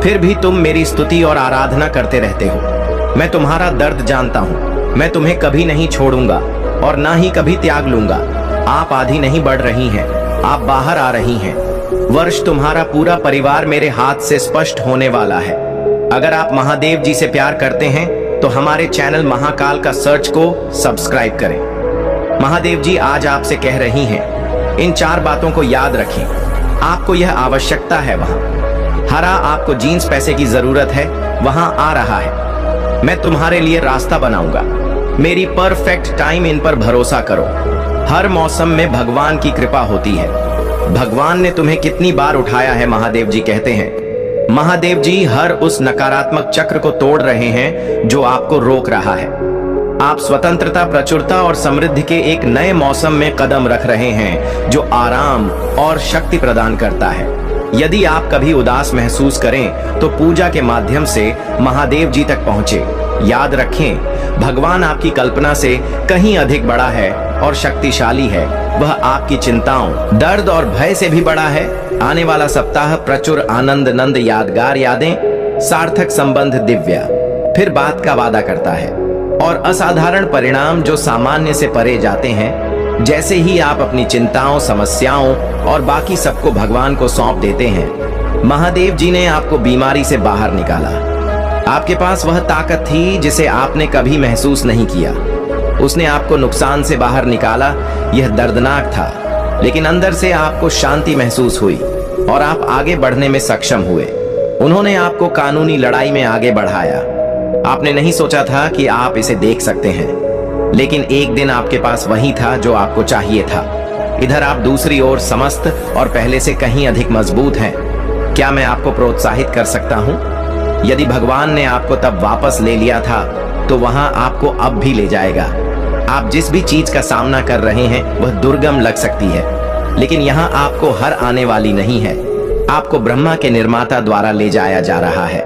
फिर भी तुम मेरी स्तुति और आराधना करते रहते हो। मैं तुम्हारा दर्द जानता हूँ। मैं तुम्हें कभी नहीं छोड़ूंगा और ना ही कभी त्याग लूंगा। आप आधी नहीं बढ़ रही हैं, आप बाहर आ रही हैं। वर्ष तुम्हारा पूरा परिवार मेरे हाथ से स्पष्ट होने वाला है। अगर आप महादेव जी से प्यार करते हैं तो हमारे चैनल महाकाल का सर्च को सब्सक्राइब करें। महादेव जी आज आपसे कह रही हैं, इन 4 बातों को याद रखें। आपको यह आवश्यकता है। वहां हरा आपको जीन्स पैसे की जरूरत है, वहां आ रहा है। मैं तुम्हारे लिए रास्ता बनाऊंगा। मेरी परफेक्ट टाइम इन पर भरोसा करो। हर मौसम में भगवान की कृपा होती है। भगवान ने तुम्हें कितनी बार उठाया है, महादेव जी कहते हैं। महादेव जी हर उस नकारात्मक चक्र को तोड़ रहे हैं जो आपको रोक रहा है। आप स्वतंत्रता, प्रचुरता और समृद्धि के एक नए मौसम में कदम रख रहे हैं जो आराम और शक्ति प्रदान करता है। यदि आप कभी उदास महसूस करें तो पूजा के माध्यम से महादेव जी तक पहुंचे। याद रखें, भगवान आपकी कल्पना से कहीं अधिक बड़ा है और शक्तिशाली है। वह आपकी चिंताओं, दर्द और भय से भी बड़ा है। आने वाला सप्ताह प्रचुर आनंद, नंद, यादगार यादें, सार्थक संबंध, दिव्या फिर बात का वादा करता है और असाधारण परिणाम जो सामान्य से परे जाते हैं। जैसे ही आप अपनी चिंताओं, समस्याओं और बाकी सबको भगवान को सौंप देते हैं, महादेव जी ने आपको बीमारी से बाहर निकाला। आपके पास वह ताकत थी जिसे आपने कभी महसूस नहीं किया। उसने आपको नुकसान से बाहर निकाला। यह दर्दनाक था, लेकिन अंदर से आपको शांति महसूस हुई और आप आगे बढ़ने में सक्षम हुए। उन्होंने आपको कानूनी लड़ाई में आगे बढ़ाया। आपने नहीं सोचा था कि आप इसे देख सकते हैं, लेकिन एक दिन आपके पास वही था जो आपको चाहिए था। इधर आप दूसरी ओर समस्त और पहले से कहीं अधिक मजबूत हैं। क्या मैं आपको प्रोत्साहित कर सकता हूं? यदि भगवान ने आपको तब वापस ले लिया था तो वहां आपको अब भी ले जाएगा। आप जिस भी चीज का सामना कर रहे हैं वह दुर्गम लग सकती है, लेकिन यहाँ आपको हर आने वाली नहीं है। आपको ब्रह्मा के निर्माता द्वारा ले जाया जा रहा है।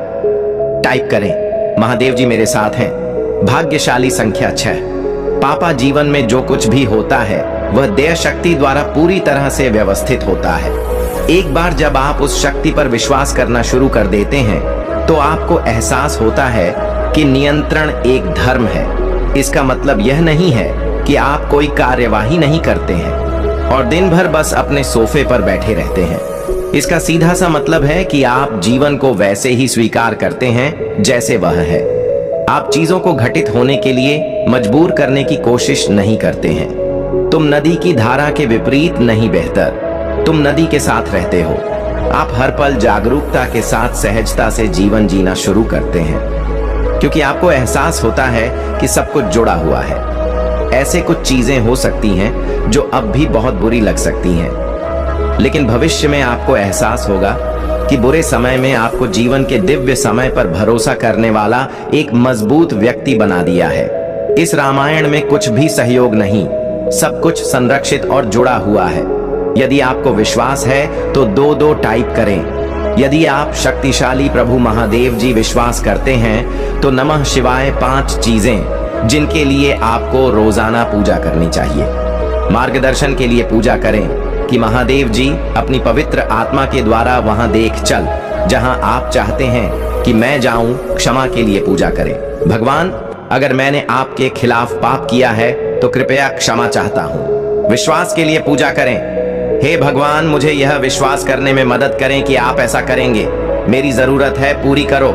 टाइप करें, महादेव जी मेरे साथ हैं। भाग्यशाली संख्या 6। पापा, जीवन में जो कुछ भी होता है वह देव शक्ति द्वारा पूरी तरह से व्यवस्थित होता है। एक बार जब आप उस शक्ति पर विश्वास करना शुरू कर देते हैं तो आपको एहसास होता है कि नियंत्रण एक धर्म है। इसका मतलब यह नहीं है कि आप कोई कार्यवाही नहीं करते हैं और दिन भर बस अपने सोफे पर बैठे रहते हैं। इसका सीधा सा मतलब है कि आप जीवन को वैसे ही स्वीकार करते हैं जैसे वह है। आप चीजों को घटित होने के लिए मजबूर करने की कोशिश नहीं करते हैं। तुम नदी की धारा के विपरीत नहीं, बेहतर तुम नदी के साथ रहते हो। आप हर पल जागरूकता के साथ सहजता से जीवन जीना शुरू करते हैं, क्योंकि आपको एहसास होता है कि सब कुछ जुड़ा हुआ है। ऐसे कुछ चीजें हो सकती हैं जो अब भी बहुत बुरी लग सकती हैं, लेकिन भविष्य में आपको एहसास होगा कि बुरे समय में आपको जीवन के दिव्य समय पर भरोसा करने वाला एक मजबूत व्यक्ति बना दिया है। इस रामायण में कुछ भी सहयोग नहीं, सब कुछ संरक्षित और जुड़ा हुआ है। यदि आपको विश्वास है तो 2-2 टाइप करें। यदि आप शक्तिशाली प्रभु महादेव जी विश्वास करते हैं तो नमः शिवाय 5 चीजें जिनके लिए आपको रोजाना पूजा करनी चाहिए। मार्गदर्शन के लिए पूजा करें कि महादेव जी अपनी पवित्र आत्मा के द्वारा वहां देख चल जहां आप चाहते हैं कि मैं जाऊं। क्षमा के लिए पूजा करें, भगवान अगर मैंने आपके खिलाफ पाप किया है तो कृपया क्षमा चाहता हूं। विश्वास के लिए पूजा करें, हे भगवान मुझे यह विश्वास करने में मदद करें कि आप ऐसा करेंगे, मेरी जरूरत है पूरी करो।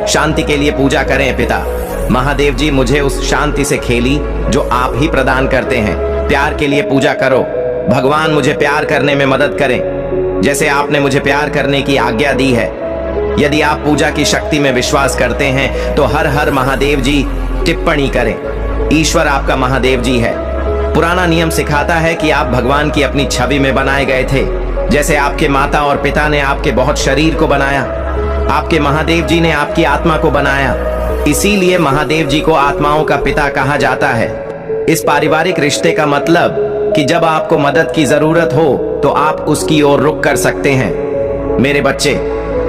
शांति के लिए पूजा करें, पिता महादेव जी मुझे उस शांति से खेली जो आप ही प्रदान करते हैं। प्यार के लिए पूजा करो, भगवान मुझे प्यार करने में मदद करें जैसे आपने मुझे प्यार करने की आज्ञा दी है। यदि आप पूजा की शक्ति में विश्वास करते हैं तो हर हर महादेव जी टिप्पणी करें। ईश्वर आपका महादेव जी है। पुराना नियम सिखाता है कि आप भगवान की अपनी छवि में बनाए गए थे, जैसे आपके माता और पिता ने आपके बहुत शरीर को बनाया, आपके महादेव जी ने आपकी आत्मा को बनाया। इसीलिए महादेव जी को आत्माओं का पिता कहा जाता है। इस पारिवारिक रिश्ते का मतलब कि जब आपको मदद की जरूरत हो तो आप उसकी ओर रुख कर सकते हैं। मेरे बच्चे,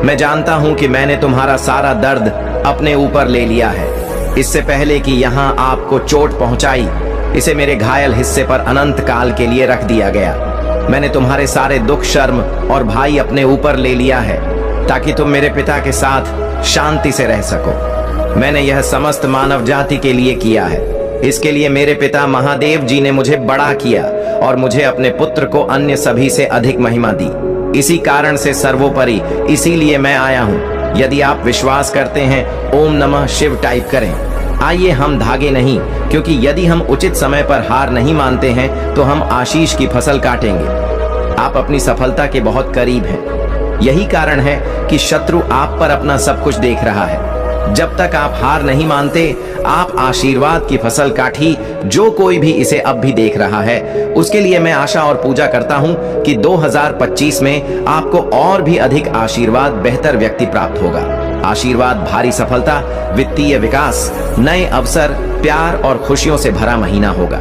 मैं जानता हूं कि मैंने तुम्हारा सारा दर्द अपने ऊपर ले लिया है। इससे पहले कि यहां आपको चोट पहुंचाई, इसे मेरे घायल हिस्से पर अनंत काल के लिए रख दिया गया। मैंने तुम्हारे सारे दुख, शर्म और भाई अपने ऊपर ले लिया है ताकि तुम मेरे पिता के साथ शांति से रह सको। मैंने यह समस्त मानव जाति के लिए किया है। इसके लिए मेरे पिता महादेव जी ने मुझे बड़ा किया और मुझे अपने पुत्र को अन्य सभी से अधिक महिमा दी। इसी कारण से सर्वोपरि इसीलिए मैं आया हूँ। यदि आप विश्वास करते हैं ओम नमः शिव टाइप करें। आइए हम धागे नहीं, क्योंकि यदि हम उचित समय पर हार नहीं मानते हैं तो हम आशीष की फसल काटेंगे। आप अपनी सफलता के बहुत करीब हैं। यही कारण है कि शत्रु आप पर अपना सब कुछ देख रहा है। जब तक आप हार नहीं मानते, आप आशीर्वाद की फसल काटी। जो कोई भी इसे अब भी देख रहा है उसके लिए मैं आशा और पूजा करता हूं कि 2025 में आपको और भी अधिक आशीर्वाद, बेहतर व्यक्ति प्राप्त होगा। आशीर्वाद, भारी सफलता, वित्तीय विकास, नए अवसर, प्यार और खुशियों से भरा महीना होगा।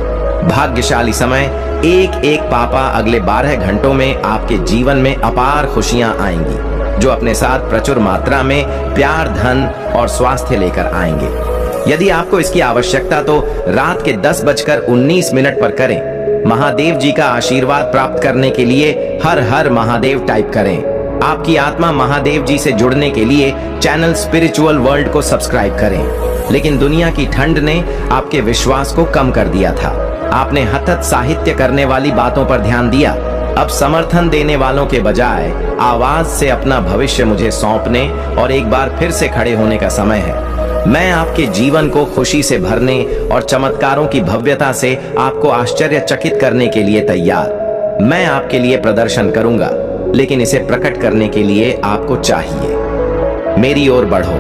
भाग्यशाली समय, एक एक पापा अगले 12 घंटों में आपके जीवन में अपार खुशियां आएंगी जो अपने साथ प्रचुर मात्रा में प्यार, धन और स्वास्थ्य लेकर आएंगे। यदि आपको इसकी आवश्यकता तो रात के 10:19 पर करें। महादेव जी का आशीर्वाद प्राप्त करने के लिए हर हर महादेव टाइप करें। आपकी आत्मा महादेव जी से जुड़ने के लिए चैनल स्पिरिचुअल वर्ल्ड को सब्सक्राइब करें। लेकिन दुनिया की ठंड ने आपके विश्वास को कम कर दिया था। आपने हथत साहित्य करने वाली बातों पर ध्यान दिया। अब समर्थन देने वालों के बजाय आवाज से अपना भविष्य मुझे सौंपने और एक बार फिर से खड़े होने का समय है। मैं आपके जीवन को खुशी से भरने और चमत्कारों की भव्यता से आपको आश्चर्यचकित करने के लिए तैयार। मैं आपके लिए प्रदर्शन करूंगा, लेकिन इसे प्रकट करने के लिए आपको चाहिए। मेरी ओर बढ़ो,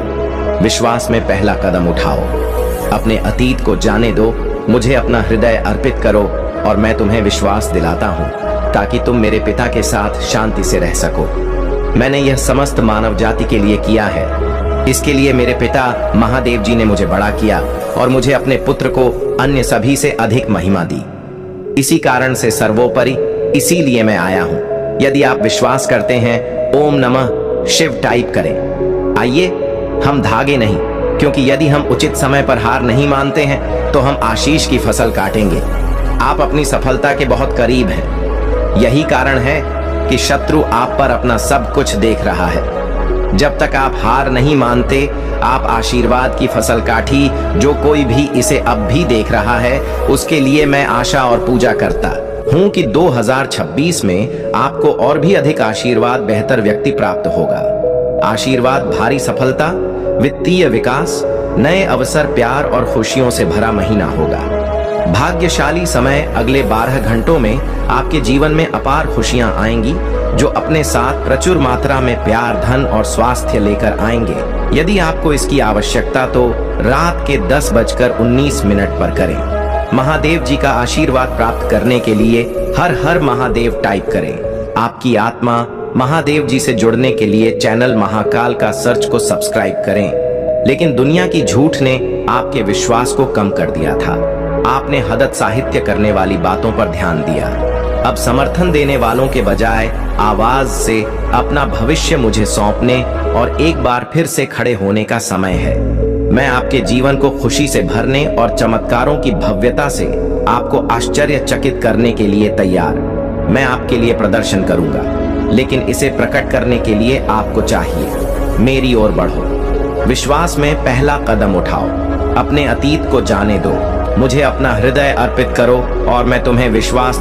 विश्वास में पहला कदम उठाओ, अपने अतीत को जाने दो, मुझे अपना हृदय अर्पित करो और मैं तुम्हें विश्वास दिलाता हूं ताकि तुम मेरे पिता के साथ शांति से रह सको। मैंने यह समस्त मानव जाति के लिए किया है। इसके लिए मेरे पिता महादेव जी ने मुझे बड़ा किया और मुझे अपने पुत्र को अन्य सभी से अधिक महिमा दी। इसी कारण से सर्वोपरि इसीलिए मैं आया हूं। यदि आप विश्वास करते हैं ओम नमः शिव टाइप करें। आइए हम धागे नहीं, क्योंकि यदि हम उचित समय पर हार नहीं मानते हैं तो हम आशीष की फसल काटेंगे। आप अपनी सफलता के बहुत करीब हैं। यही कारण है कि शत्रु आप पर अपना सब कुछ देख रहा है। जब तक आप हार नहीं मानते, आप आशीर्वाद की फसल काटी। जो कोई भी इसे अब भी देख रहा है उसके लिए मैं आशा और पूजा करता हूं कि 2026 में आपको और भी अधिक आशीर्वाद, बेहतर व्यक्ति प्राप्त होगा। आशीर्वाद, भारी सफलता, वित्तीय विकास, नए अवसर, प्यार और खुशियों से भरा महीना होगा। भाग्यशाली समय, अगले 12 घंटों में आपके जीवन में अपार खुशियां आएंगी जो अपने साथ प्रचुर मात्रा में प्यार, धन और स्वास्थ्य लेकर आएंगे। यदि आपको इसकी आवश्यकता तो रात के 10:19 पर करें। महादेव जी का आशीर्वाद प्राप्त करने के लिए हर हर महादेव टाइप करें। आपकी आत्मा महादेव जी से जुड़ने के लिए चैनल महाकाल का सर्च को सब्सक्राइब करें। लेकिन दुनिया की झूठ ने आपके विश्वास को कम कर दिया था। आपने हदत साहित्य करने वाली बातों पर ध्यान दिया। अब समर्थन देने वालों के बजाय आवाज से अपना भविष्य मुझे सौंपने और एक बार फिर से खड़े होने का समय है। मैं आपके जीवन को खुशी से भरने और चमत्कारों की भव्यता से आपको आश्चर्यचकित करने के लिए तैयार। मैं आपके लिए प्रदर्शन करूंगा, लेकिन इसे प्रकट करने के लिए आपको चाहिए मेरी ओर बढ़ो। विश्वास में पहला कदम उठाओ। अपने अतीत को जाने दो। मुझे अपना हृदय अर्पित करो और मैं तुम्हें विश्वास